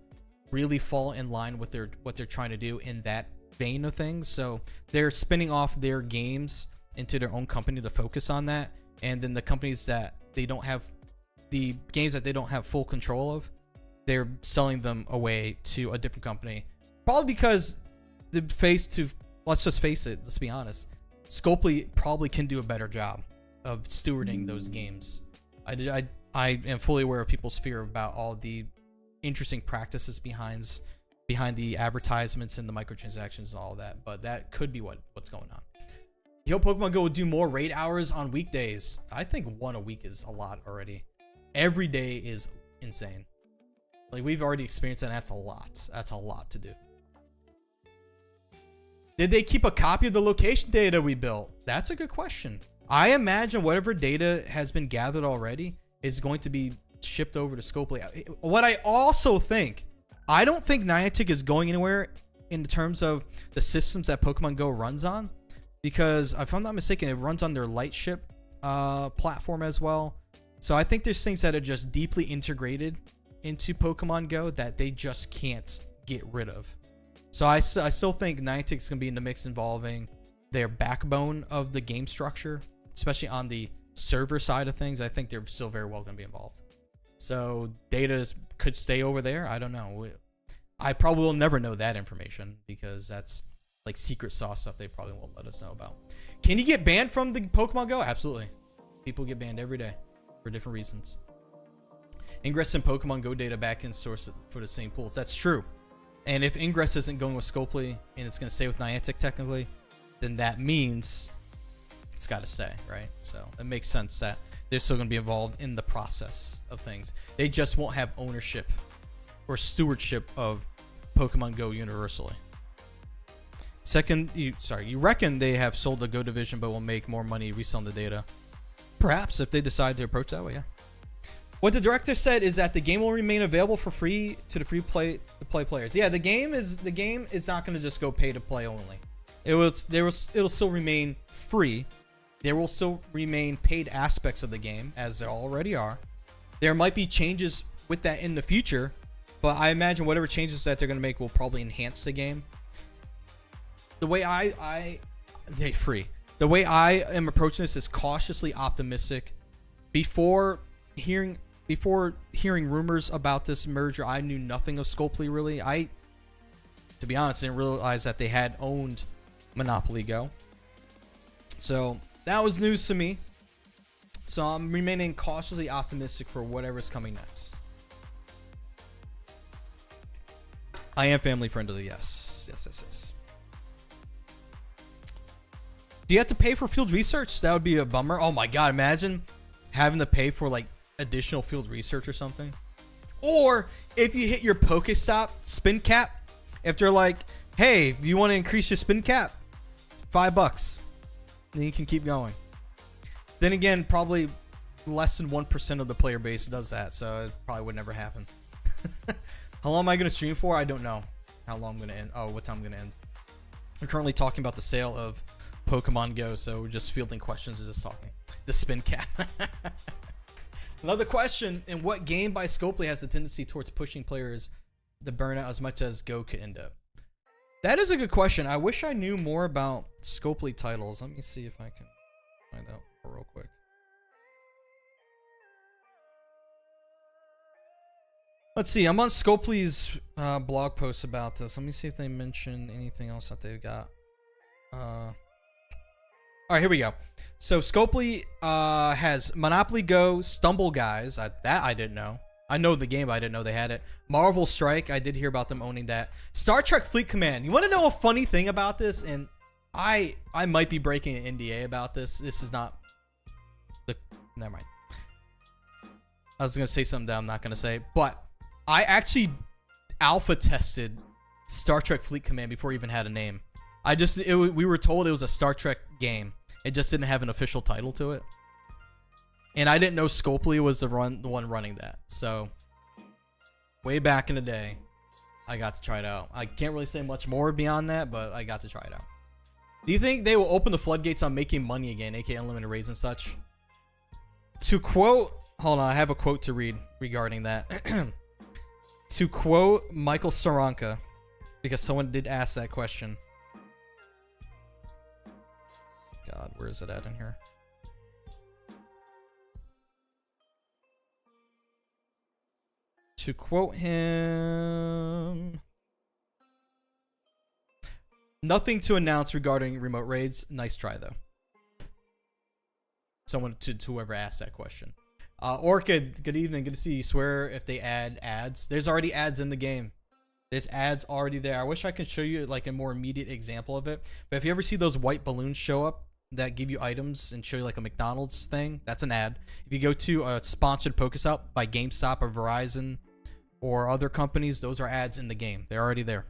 really fall in line with what they're trying to do in that vein of things. So they're spinning off their games into their own company to focus on that, and then the companies that they don't have, the games that they don't have full control of, they're selling them away to a different company. Probably because let's just face it, let's be honest, Scopely probably can do a better job of stewarding those games. I am fully aware of people's fear about all the interesting practices behind the advertisements and the microtransactions and all that, but that could be what's going on. You hope Pokemon Go will do more raid hours on weekdays. I think 1 a week is a lot already. Every day is insane. Like, we've already experienced that, and that's a lot. That's a lot to do. Did they keep a copy of the location data we built? That's a good question. I imagine whatever data has been gathered already is going to be shipped over to Scopely. What I also think, I don't think Niantic is going anywhere in terms of the systems that Pokemon Go runs on, because if I'm not mistaken, it runs on their Lightship platform as well. So I think there's things that are just deeply integrated into Pokemon Go that they just can't get rid of. So I still think Niantic is going to be in the mix involving their backbone of the game structure, especially on the server side of things. I think they're still very well going to be involved. So data could stay over there. I don't know. I probably will never know that information because that's like secret sauce stuff they probably won't let us know about. Can you get banned from the Pokemon Go? Absolutely. People get banned every day for different reasons. Ingress in Pokemon Go data back in source for the same pools. That's true. And if Ingress isn't going with Scopely and it's going to stay with Niantic technically, then that means it's got to stay, right? So it makes sense that they're still going to be involved in the process of things. They just won't have ownership or stewardship of Pokemon Go universally. Second, you reckon they have sold the Go division but will make more money reselling the data? Perhaps, if they decide to approach that way, yeah. What the director said is that the game will remain available for free to the free-to-play players. Yeah, the game is not going to just go pay-to-play only. It'll still remain free. There will still remain paid aspects of the game, as there already are. There might be changes with that in the future, but I imagine whatever changes that they're going to make will probably enhance the game. The way The way I am approaching this is cautiously optimistic. Before hearing rumors about this merger, I knew nothing of Scopely really. To be honest, didn't realize that they had owned Monopoly Go. So that was news to me. So I'm remaining cautiously optimistic for whatever's coming next. I am family friendly, yes. Yes. Do you have to pay for field research? That would be a bummer. Oh my god, imagine having to pay for like additional field research or something. Or if you hit your Pokestop spin cap, if they're like, hey, you want to increase your spin cap? $5. Then you can keep going. Then again, probably less than 1% of the player base does that, so it probably would never happen. How long am I going to stream for? I don't know how long I'm going to end. Oh, what time I'm going to end. We're currently talking about the sale of Pokemon Go, so we're just fielding questions and just talking. The spin cap. Another question: in what game by Scopely has the tendency towards pushing players to burn out as much as Go could end up? That is a good question. I wish I knew more about Scopely titles. Let me see if I can find out real quick. Let's see. I'm on Scopely's blog post about this. Let me see if they mention anything else that they've got. All right, here we go. So Scopely has Monopoly Go, Stumble Guys. That I didn't know. I know the game, but I didn't know they had it. Marvel Strike. I did hear about them owning that. Star Trek Fleet Command. You want to know a funny thing about this? And I might be breaking an NDA about this. This is not the. Never mind. I was gonna say something that I'm not gonna say, but I actually alpha tested Star Trek Fleet Command before it even had a name. We were told it was a Star Trek game. It just didn't have an official title to it. And I didn't know Scopely was the one running that. So, way back in the day, I got to try it out. I can't really say much more beyond that, but I got to try it out. Do you think they will open the floodgates on making money again, aka unlimited raids and such? To quote, hold on, I have a quote to read regarding that. To quote Michael Saranka, because someone did ask that question. God, where is it at in here? To quote him, nothing to announce regarding remote raids. Nice try though. Someone to whoever asked that question. Orchid, good evening. Good to see you. Swear if they add ads. There's already ads in the game. There's ads already there. I wish I could show you like a more immediate example of it. But if you ever see those white balloons show up that give you items and show you like a McDonald's thing, that's an ad. If you go to a sponsored Pokestop by GameStop or Verizon or other companies, those are ads in the game. They're already there.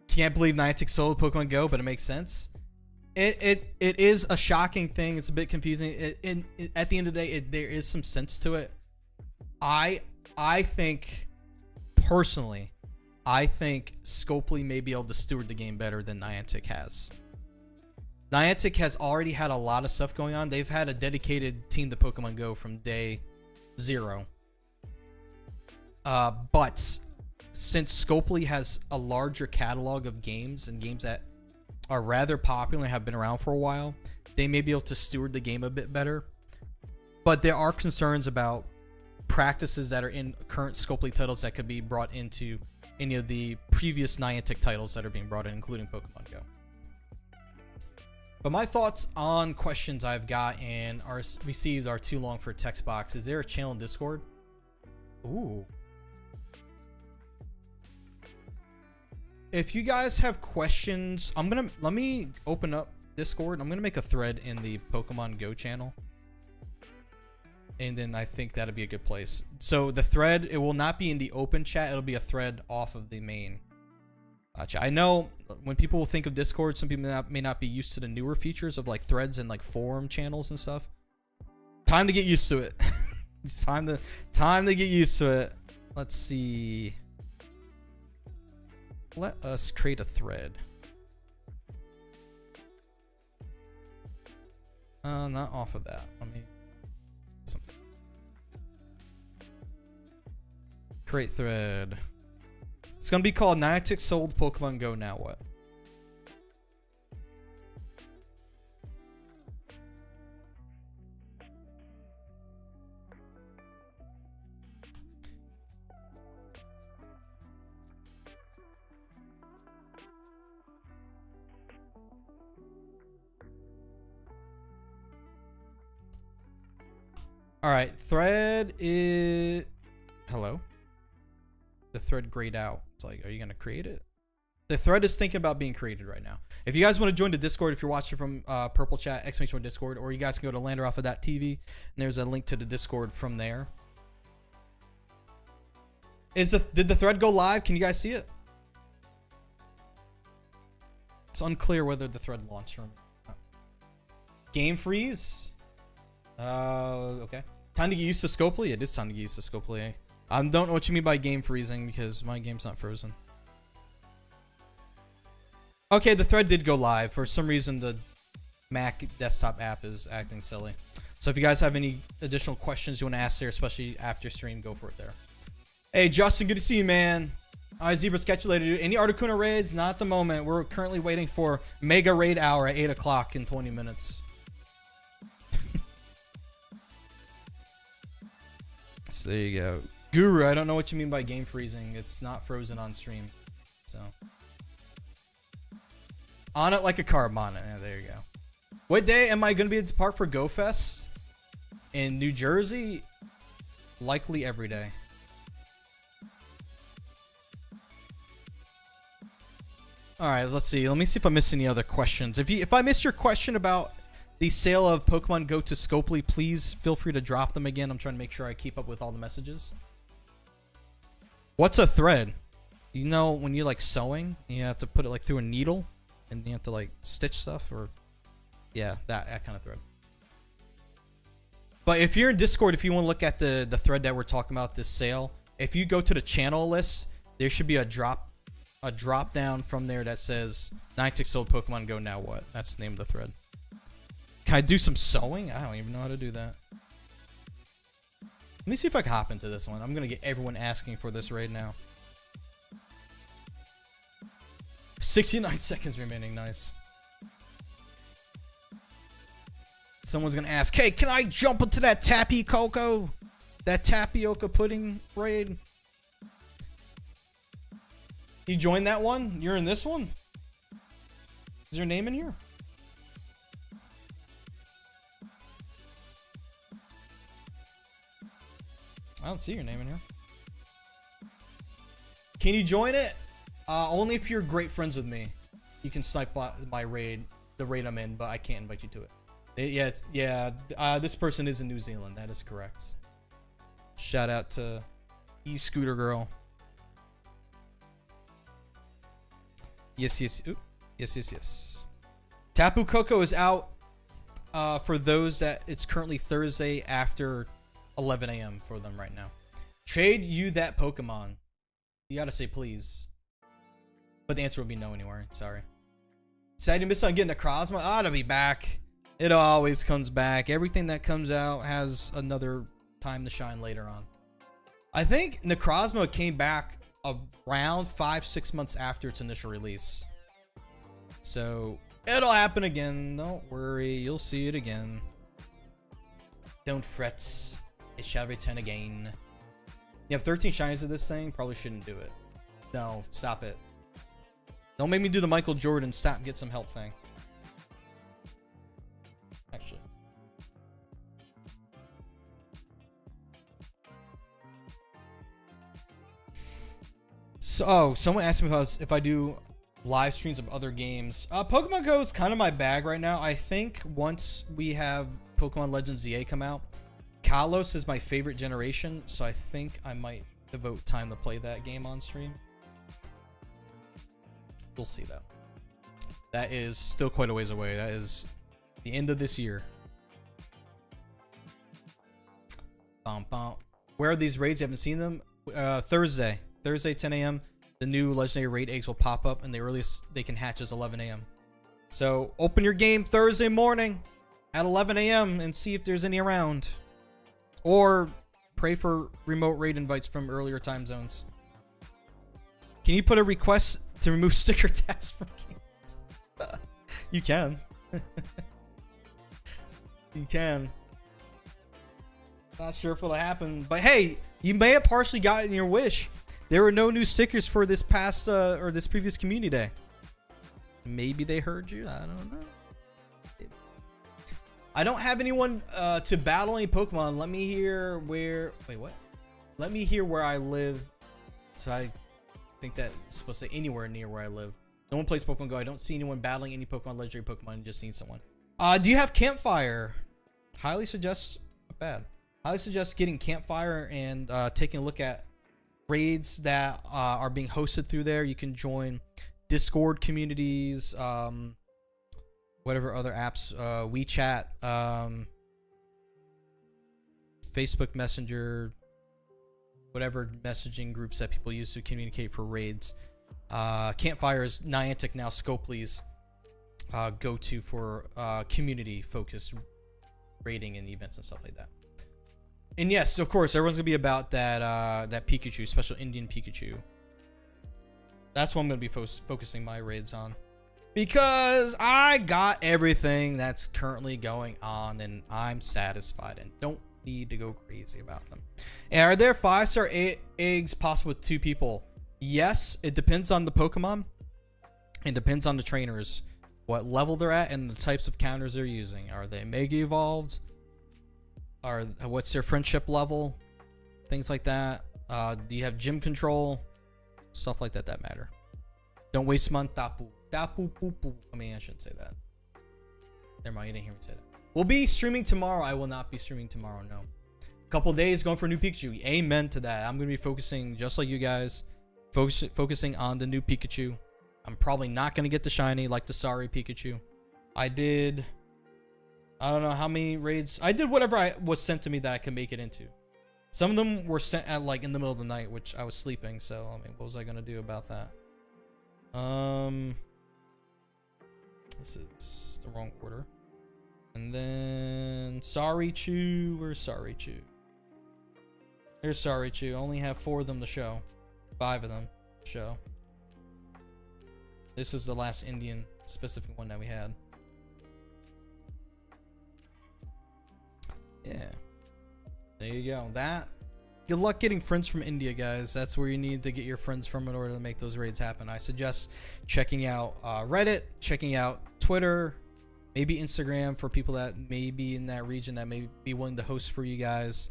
Can't believe Niantic sold Pokemon Go, but it makes sense. It is a shocking thing. It's a bit confusing. At the end of the day, there is some sense to it. I think, personally, I think Scopely may be able to steward the game better than Niantic has. Niantic has already had a lot of stuff going on. They've had a dedicated team to Pokemon Go from day 0. But since Scopely has a larger catalog of games and games that are rather popular and have been around for a while, they may be able to steward the game a bit better. But there are concerns about practices that are in current Scopely titles that could be brought into any of the previous Niantic titles that are being brought in, including Pokemon Go. But my thoughts on questions I've got and are received are too long for a text box. Is there a channel in Discord? Ooh. If you guys have questions, let me open up Discord. I'm gonna make a thread in the Pokemon Go channel. And then I think that'll be a good place. So the thread, it will not be in the open chat. It'll be a thread off of the main chat. I know when people think of Discord, some people may not be used to the newer features of like threads and like forum channels and stuff. Time to get used to it. It's time to get used to it. Let's see. Let us create a thread. Not off of that. Let me something. Create thread. It's gonna be called Niantic sold Pokemon Go. Now what? All right, thread is hello. The thread grayed out. It's like, are you gonna create it? The thread is thinking about being created right now. If you guys want to join the Discord, if you're watching from Purple Chat, ! Discord, or you guys can go to landeroffa.tv, and there's a link to the Discord from there. Did the thread go live? Can you guys see it? It's unclear whether the thread launched from game freeze. Okay. Time to get used to Scopely? It is time to get used to Scopely. I don't know what you mean by game freezing because my game's not frozen. Okay, the thread did go live. For some reason, the Mac desktop app is acting silly. So if you guys have any additional questions you want to ask there, especially after stream, go for it there. Hey, Justin, good to see you, man. Alright, Zebras, catch you later, dude. Any Articuno raids? Not at the moment. We're currently waiting for Mega Raid Hour at 8 o'clock in 20 minutes. So there you go. Guru, I don't know what you mean by game freezing. It's not frozen on stream. So. On it like a carb on it. Yeah, there you go. What day am I going to be at the park for Go Fest? In New Jersey? Likely every day. Alright, let's see. Let me see if I missed any other questions. If I missed your question about the sale of Pokemon Go to Scopely, please feel free to drop them again. I'm trying to make sure I keep up with all the messages. What's a thread? You know, when you're like sewing, you have to put it like through a needle and you have to like stitch stuff, or yeah, that kind of thread. But if you're in Discord, if you want to look at the thread that we're talking about, this sale, if you go to the channel list, there should be a drop down from there that says Niantic sold Pokemon Go, now what? That's the name of the thread. Can I do some sewing? I don't even know how to do that. Let me see if I can hop into this one. I'm going to get everyone asking for this raid now. 69 seconds remaining. Nice. Someone's going to ask, hey, can I jump into that that tapioca pudding raid? You joined that one? You're in this one? Is your name in here? I don't see your name in here. Can you join it? Only if you're great friends with me. You can snipe my raid, the raid I'm in, but I can't invite you to it. This person is in New Zealand. That is correct. Shout out to E-Scooter Girl. Yes. Ooh. Yes. Tapu Koko is out for those that it's currently Thursday after 11 a.m. for them right now. Trade you that Pokemon. You gotta say please. But the answer would be no anywhere. Sorry. Sad you missed on getting a Necrozma. Ought to be back. It always comes back. Everything that comes out has another time to shine later on. I think Necrozma came back around 5-6 months after its initial release. So it'll happen again. Don't worry. You'll see it again. Don't fret. It shall return again. You have 13 shinies of this thing. Probably shouldn't do it. No, stop it. Don't make me do the Michael Jordan stop, get some help thing. Actually. So, someone asked me if I do live streams of other games. Pokemon Go is kind of my bag right now. I think once we have Pokemon Legends ZA come out, Kalos is my favorite generation, so I think I might devote time to play that game on stream. We'll see though. That is still quite a ways away. That is the end of this year. Where are these raids? You haven't seen them? Thursday 10 a.m. the new legendary raid eggs will pop up, and the earliest they can hatch is 11 a.m. So open your game Thursday morning at 11 a.m. and see if there's any around. Or pray for remote raid invites from earlier time zones. Can you put a request to remove sticker tags from games? You can. You can. Not sure if it'll happen, but hey, you may have partially gotten your wish. There were no new stickers for this past or this previous community day. Maybe they heard you. I don't know. I don't have anyone to battle any Pokemon. Let me hear where. Wait, what? Let me hear where I live. So I think that's supposed to say anywhere near where I live. No one plays Pokemon Go. I don't see anyone battling any Pokemon legendary Pokemon. I just need someone. Do you have Campfire? Highly suggest. Not bad. Highly suggest getting Campfire and taking a look at raids that are being hosted through there. You can join Discord communities. Whatever other apps, WeChat, Facebook Messenger, whatever messaging groups that people use to communicate for raids. Campfire is Niantic now Scopely's go-to for community-focused raiding and events and stuff like that. And yes, of course, everyone's gonna be about that Pikachu, special Indian Pikachu. That's what I'm gonna be focusing my raids on. Because I got everything that's currently going on and I'm satisfied and don't need to go crazy about them. And are there 5-star eggs possible with 2 people? Yes, it depends on the Pokemon. It depends on the trainers, what level they're at, and the types of counters they're using. Are they Mega Evolved? What's their friendship level? Things like that. Do you have gym control? Stuff like that matter. Don't waste month Tapu. Tapu poo poo. I mean, I shouldn't say that. Never mind, you didn't hear me say that. We'll be streaming tomorrow. I will not be streaming tomorrow, no. Couple days going for a new Pikachu. Amen to that. I'm going to be focusing, just like you guys, focusing on the new Pikachu. I'm probably not going to get the shiny like the sorry Pikachu. I don't know how many raids. I did whatever I was sent to me that I could make it into. Some of them were sent at like in the middle of the night, which I was sleeping. So, I mean, what was I going to do about that? This is the wrong order. And then Sorry Chew. Where's Sorry Chew? Here's Sorry Chew. I only have 4 of them to show. 5 of them to show. This is the last Indian specific one that we had. Yeah. There you go. Good luck getting friends from India, guys. That's where you need to get your friends from in order to make those raids happen. I suggest checking out Reddit, checking out Twitter, maybe Instagram for people that may be in that region that may be willing to host for you guys.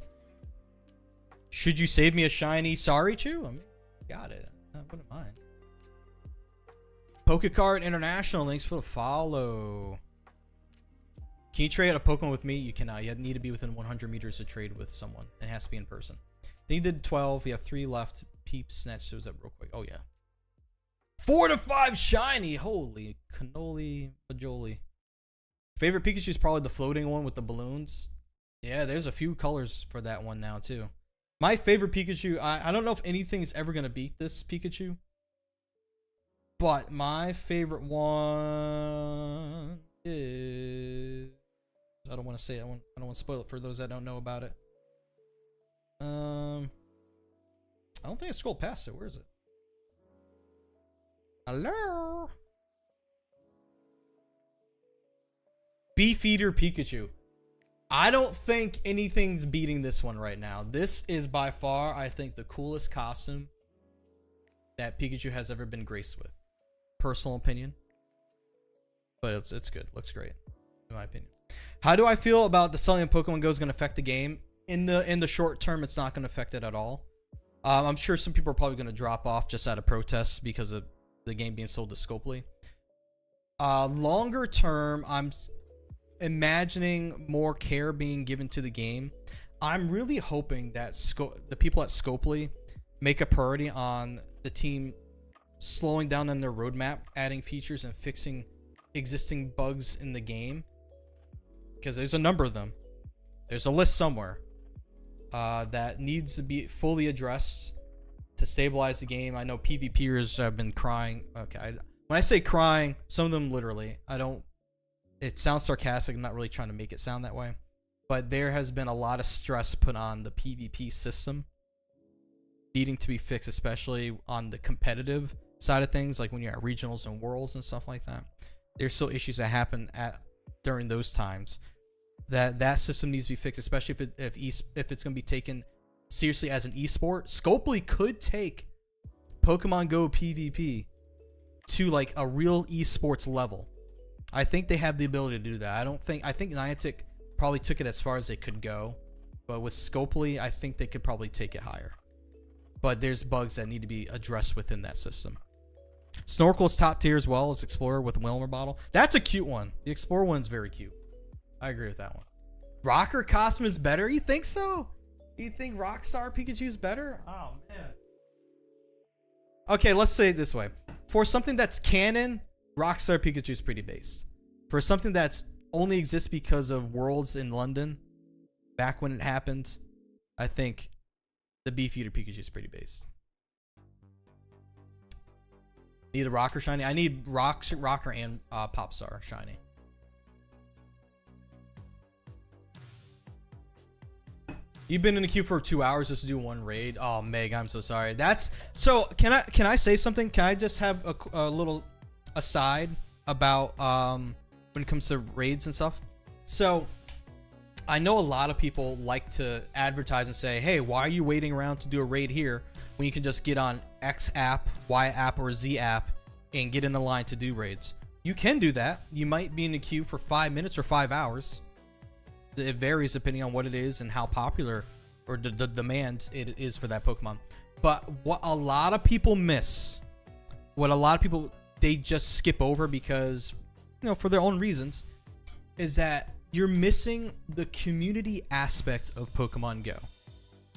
Should you save me a shiny Sorry Chew? I mean, got it. I wouldn't mind. Pokecard International, thanks for the follow. Can you trade a Pokemon with me? You cannot. You need to be within 100 meters to trade with someone. It has to be in person. Then you did 12. You have 3 left. Peep snatch shows up real quick. Oh, yeah. 4 to 5 shiny. Holy cannoli majoli. Favorite Pikachu is probably the floating one with the balloons. Yeah, there's a few colors for that one now, too. My favorite Pikachu, I don't know if anything's ever going to beat this Pikachu. But my favorite one is... I don't want to say it. I don't want to spoil it for those that don't know about it. I don't think I scrolled past it. Where is it? Hello? Beefeater Pikachu. I don't think anything's beating this one right now. This is by far, I think, the coolest costume that Pikachu has ever been graced with. Personal opinion. But it's good. Looks great, in my opinion. How do I feel about the selling of Pokemon Go is going to affect the game? In the short term, it's not going to affect it at all. I'm sure some people are probably going to drop off just out of protest because of the game being sold to Scopely. Longer term, I'm imagining more care being given to the game. I'm really hoping that the people at Scopely make a priority on the team slowing down on their roadmap, adding features and fixing existing bugs in the game. Because there's a number of them. There's a list somewhere that needs to be fully addressed to stabilize the game. I know PvPers have been crying. Okay, when I say crying, some of them literally. It sounds sarcastic. I'm not really trying to make it sound that way. But there has been a lot of stress put on the PvP system needing to be fixed, especially on the competitive side of things, like when you're at regionals and worlds and stuff like that. There's still issues that happen during those times. That system needs to be fixed, especially if it's going to be taken seriously as an esport. Scopely could take Pokemon Go PvP to like a real esports level. I think they have the ability to do that. I think Niantic probably took it as far as they could go, but with Scopely, I think they could probably take it higher. But there's bugs that need to be addressed within that system. Snorkel's top tier as well as Explorer with Wilmer bottle. That's a cute one. The Explorer one's very cute. I agree with that one. Rocker costume is better? You think so? You think Rockstar Pikachu's better? Oh, man. Okay, let's say it this way. For something that's canon, Rockstar Pikachu's pretty base. For something that's only exists because of Worlds in London, back when it happened, I think the Beefeater Pikachu's pretty base. Need a Rocker shiny? I need Rocker and Popstar shiny. You've been in the queue for 2 hours just to do one raid. Oh, Meg, I'm so sorry. So. Can I say something? Can I just have a little aside about when it comes to raids and stuff? So I know a lot of people like to advertise and say, "Hey, why are you waiting around to do a raid here when you can just get on X app, Y app, or Z app and get in the line to do raids?" You can do that. You might be in the queue for 5 minutes or 5 hours. It varies depending on what it is and how popular or the demand it is for that Pokemon. But what a lot of people miss, they just skip over because, for their own reasons, is that you're missing the community aspect of Pokemon Go.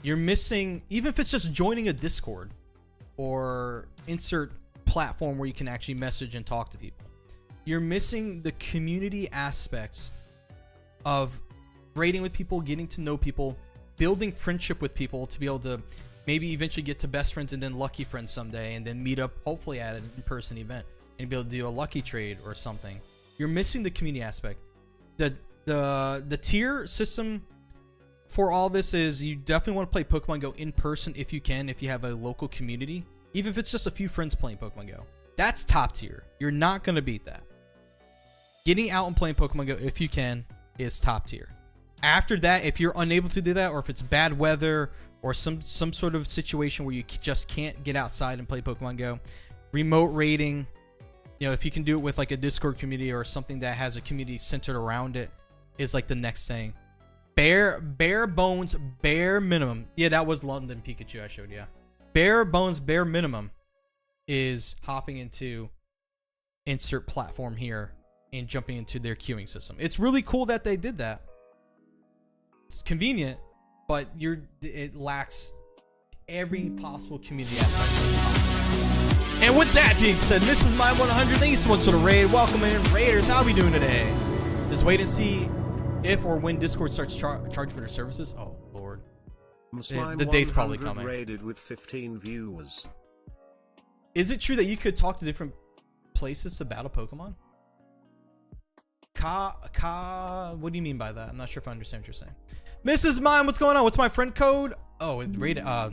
You're missing, even if it's just joining a Discord or insert platform where you can actually message and talk to people. You're missing the community aspects of raiding with people, getting to know people, building friendship with people to be able to maybe eventually get to best friends and then lucky friends someday, and then meet up hopefully at an in-person event and be able to do a lucky trade or something. You're missing the community aspect. The tier system for all this is you definitely want to play Pokemon Go in person if you can, if you have a local community, even if it's just a few friends playing Pokemon Go. That's top tier. You're not going to beat that. Getting out and playing Pokemon Go if you can is top tier. After that, if you're unable to do that, or if it's bad weather or some sort of situation where you just can't get outside and play Pokemon Go, remote raiding, you know, if you can do it with like a Discord community or something that has a community centered around it, is like the next thing. Bare bones, bare minimum. Yeah, that was London Pikachu I showed you. Bare bones, bare minimum is hopping into insert platform here and jumping into their queuing system. It's really cool that they did that. It's convenient, but it lacks every possible community aspect. And with that being said, this is my 100. Thank you so much for the raid. Welcome in, Raiders. How are we doing today? Just wait and see if or when Discord starts charging for their services. Oh Lord, the day's probably coming. Raided with 15 viewers. Is it true that you could talk to different places to battle Pokemon? What do you mean by that? I'm not sure if I understand what you're saying. Mrs. Mime, what's going on? What's my friend code? Oh, it's raid hour.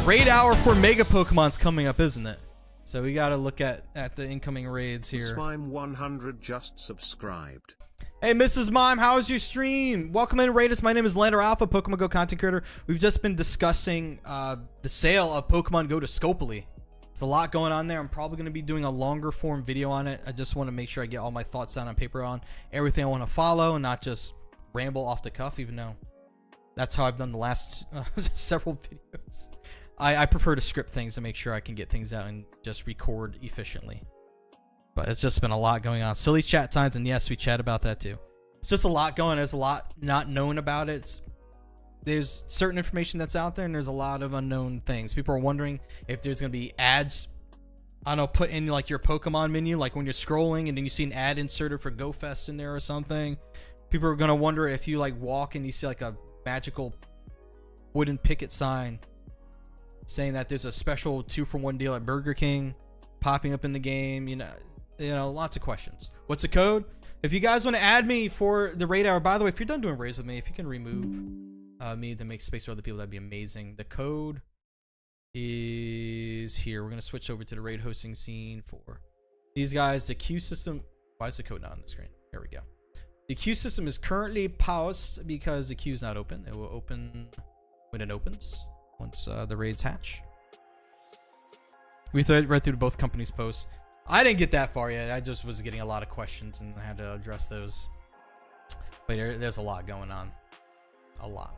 Raid hour for Mega Pokemon's coming up, isn't it? So we gotta look at the incoming raids here. Mime 100 just subscribed. Hey, Mrs. Mime, how's your stream? Welcome in, Raiders. My name is Lander Alpha, Pokemon Go content creator. We've just been discussing the sale of Pokemon Go to Scopely. There's a lot going on there. I'm probably going to be doing a longer form video on it. I just want to make sure I get all my thoughts down on paper on everything I want to follow and not just ramble off the cuff, even though that's how I've done the last several videos. I prefer to script things to make sure I can get things out and just record efficiently. But it's just been a lot going on. Silly chat times, and yes, we chat about that too. It's just a lot going on. There's a lot not known about it. There's certain information that's out there, and there's a lot of unknown things. People are wondering if there's going to be ads, I don't know, put in like your Pokemon menu, like when you're scrolling and then you see an ad inserted for GoFest in there or something. People are going to wonder if you like walk and you see like a magical wooden picket sign saying that there's a special 2-for-1 deal at Burger King popping up in the game. You know, lots of questions. What's the code? If you guys want to add me for the raid hour, by the way, if you're done doing raids with me, if you can remove me to make space for other people, that'd be amazing. The code is here. We're going to switch over to the raid hosting scene for these guys. The queue system. Why is the code not on the screen? Here we go. The queue system is currently paused because the queue is not open. It will open when it opens, once the raids hatch. We read through both companies' posts. I didn't get that far yet. I just was getting a lot of questions and I had to address those. But there's a lot going on. A lot.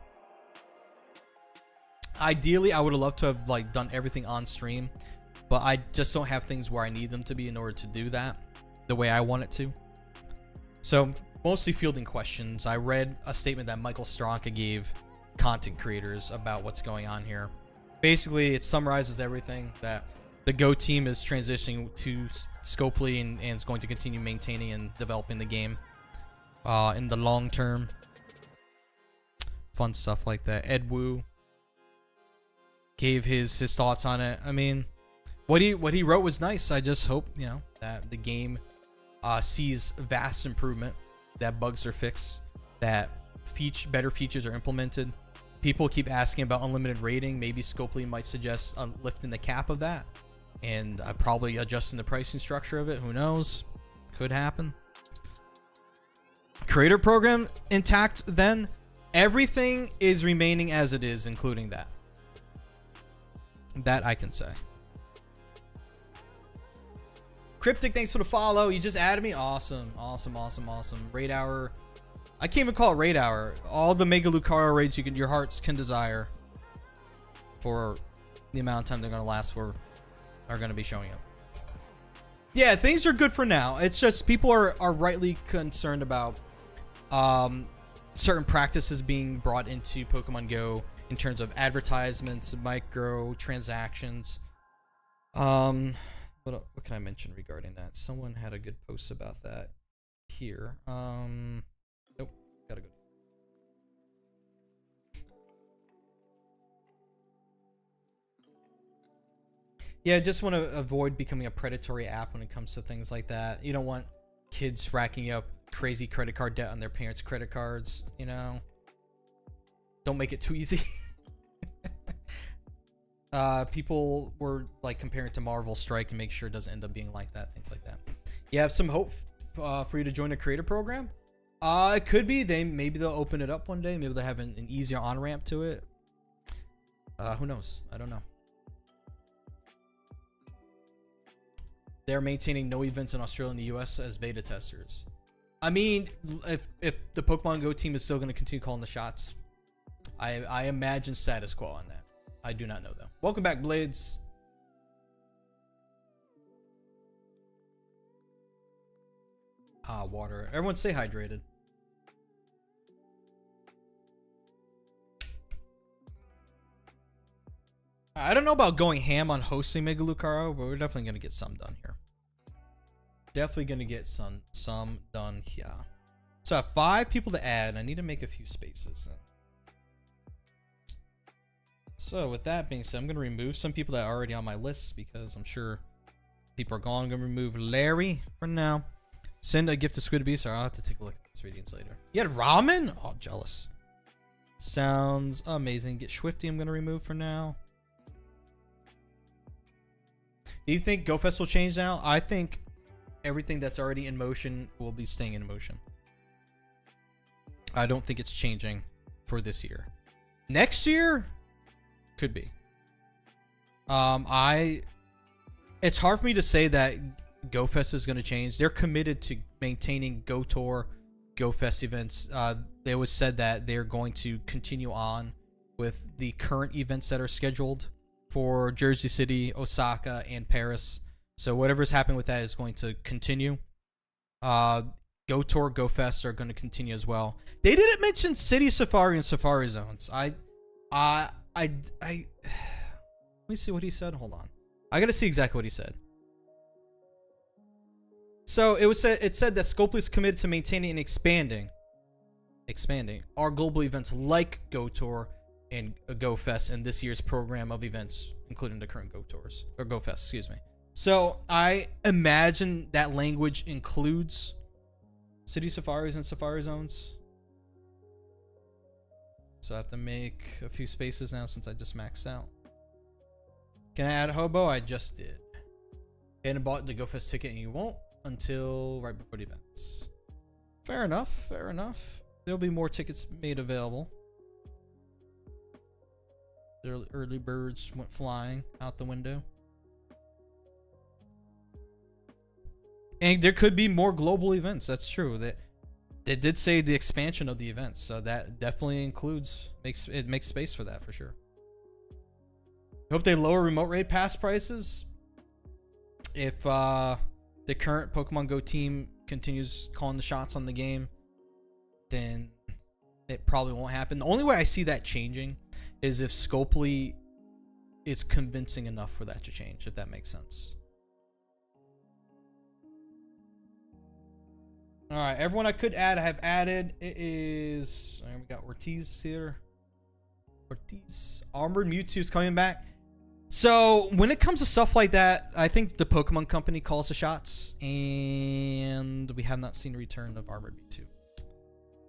Ideally, I would have loved to have like done everything on stream, but I just don't have things where I need them to be in order to do that the way I want it to. So mostly fielding questions. I read a statement that Michael Stronka gave content creators about what's going on here. Basically, it summarizes everything that the Go team is transitioning to Scopely and is going to continue maintaining and developing the game in the long term. Fun stuff like that. Ed Wu gave his thoughts on it. I mean, what he wrote was nice. I just hope, you know, that the game sees vast improvement, that bugs are fixed, that better features are implemented. People keep asking about unlimited rating. Maybe Scopely might suggest lifting the cap of that, and probably adjusting the pricing structure of it. Who knows? Could happen. Creator program intact then. Everything is remaining as it is, including that. That I can say. Cryptic, thanks for the follow. You just added me. Awesome. Raid hour. I can't even call it raid hour. All the Mega Lucario raids your hearts can desire for the amount of time they're going to last for are going to be showing up. Yeah, things are good for now. It's just people are rightly concerned about certain practices being brought into Pokemon Go in terms of advertisements, micro transactions. What can I mention regarding that? Someone had a good post about that here. Nope, gotta go. Yeah, just want to avoid becoming a predatory app when it comes to things like that. You don't want kids racking up crazy credit card debt on their parents' credit cards, you know? Don't make it too easy. People were like comparing it to Marvel Strike and make sure it doesn't end up being like that, things like that. You have some hope for you to join a creator program? It could be. Maybe they'll open it up one day. Maybe they'll have an easier on-ramp to it. Who knows? I don't know. They're maintaining no events in Australia and the US as beta testers. I mean, if the Pokemon Go team is still going to continue calling the shots, I imagine status quo on that. I do not know though. Welcome back, Blades. Water. Everyone stay hydrated. I don't know about going ham on hosting Mega Lucario, but we're definitely going to get some done here. Definitely going to get some done here. So I have 5 people to add. I need to make a few spaces. So with that being said, I'm going to remove some people that are already on my list because I'm sure people are gone. I'm going to remove Larry for now. Send a gift to Squid Beast, or I'll have to take a look at these redeems later. You had ramen? Oh, jealous. Sounds amazing. Get Swifty I'm going to remove for now. Do you think GoFest will change now? I think everything that's already in motion will be staying in motion. I don't think it's changing for this year. Next year? Could be. It's hard for me to say that GoFest is going to change. They're committed to maintaining GoTour, GoFest events. They always said that they're going to continue on with the current events that are scheduled for Jersey City, Osaka, and Paris. So whatever's happening with that is going to continue. GoTour, GoFest are going to continue as well. They didn't mention City Safari and Safari Zones. Let me see what he said. Hold on. I got to see exactly what he said. So it said that Scopely is committed to maintaining and expanding our global events like GoTour and GoFest in this year's program of events, including the current GoTours or GoFest, excuse me. So I imagine that language includes City Safaris and Safari Zones. So I have to make a few spaces now since I just maxed out. Can I add a hobo? I just did. And bought the GoFest ticket and you won't until right before the events. Fair enough, fair enough. There'll be more tickets made available. The early birds went flying out the window. And there could be more global events. That's true. They did say the expansion of the events, so that definitely includes makes space for that for sure. Hope they lower remote raid pass prices. If the current Pokemon Go team continues calling the shots on the game, then it probably won't happen. The only way I see that changing is if Scopely is convincing enough for that to change, if that makes sense. All right, everyone I could add, I have added. It is, we got Ortiz here. Ortiz, Armored Mewtwo's coming back. So when it comes to stuff like that, I think the Pokemon Company calls the shots, and we have not seen a return of Armored Mewtwo.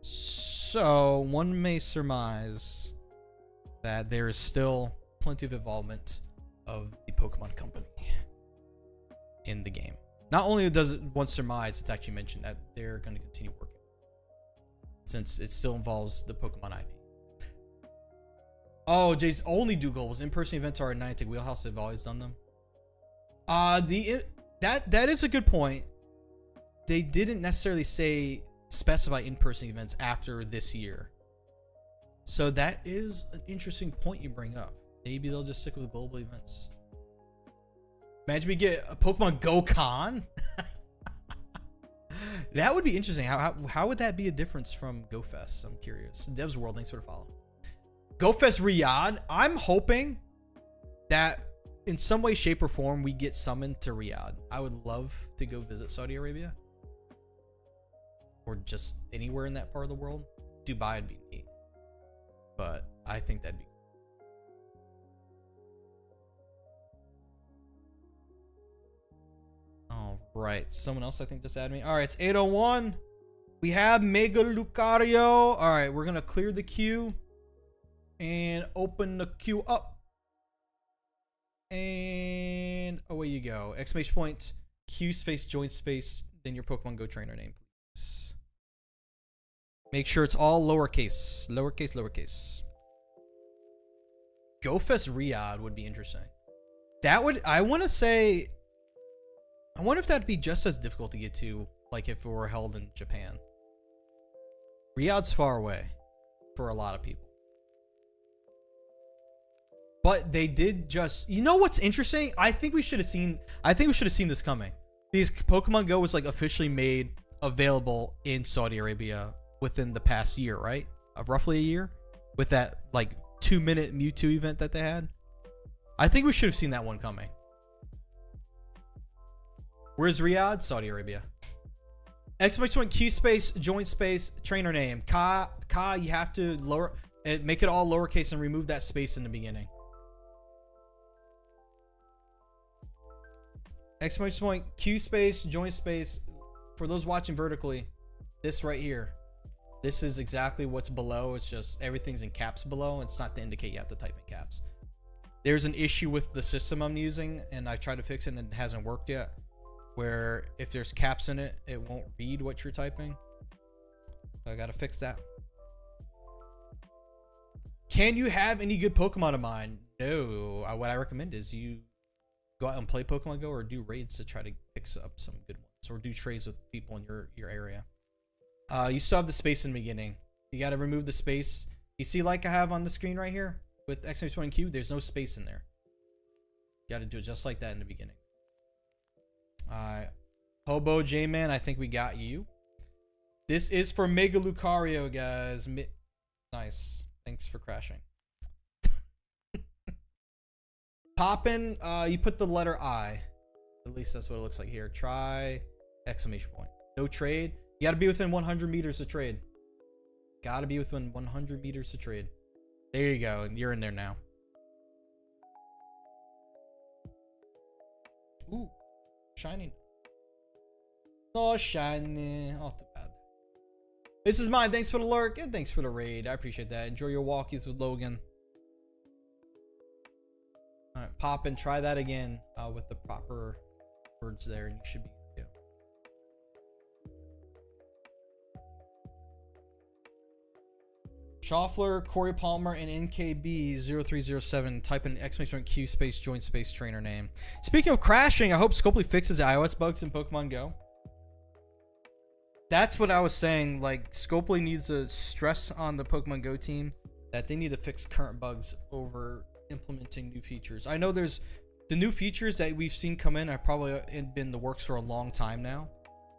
So one may surmise that there is still plenty of involvement of the Pokemon Company in the game. Not only does one surmise, it's actually mentioned that they're going to continue working, since it still involves the Pokemon IP. Oh, Jays only do goals. In-person events are at Niantic wheelhouse. They've always done them. That is a good point. They didn't necessarily specify in-person events after this year. So that is an interesting point you bring up. Maybe they'll just stick with global events. Imagine we get a Pokemon Go Con. That would be interesting. How would that be a difference from GoFest? I'm curious. Dev's World, thanks for the follow. GoFest Riyadh. I'm hoping that in some way, shape, or form we get summoned to Riyadh. I would love to go visit Saudi Arabia. Or just anywhere in that part of the world. Dubai would be neat. But I think that'd be all right. Someone else I think just added me. All right, it's 8:01. We have Mega Lucario. All right, we're going to clear the queue and open the queue up. And away you go. Exclamation point, Q space, join space, then your Pokemon Go trainer name, please. Make sure it's all lowercase. Lowercase, lowercase. GoFest Riyadh would be interesting. That would, I want to say, I wonder if that'd be just as difficult to get to, like if it were held in Japan. Riyadh's far away for a lot of people. But they did just, you know what's interesting? I think we should have seen this coming. Because Pokemon Go was like officially made available in Saudi Arabia within the past year, right? Roughly a year, with that like 2-minute Mewtwo event that they had. I think we should have seen that one coming. Where's Riyadh? Saudi Arabia. Exclamation point, Q space, joint space, trainer name. Ka, you have to make it all lowercase and remove that space in the beginning. Exclamation point, Q space, joint space. For those watching vertically, this right here. This is exactly what's below. It's just everything's in caps below. It's not to indicate you have to type in caps. There's an issue with the system I'm using, and I tried to fix it and it hasn't worked yet. Where if there's caps in it, it won't read what you're typing. So I gotta fix that. Can you have any good Pokemon of mine? No. What I recommend is you go out and play Pokemon Go or do raids to try to fix up some good ones. Or do trades with people in your area. You still have the space in the beginning. You got to remove the space. You see like I have on the screen right here with exclamation point Q, there's no space in there. You got to do it just like that in the beginning. Hobo J-Man, I think we got you. This is for Mega Lucario, guys. Nice. Thanks for crashing. Poppin', you put the letter I. At least that's what it looks like here. Try exclamation point. No trade. You gotta be within 100 meters to trade. Gotta be within 100 meters to trade. There you go. And you're in there now. Ooh. Shining. Oh, shiny. Oh, too bad. This is mine. Thanks for the lurk and thanks for the raid. I appreciate that. Enjoy your walkies with Logan. Alright, pop and try that again with the proper words there, and you should be good. Schaffler, Corey Palmer, and NKB0307. Type in exclamation point Q space joint space trainer name. Speaking of crashing, I hope Scopely fixes iOS bugs in Pokemon Go. That's what I was saying. Like, Scopely needs to stress on the Pokemon Go team that they need to fix current bugs over implementing new features. I know there's the new features that we've seen come in have probably been in the works for a long time now,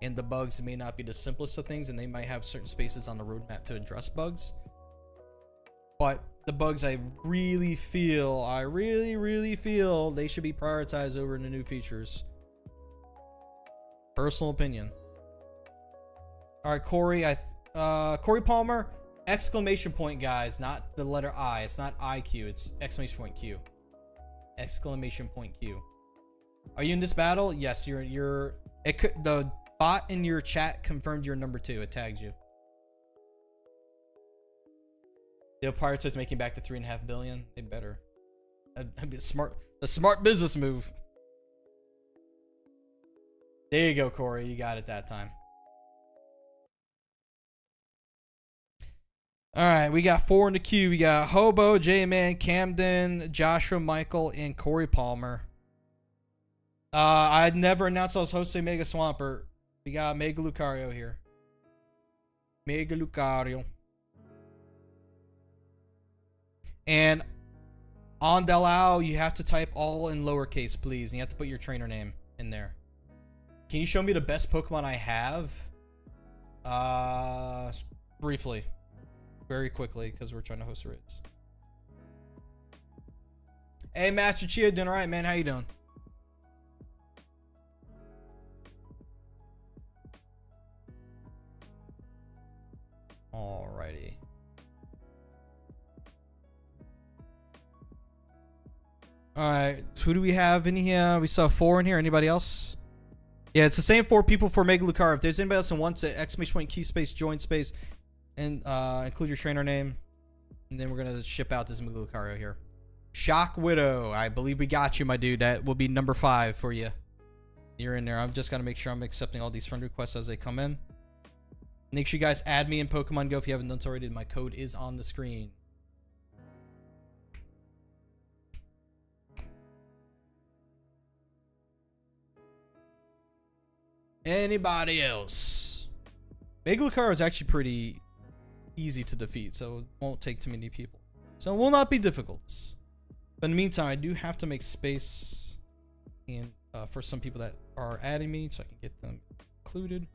and the bugs may not be the simplest of things, and they might have certain spaces on the roadmap to address bugs. But the bugs I really feel they should be prioritized over the new features. Personal opinion. All right, Corey, Corey Palmer, exclamation point, guys, not the letter I. It's not IQ, it's exclamation point Q. Exclamation point Q. Are you in this battle? Yes, you're the bot in your chat confirmed you're number 2. It tagged you. The Pirates is making back the 3.5 billion. They better. That'd be a smart business move. There you go, Corey. You got it that time. All right, we got 4 in the queue. We got Hobo, J-Man, Camden, Joshua, Michael, and Corey Palmer. I'd never announced I was hosting Mega Swampert. We got Mega Lucario here. Mega Lucario. And on Delao, you have to type all in lowercase, please. And you have to put your trainer name in there. Can you show me the best Pokemon I have? Briefly. Very quickly, because we're trying to host raids. Hey, Master Chia, doing alright, man? How you doing? Alrighty. Alright, who do we have in here? We saw 4 in here. Anybody else? Yeah, it's the same 4 people for Mega Lucario. If there's anybody else that wants it, exclamation point, key space, join space, and include your trainer name. And then we're going to ship out this Mega Lucario here. Shock Widow. I believe we got you, my dude. That will be number 5 for you. You're in there. I'm just got to make sure I'm accepting all these friend requests as they come in. Make sure you guys add me in Pokemon Go if you haven't done so already. My code is on the screen. Anybody else? Mega Lucario is actually pretty easy to defeat, so it won't take too many people. So it will not be difficult. But in the meantime, I do have to make space and for some people that are adding me so I can get them included.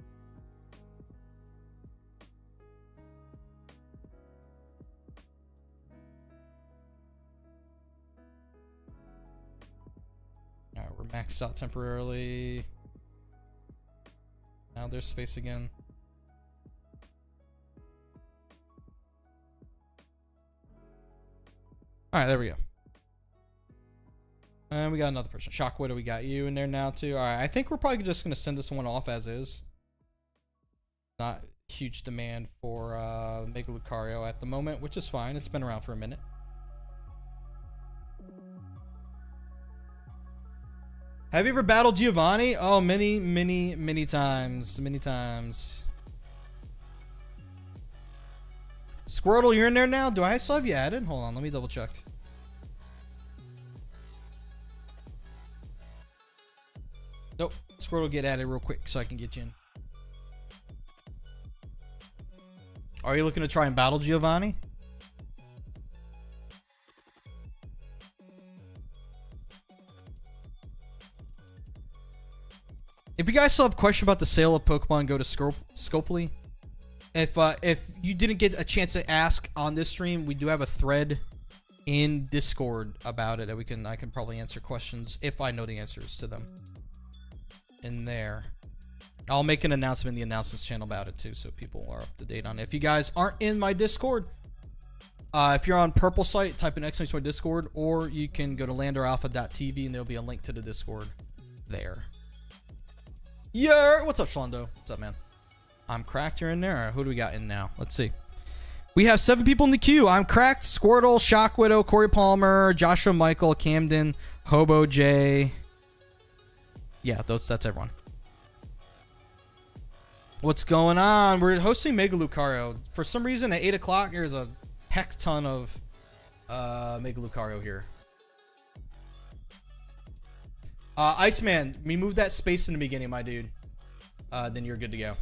Alright, we're maxed out temporarily. Now there's space again. Alright, there we go. And we got another person. Shock Widow, we got you in there now too. Alright, I think we're probably just going to send this one off as is. Not huge demand for Mega Lucario at the moment, which is fine. It's been around for a minute. Have you ever battled Giovanni? Oh, many times. Many times. Squirtle, you're in there now? Do I still have you added? Hold on, let me double check. Nope. Squirtle, get added real quick so I can get you in. Are you looking to try and battle Giovanni? If you guys still have a question about the sale of Pokemon Go to Scopely, if you didn't get a chance to ask on this stream, we do have a thread in Discord about it that I can probably answer questions if I know the answers to them. In there, I'll make an announcement in the announcements channel about it too, so people are up to date on it. If you guys aren't in my Discord, if you're on Purple site, type in exclamation Discord, or you can go to landeralpha.tv and there'll be a link to the Discord there. Yeah, what's up, Shlondo? What's up, man? I'm Cracked. You're in there. Who do we got in now? Let's see. We have 7 people in the queue. I'm Cracked, Squirtle, Shock Widow, Corey Palmer, Joshua Michael, Camden, Hobo J. Yeah, that's everyone. What's going on? We're hosting Mega Lucario. For some reason, at 8 o'clock, there's a heck ton of Mega Lucario here. Iceman, remove that space in the beginning, my dude. Then you're good to go.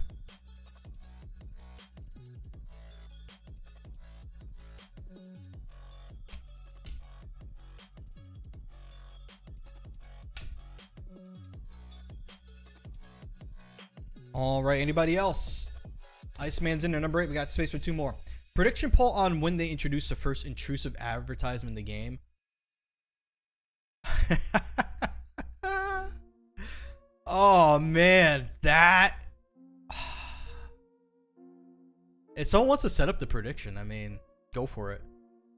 All right, anybody else? Iceman's in there, number 8. We got space for 2 more. Prediction poll on when they introduce the first intrusive advertisement in the game. Oh man, that if someone wants to set up the prediction, I mean, go for it.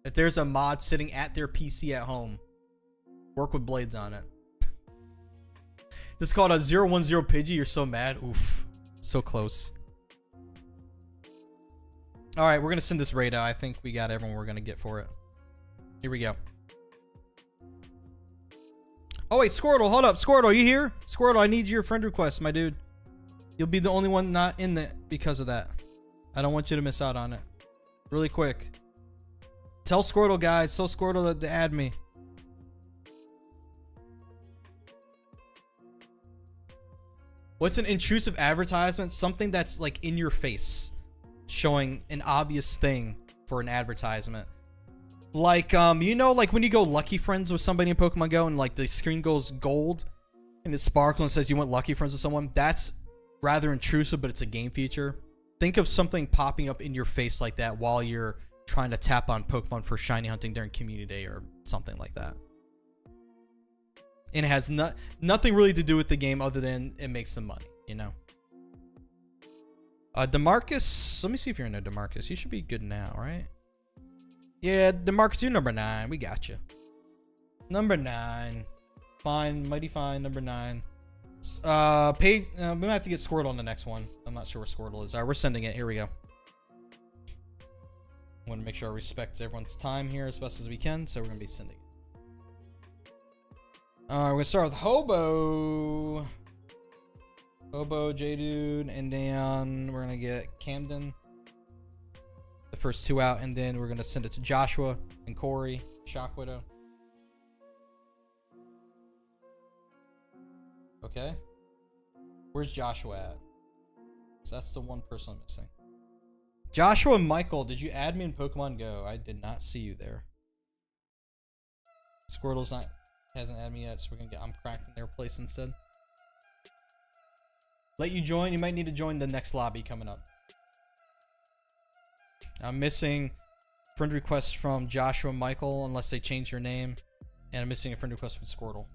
If there's a mod sitting at their PC at home, work with blades on it. This is called a 010 Pidgey. You're so mad. Oof, so close. All right, we're gonna send this raid out. I think we got everyone we're gonna get for it. Here we go. Oh wait, Squirtle, hold up. Squirtle, are you here? Squirtle, I need your friend request, my dude. You'll be the only one not in it because of that. I don't want you to miss out on it. Really quick. Tell Squirtle, guys. Tell Squirtle to add me. What's an intrusive advertisement? Something that's like in your face, showing an obvious thing for an advertisement. Like, you know, like when you go Lucky Friends with somebody in Pokemon Go and like the screen goes gold and it sparkles and says you went Lucky Friends with someone, that's rather intrusive, but it's a game feature. think of something popping up in your face like that while you're trying to tap on Pokemon for shiny hunting during community day or something like that. And it has nothing really to do with the game other than it makes some money, you know. DeMarcus, let me see if you're in there, DeMarcus. You should be good now, right? Yeah, DeMarcus, you're number 9. We got you. Number 9. Fine, mighty fine, number 9. We might have to get Squirtle on the next one. I'm not sure where Squirtle is. All right, we're sending it. Here we go. I want to make sure I respect everyone's time here as best as we can, so we're going to be sending it. All right, we're going to start with Hobo. Hobo, J-Dude, and then we're going to get Camden. The first 2 out, and then we're going to send it to Joshua and Corey, Shock Widow. Okay. Where's Joshua at? So that's the one person I'm missing. Joshua and Michael, did you add me in Pokemon Go? I did not see you there. Squirtle's hasn't added me yet, so we're gonna get I'm cracked in their place instead. Let you join. You might need to join the next lobby coming up. I'm missing friend requests from Joshua and Michael unless they change your name, and I'm missing a friend request from Squirtle.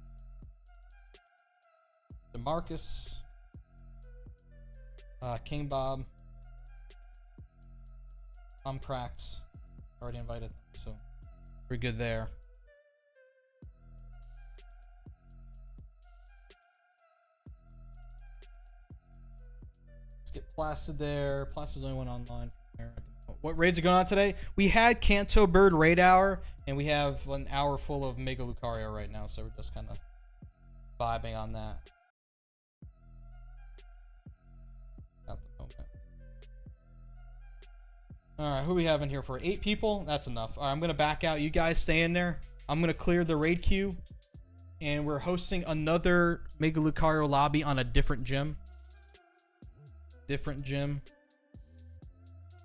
DeMarcus, King Bob, I'm cracked. Already invited them, so we're good there. Let's get Placid there. Placid's the only one online from there at the moment. What raids are going on today? We had Kanto Bird raid hour, and we have an hour full of Mega Lucario right now, so we're just kind of vibing on that. Alright, who we have in here for 8 people? That's enough. Alright, I'm going to back out. You guys stay in there. I'm going to clear the raid queue. And we're hosting another Mega Lucario lobby on a different gym.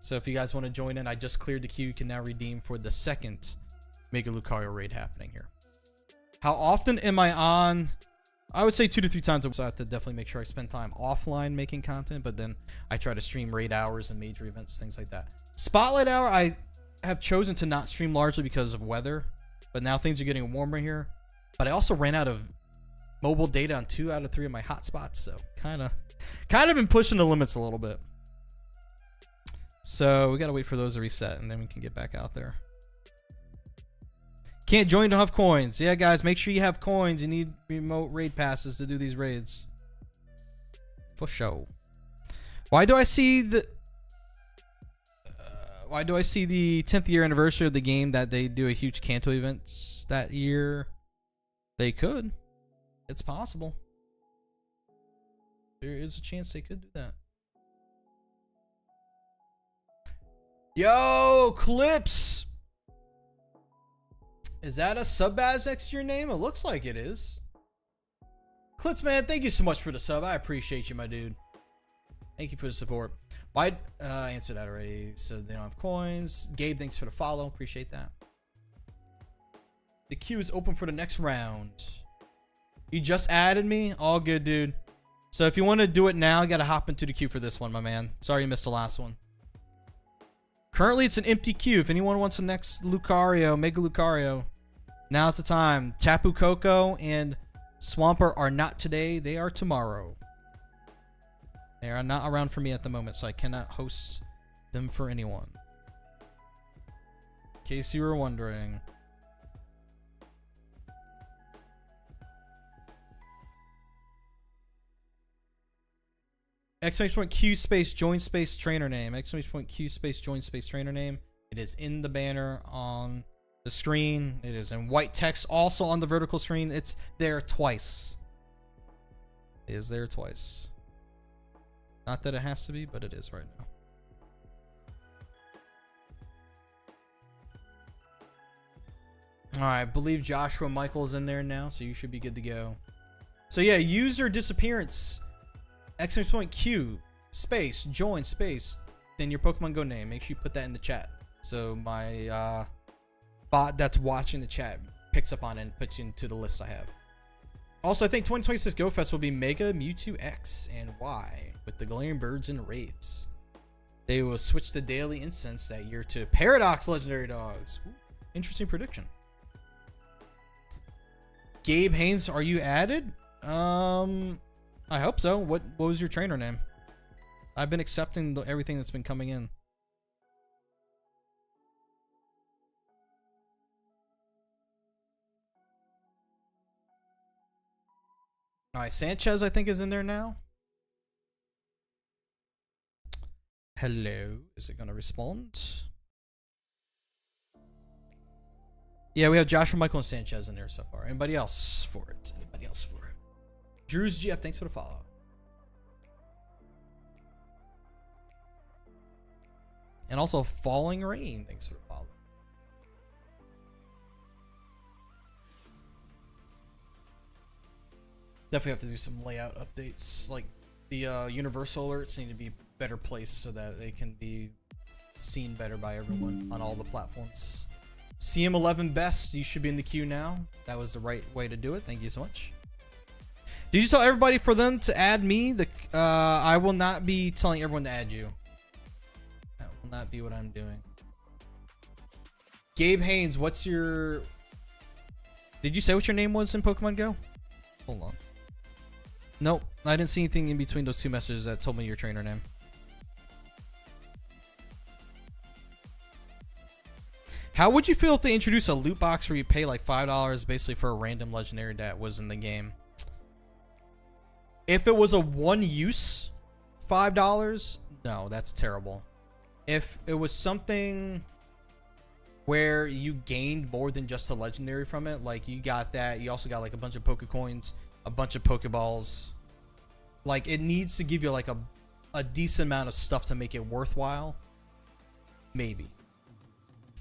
So if you guys want to join in, I just cleared the queue. You can now redeem for the second Mega Lucario raid happening here. How often am I on? I would say 2 to 3 times a week. So I have to definitely make sure I spend time offline making content. But then I try to stream raid hours and major events, things like that. Spotlight hour, I have chosen to not stream largely because of weather, but now things are getting warmer here. But I also ran out of mobile data on 2 out of 3 of my hotspots, so kind of been pushing the limits a little bit. So we gotta wait for those to reset, and then we can get back out there. Can't join, don't have coins. Yeah, guys, make sure you have coins. You need remote raid passes to do these raids. For sure. Why do I see the 10th year anniversary of the game that they do a huge Kanto event that year? They could. It's possible. There is a chance they could do that. Yo, Clips! Is that a sub-baz next to your name? It looks like it is. Clips, man, thank you so much for the sub. I appreciate you, my dude. Thank you for the support. Why answered that already, so they don't have coins. Gabe, thanks for the follow. Appreciate that. The queue is open for the next round. You just added me? All good, dude. So if you want to do it now, you got to hop into the queue for this one, my man. Sorry you missed the last one. Currently, it's an empty queue. If anyone wants the next Lucario, Mega Lucario, now's the time. Tapu Koko and Swampert are not today. They are tomorrow. They are not around for me at the moment, so I cannot host them for anyone. In case you were wondering. Exclamation point Q space join space trainer name. Exclamation point Q space join space trainer name. It is in the banner on the screen. It is in white text also on the vertical screen. It's there twice. It is there twice. Not that it has to be, but it is right now. Alright, I believe Joshua Michael is in there now, so you should be good to go. So yeah, user disappearance. Exclamation point Q space join space then your Pokemon Go name. Make sure you put that in the chat so my bot that's watching the chat picks up on it and puts you into the list I have. Also, I think 2026 Go Fest will be Mega Mewtwo X and Y with the Galarian Birds and raids. They will switch the daily instance that year to Paradox Legendary Dogs. Ooh, interesting prediction. Gabe Haynes, are you added? I hope so. What was your trainer name? I've been accepting everything that's been coming in. All right, Sanchez, I think, is in there now. Hello. Is it going to respond? Yeah, we have Joshua, Michael, and Sanchez in there so far. Anybody else for it? Anybody else for it? Drew's GF, thanks for the follow. And also Falling Rain, thanks for the follow. Definitely have to do some layout updates. Like the universal alerts need to be better placed so that they can be seen better by everyone on all the platforms. CM11 best, you should be in the queue now. That was the right way to do it. Thank you so much. Did you tell everybody for them to add me? I will not be telling everyone to add you. That will not be what I'm doing. Gabe Haynes, what's your... Did you say what your name was in Pokemon Go? Hold on. Nope, I didn't see anything in between those two messages that told me your trainer name. How would you feel if they introduce a loot box where you pay like $5 basically for a random legendary that was in the game? If it was a one-use $5, no, that's terrible. If it was something where you gained more than just a legendary from it, like you got that, you also got like a bunch of Pokecoins, a bunch of Pokeballs. Like it needs to give you like a decent amount of stuff to make it worthwhile. Maybe.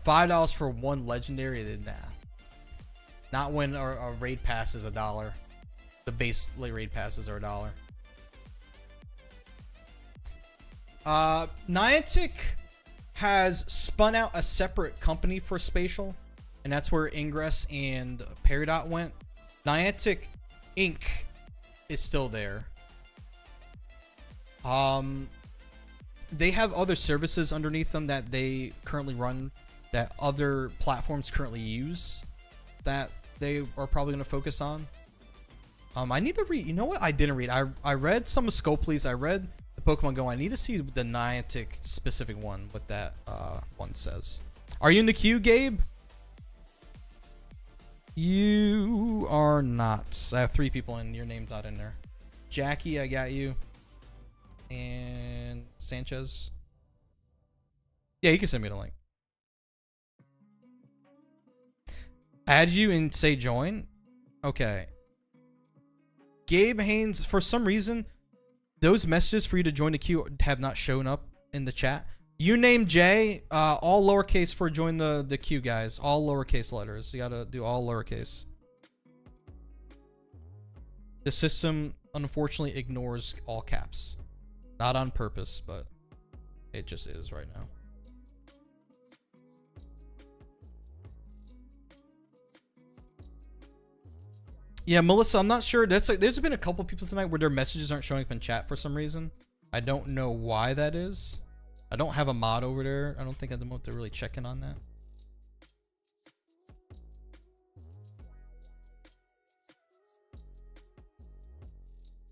$5 for one legendary, nah. Not when a raid pass is $1. The base raid passes are $1. Niantic has spun out a separate company for Spatial, and that's where Ingress and Peridot went. Niantic Inc. is still there. They have other services underneath them that they currently run that other platforms currently use that they are probably going to focus on. I need to read. You know what? I didn't read. I read some of Scopely's. I read the Pokemon Go. I need to see the Niantic specific one, what that one says. Are you in the queue, Gabe? You are not. I have 3 people and your name's not in there. Jackie, I got you. And Sanchez. Yeah, you can send me the link. Add you and say join. Okay. Gabe Haynes, for some reason, those messages for you to join the queue have not shown up in the chat. You name Jay, all lowercase for join the queue, guys. All lowercase letters. You gotta do all lowercase. The system, unfortunately, ignores all caps. Not on purpose, but it just is right now. Yeah, Melissa, I'm not sure. There's been a couple people tonight where their messages aren't showing up in chat for some reason. I don't know why that is. I don't have a mod over there. I don't think at the moment they're really checking on that.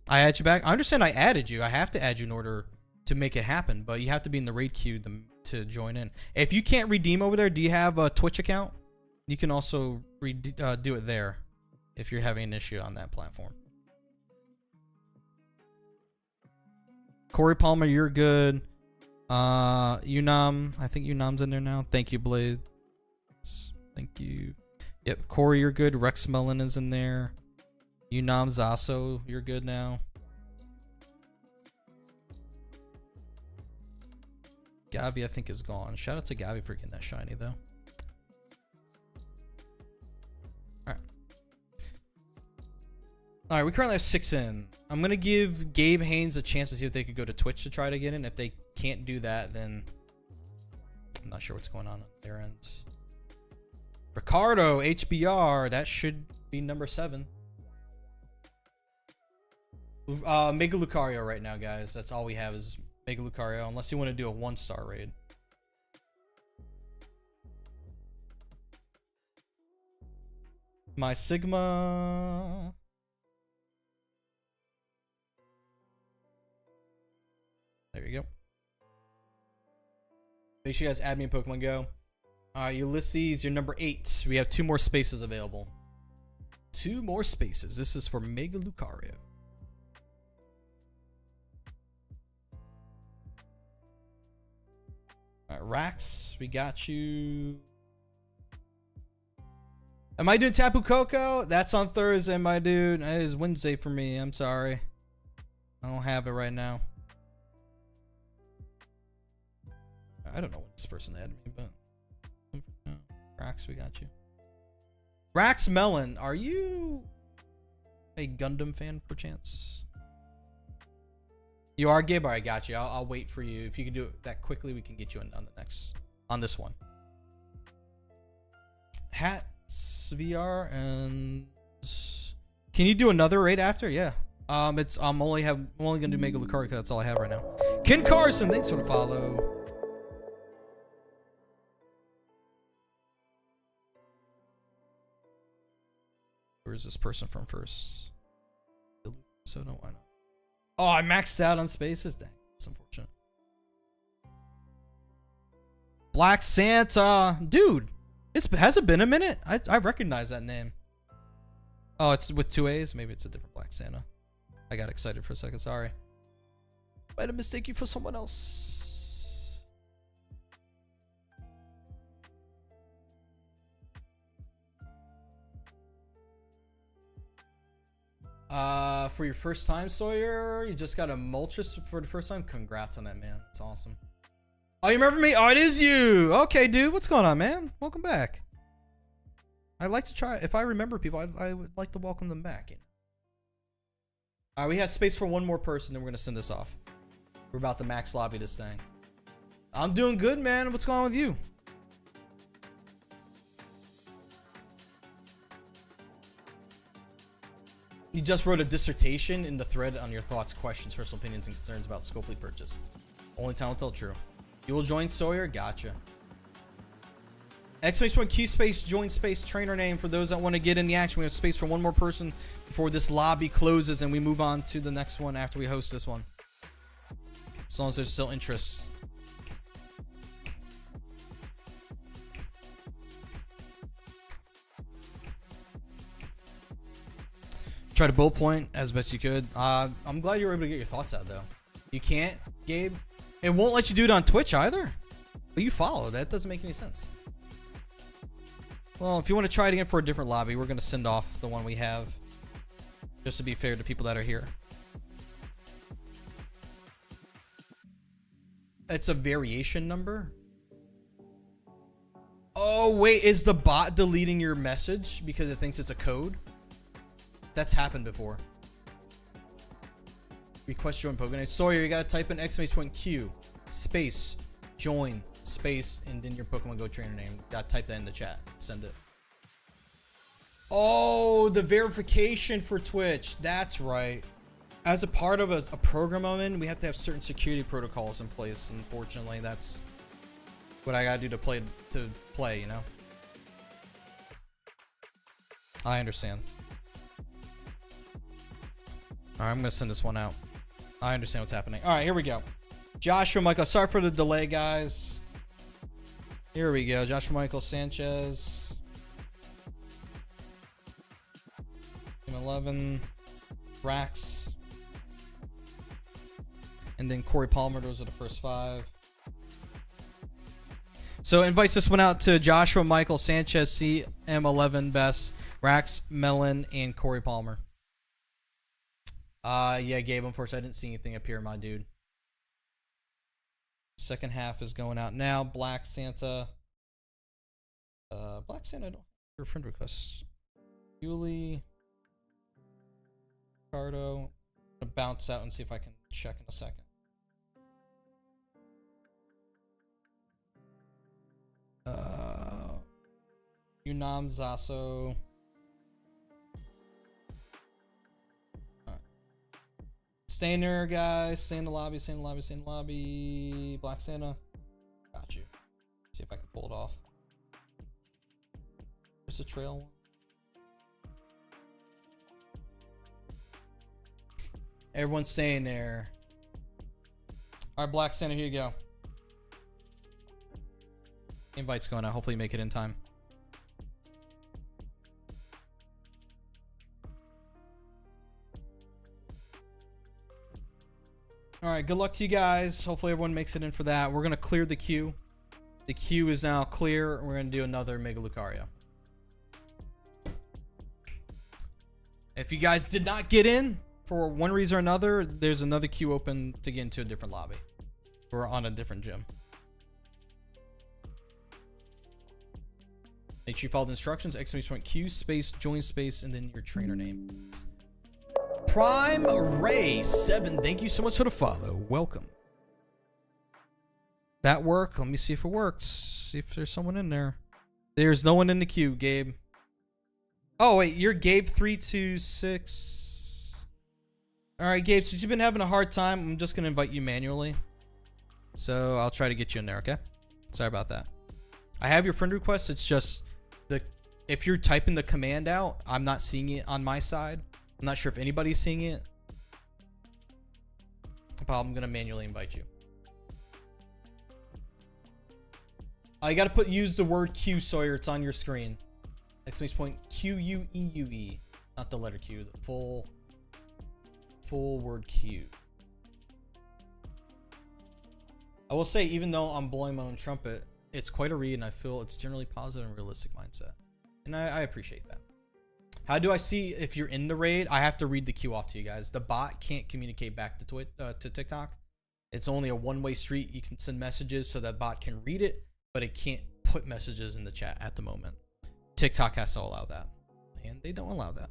I add you back. I understand I added you. I have to add you in order to make it happen, but you have to be in the raid queue to join in. If you can't redeem over there, do you have a Twitch account? You can also do it there if you're having an issue on that platform. Corey Palmer, you're good. Unam, I think Unam's in there now. Thank you, Blade. Thank you. Yep, Corey, you're good. Rex Mellon is in there. Unam Zaso, you're good now. Gavi, I think, is gone. Shout out to Gavi for getting that shiny, though. Alright, we currently have 6 in. I'm going to give Gabe Haynes a chance to see if they could go to Twitch to try to get in. If they can't do that, then I'm not sure what's going on their end. Ricardo, HBR, that should be number 7. Mega Lucario right now, guys. That's all we have is Mega Lucario, unless you want to do a 1-star raid. My Sigma. There you go. Make sure you guys add me in Pokemon Go. Ulysses, you're number 8. We have 2 more spaces available. 2 more spaces. This is for Mega Lucario. Alright, Rax, we got you. Am I doing Tapu Koko? That's on Thursday, my dude. It is Wednesday for me. I'm sorry. I don't have it right now. I don't know what this person added me, but Rax, we got you. Rax Melon, are you a Gundam fan perchance? You are, Gabe? I got you. I'll wait for you. If you can do it that quickly, we can get you on the next, on this one. Hats VR, and can you do another raid after? Yeah. I'm only gonna do Mega Lucario because that's all I have right now. Ken Carson, thanks for the follow. Where's this person from first? So no, why not? Oh, I maxed out on spaces. Dang, that's unfortunate. Black Santa, dude. Has it been a minute? I recognize that name. Oh, it's with 2 A's. Maybe it's a different Black Santa. I got excited for a second. Sorry. Might have mistaken you for someone else. For your first time, Sawyer, you just got a Moltres for the first time. Congrats on that, man. It's awesome. Oh, you remember me? Oh, it is you. Okay, dude. What's going on, man? Welcome back. I like to try. If I remember people, I would like to welcome them back. You know? All right, we have space for 1 more person, then we're gonna send this off. We're about to max lobby this thing. I'm doing good, man. What's going on with you? You just wrote a dissertation in the thread on your thoughts, questions, personal opinions, and concerns about Scopely purchase. Only time will tell true. You will join Sawyer? Gotcha. X-Space1 Q Space join space trainer name for those that want to get in the action. We have space for 1 more person before this lobby closes and we move on to the next one after we host this one. As long as there's still interest. Try to bullet point as best you could. I'm glad you were able to get your thoughts out though. You can't, Gabe? It won't let you do it on Twitch either. But you follow. That doesn't make any sense. Well, if you want to try it again for a different lobby, we're going to send off the one we have. Just to be fair to people that are here. It's a variation number. Oh, wait. Is the bot deleting your message because it thinks it's a code? That's happened before. Request join Pokemon. Sawyer, you gotta type in !Q space join space and then your Pokemon Go trainer name. Gotta type that in the chat. Send it. Oh, the verification for Twitch. That's right. As a part of a program I'm in, we have to have certain security protocols in place. Unfortunately, that's what I gotta do to play, you know? I understand. Alright, I'm gonna send this one out. I understand what's happening. Alright, here we go. Joshua Michael. Sorry for the delay, guys. Here we go. Joshua Michael Sanchez. Team 11. Rax. And then Corey Palmer. Those are the first 5. So invites this one out to Joshua Michael Sanchez, CM11 Best, Rax, Melon, and Corey Palmer. Yeah, Gabe, unfortunately, I didn't see anything up here, my dude. Second half is going out now. Black Santa. Black Santa, I don't have your friend requests. Yuli. Ricardo. I'm gonna bounce out and see if I can check in a second. Yunam Zaso. Stay in there, guys. Stay in the lobby. Stay in the lobby. Stay in the lobby. Black Santa. Got you. See if I can pull it off. There's a trail one. Everyone's staying there. All right, Black Santa, here you go. Invite's going out. Hopefully you make it in time. All right, good luck to you guys. Hopefully everyone makes it in for that. We're going to clear the queue. The queue is now clear. We're going to do another Mega Lucario. If you guys did not get in for one reason or another, there's another queue open to get into a different lobby. We're on a different gym. Make sure you follow the instructions. Exclamation point Q space, join space, and then your trainer name. Prime Ray 7, thank you so much for the follow. Welcome. That work? Let me see if it works. See if there's someone in there. There's no one in the queue, Gabe. Oh wait, you're Gabe 326. All right, Gabe. Since you've been having a hard time, I'm just gonna invite you manually. So I'll try to get you in there. Okay. Sorry about that. I have your friend request. It's just if you're typing the command out, I'm not seeing it on my side. I'm not sure if anybody's seeing it. But I'm gonna manually invite you. You gotta use the word Q, Sawyer. It's on your screen. Exclamation point Q-U-E-U-E. Not the letter Q, the full word Q. I will say, even though I'm blowing my own trumpet, it's quite a read, and I feel it's generally positive and realistic mindset. And I appreciate that. How do I see if you're in the raid? I have to read the queue off to you guys. The bot can't communicate back to TikTok. It's only a one-way street. You can send messages so that bot can read it, but it can't put messages in the chat at the moment. TikTok has to allow that, and they don't allow that.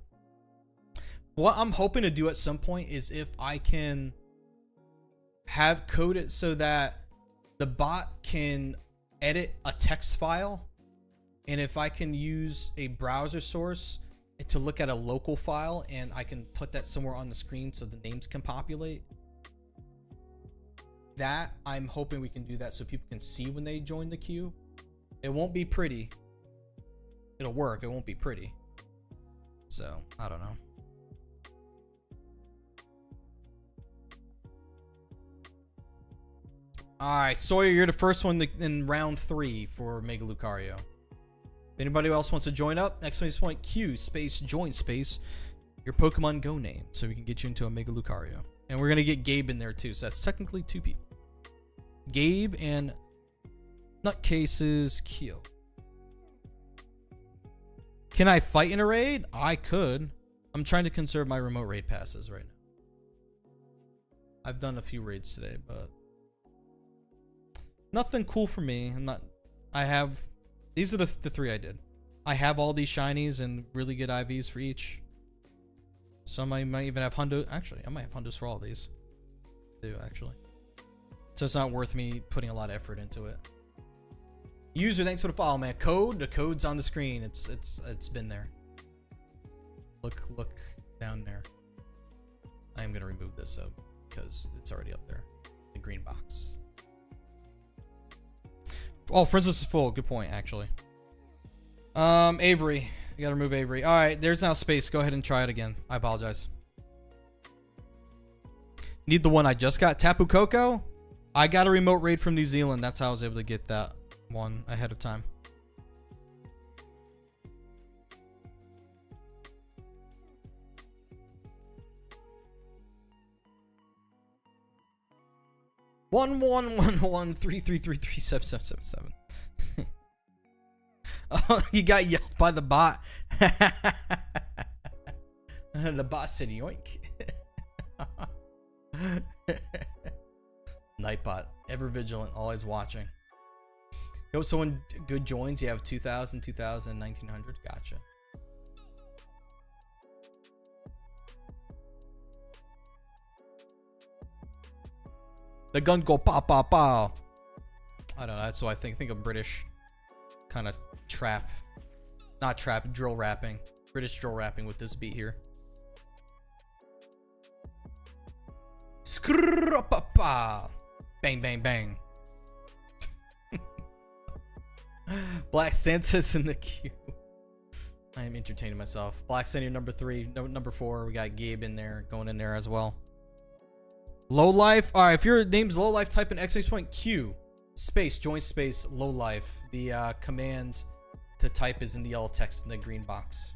What I'm hoping to do at some point is if I can have code it so that the bot can edit a text file, and if I can use a browser source to look at a local file, and I can put that somewhere on the screen so the names can populate. That, I'm hoping we can do that so people can see when they join the queue. It won't be pretty. It'll work. It won't be pretty. So, I don't know. Alright, Sawyer, you're the first one in round 3 for Mega Lucario. If anybody else wants to join up, exclamation point Q space join space your Pokemon Go name so we can get you into a Mega Lucario. And we're going to get Gabe in there too, so that's technically 2 people. Gabe and Nutcase's Kyo. Can I fight in a raid? I could. I'm trying to conserve my remote raid passes right now. I've done a few raids today, but nothing cool for me. These are the 3 I did. I have all these shinies and really good IVs for each. Some I might even have hundo. Actually, I might have hundos for all of these. I do actually. So it's not worth me putting a lot of effort into it. User, thanks for the follow, man. The code's on the screen. It's been there. Look down there. I am gonna remove this though because it's already up there. The green box. Oh, friends list is full. Good point, actually. Avery. You gotta remove Avery. Alright, there's now space. Go ahead and try it again. I apologize. Need the one I just got. Tapu Koko? I got a remote raid from New Zealand. That's how I was able to get that one ahead of time. One 3333777. Oh, you got yelled by the bot. The bot said yoink. Nightbot, ever vigilant, always watching. Hope someone good joins. You have 2000, 2000, 1900. Gotcha. The gun go pow pow pow. I don't know. That's what I think of British kind of trap, not trap, drill rapping. British drill rapping with this beat here. Wah! Bang, bang, bang. Black Santa's in the queue. I am entertaining myself. Black Santa number 3. No, number 4. We got Gabe in there, going in there as well. Low life. All right, if your name's low life, type in !Q space join space low life. The command to type is in the yellow text in the green box.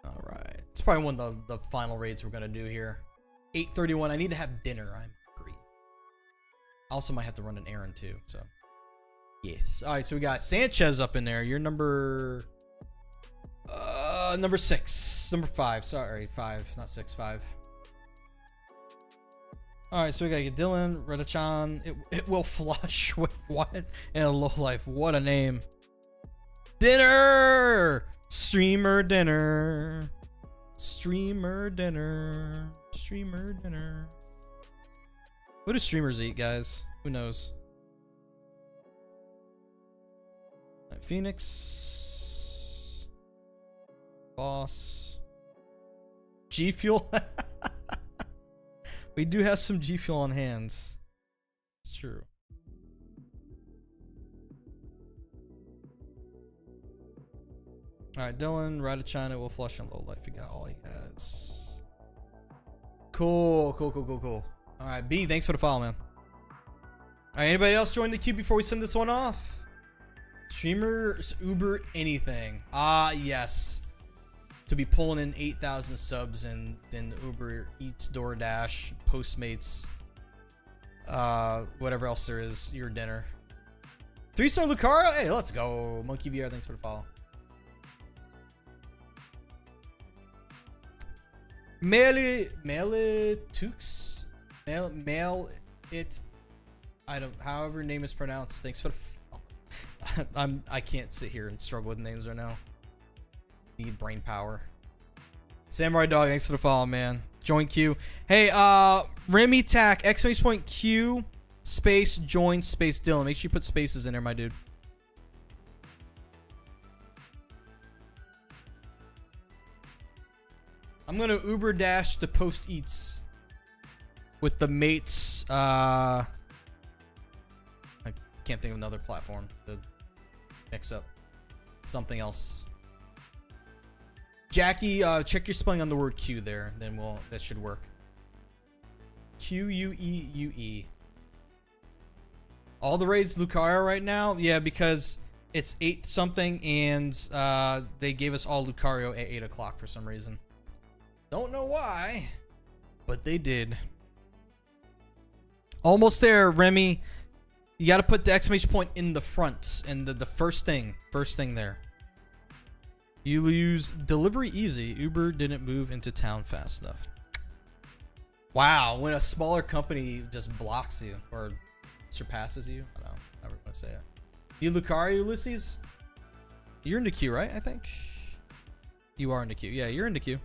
All right, it's probably one of the final raids we're gonna do here. 8:31. I need to have dinner. I'm hungry. I also might have to run an errand too. So yes. All right, so we got Sanchez up in there. You're number 6, number 5. Sorry, 5, not 6, 5. All right, so we gotta get Dylan Redachan. It will flush with what? And a low life. What a name. Dinner. Streamer dinner. Streamer dinner. Streamer dinner. What do streamers eat, guys? Who knows? Right, Phoenix. Boss. G Fuel. We do have some G Fuel on hands. It's true. Alright, Dylan, Ride of China, will flush and low life. You got all he has. Cool. Alright, B, thanks for the follow, man. Alright, anybody else join the queue before we send this one off? Streamers Uber anything. Ah, yes. To be pulling in 8,000 subs and then Uber Eats, DoorDash, Postmates, whatever else there is, your dinner. 3-star Lucario? Hey, let's go. Monkey VR, thanks for the follow. Tux? Mail it. I don't, however your name is pronounced. Thanks for the follow. I can't sit here and struggle with names right now. Need brain power. Samurai Dog, thanks for the follow, man. Join queue. Hey, Remy Tack, !Q space join space Dylan. Make sure you put spaces in there, my dude. I'm gonna Uber dash to Post Eats with the mates. I can't think of another platform to mix up something else. Jackie, check your spelling on the word Q there, then that should work. Queue. All the raids Lucario right now, yeah, because it's 8 something and they gave us all Lucario at 8 o'clock for some reason. Don't know why, but they did. Almost there, Remy. You got to put the exclamation point in the front and the first thing there. You lose delivery easy. Uber didn't move into town fast enough. Wow, when a smaller company just blocks you or surpasses you. I don't know. I would say it. You Lucario, Ulysses? You're in the queue, right? I think. You are in the queue. Yeah, you're in the queue.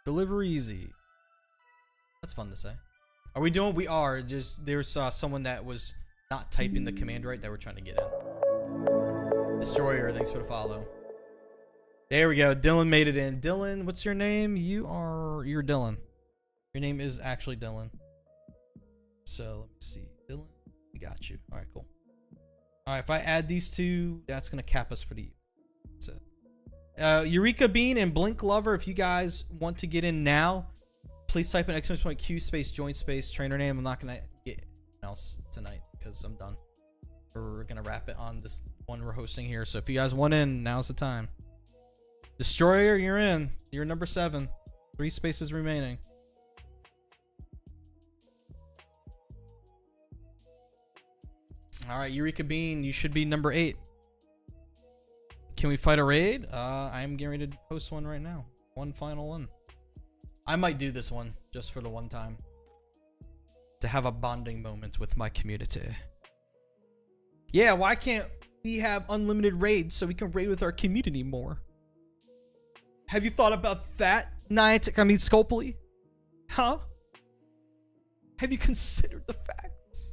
Delivery easy. That's fun to say. Are we doing? We are. Just there's someone that was not typing the command right that we're trying to get in. Destroyer, thanks for the follow. There we go. Dylan made it in. Dylan, what's your name? You're Dylan. Your name is actually Dylan. So let me see. Dylan, we got you. All right, cool. All right, if I add these two, that's gonna cap us for the year. That's it. Eureka Bean and Blink Lover, if you guys want to get in now, please type in !Q space join space trainer name. I'm not gonna get anything else tonight because I'm done. We're gonna wrap it on this one we're hosting here. So if you guys want in, now's the time. Destroyer, you're in. You're number 7. 3 spaces remaining. All right, Eureka Bean, you should be number 8. Can we fight a raid? I'm getting ready to host one right now. One final one. I might do this one just for the one time. To have a bonding moment with my community. Yeah, why can't we have unlimited raids so we can raid with our community more? Have you thought about that, Niantic? I mean, Scopely? Huh? Have you considered the facts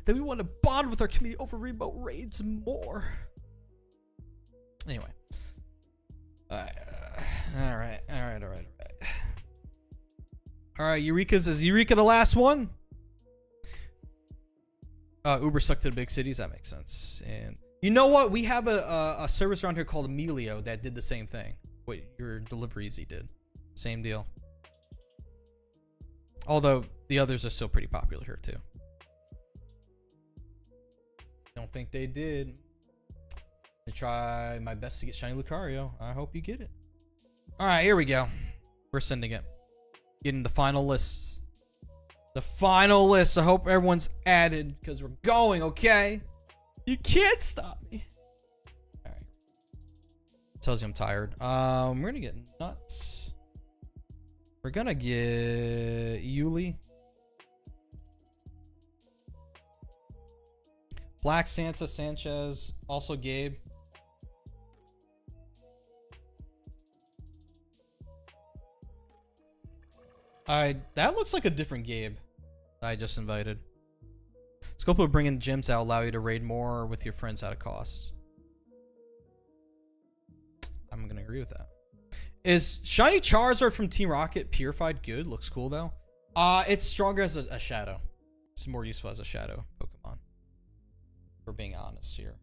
that we want to bond with our community over remote raids and more. Anyway. All right. All right, Eureka's. Is Eureka the last one? Uber stuck to the big cities. That makes sense. And you know what? We have a service around here called Emilio that did the same thing. What your Delivery Easy did. Same deal. Although the others are still pretty popular here too. Don't think they did. I try my best to get Shiny Lucario. I hope you get it. All right, here we go. We're sending it. Getting the final lists. The final list. I hope everyone's added because we're going, okay? You can't stop me. All right. Tells you I'm tired. We're gonna get nuts. We're gonna get Yuli. Black Santa, Sanchez, also Gabe. That looks like a different Gabe I just invited. Scope of bringing gyms that allow you to raid more with your friends at a cost. I'm gonna agree with that. Is Shiny Charizard from Team Rocket purified good? Looks cool though. It's stronger as a shadow. It's more useful as a shadow Pokemon. For being honest here.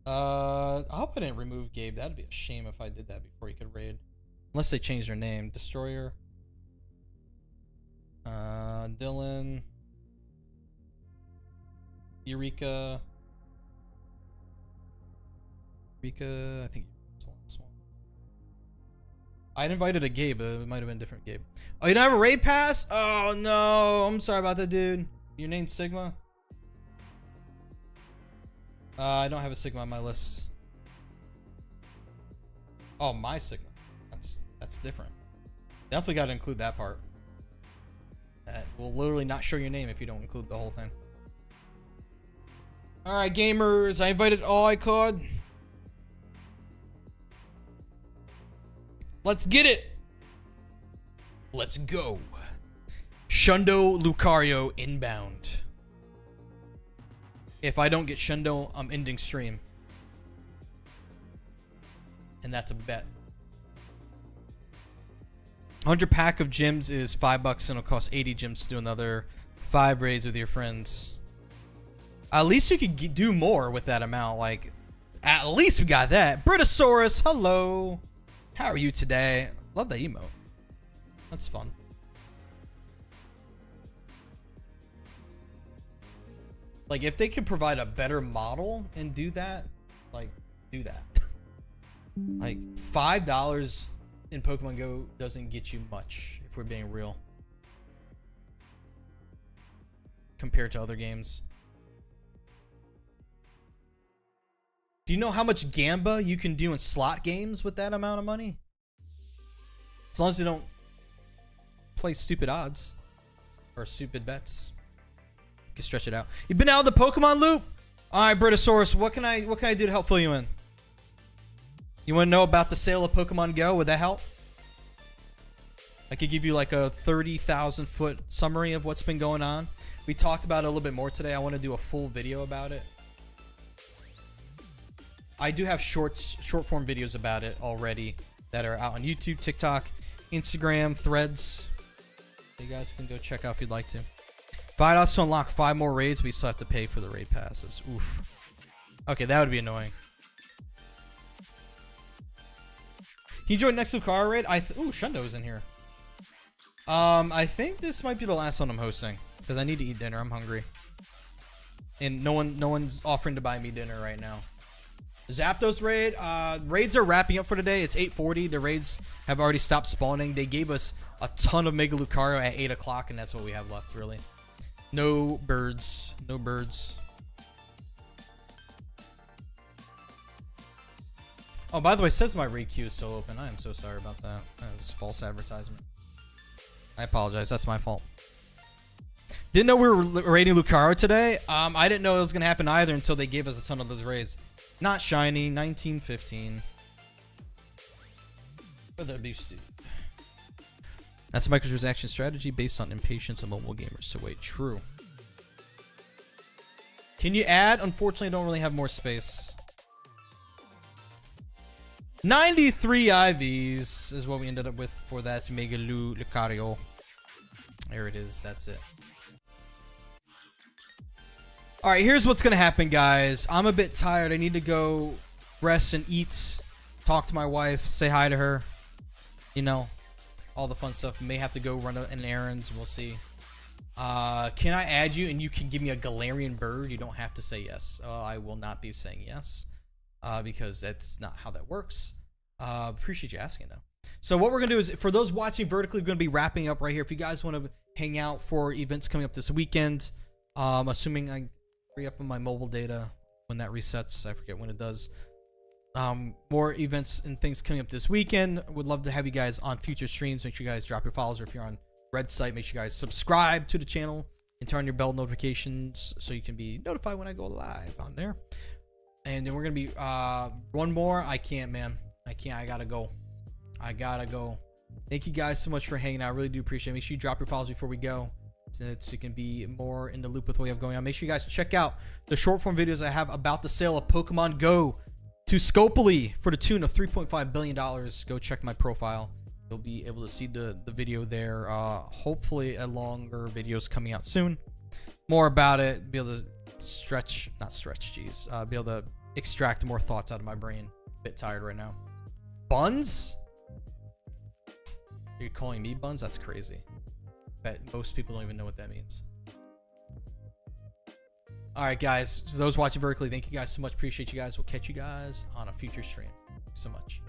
I hope I didn't remove Gabe. That'd be a shame if I did that before he could raid. Unless they changed their name. Destroyer. Dylan. Eureka. Eureka, I think it's the last one. I'd invited a Gabe, but it might have been a different Gabe. Oh, you don't have a raid pass? Oh no, I'm sorry about that, dude. Your name's Sigma? I don't have a Sigma on my list. Oh, my Sigma. That's different. Definitely got to include that part. Will literally not show your name if you don't include the whole thing. All right, gamers. I invited all I could. Let's get it. Let's go. Shundo Lucario inbound. If I don't get Shundo, I'm ending stream. And that's a bet. 100 pack of gyms is $5 and it'll cost 80 gyms to do another 5 raids with your friends. At least you could do more with that amount. Like, at least we got that. Britosaurus, hello. How are you today? Love that emote. That's fun. Like, if they could provide a better model and do that, like, do that. Like, $5 in Pokemon Go doesn't get you much, if we're being real. Compared to other games. Do you know how much Gamba you can do in slot games with that amount of money? As long as you don't play stupid odds. Or stupid bets. You can stretch it out. You've been out of the Pokemon loop? Alright, Britosaurus, what can I do to help fill you in? You want to know about the sale of Pokemon Go? Would that help? I could give you like a 30,000 foot summary of what's been going on. We talked about it a little bit more today. I want to do a full video about it. I do have short form videos about it already that are out on YouTube, TikTok, Instagram, Threads. You guys can go check out if you'd like to. $5 to unlock 5 more raids. We still have to pay for the raid passes. Oof. Okay, that would be annoying. Can you join next Lucario raid? Ooh, Shundo's in here. I think this might be the last one I'm hosting because I need to eat dinner. I'm hungry, and no one's offering to buy me dinner right now. Zapdos raid. Raids are wrapping up for today. It's 8:40. The raids have already stopped spawning. They gave us a ton of Mega Lucario at 8 o'clock, and that's what we have left. Really, no birds. No birds. Oh, by the way, it says my raid queue is still open. I am so sorry about that. That's false advertisement. I apologize. That's my fault. Didn't know we were raiding Lucario today. I didn't know it was going to happen either until they gave us a ton of those raids. Not shiny. 1915. For the boosted. That's a microtransaction strategy based on impatience of mobile gamers to wait. True. Can you add? Unfortunately, I don't really have more space. 93 IVs is what we ended up with for that Mega Lucario. There it is. That's it. All right, here's what's gonna happen, guys. I'm a bit tired. I need to go rest and eat, talk to my wife, say hi to her. You know, all the fun stuff. May have to go run an errand. We'll see. Can I add you and you can give me a Galarian bird? You don't have to say yes. I will not be saying yes, because that's not how that works. Appreciate you asking though. So what we're gonna do is, for those watching vertically, we're gonna be wrapping up right here. If you guys want to hang out for events coming up this weekend, assuming I free up on my mobile data when that resets, I forget when it does. More events and things coming up this weekend. Would love to have you guys on future streams. Make sure you guys drop your follows, or if you're on Red site, make sure you guys subscribe to the channel and turn your bell notifications so you can be notified when I go live on there. And then we're gonna be one more. I can't, man. I can't. I gotta go. Thank you guys so much for hanging out. I really do appreciate it. Make sure you drop your follows before we go, so you can be more in the loop with what we have going on. Make sure you guys check out the short form videos I have about the sale of Pokemon Go to Scopely for the tune of $3.5 billion. Go check my profile. You'll be able to see the video there. Hopefully a longer videos coming out soon. More about it. Be able to be able to extract more thoughts out of my brain. A bit tired right now. Buns? Are you calling me buns? That's crazy. Bet most people don't even know what that means. Alright guys, for those watching vertically, thank you guys so much. Appreciate you guys. We'll catch you guys on a future stream. Thanks so much.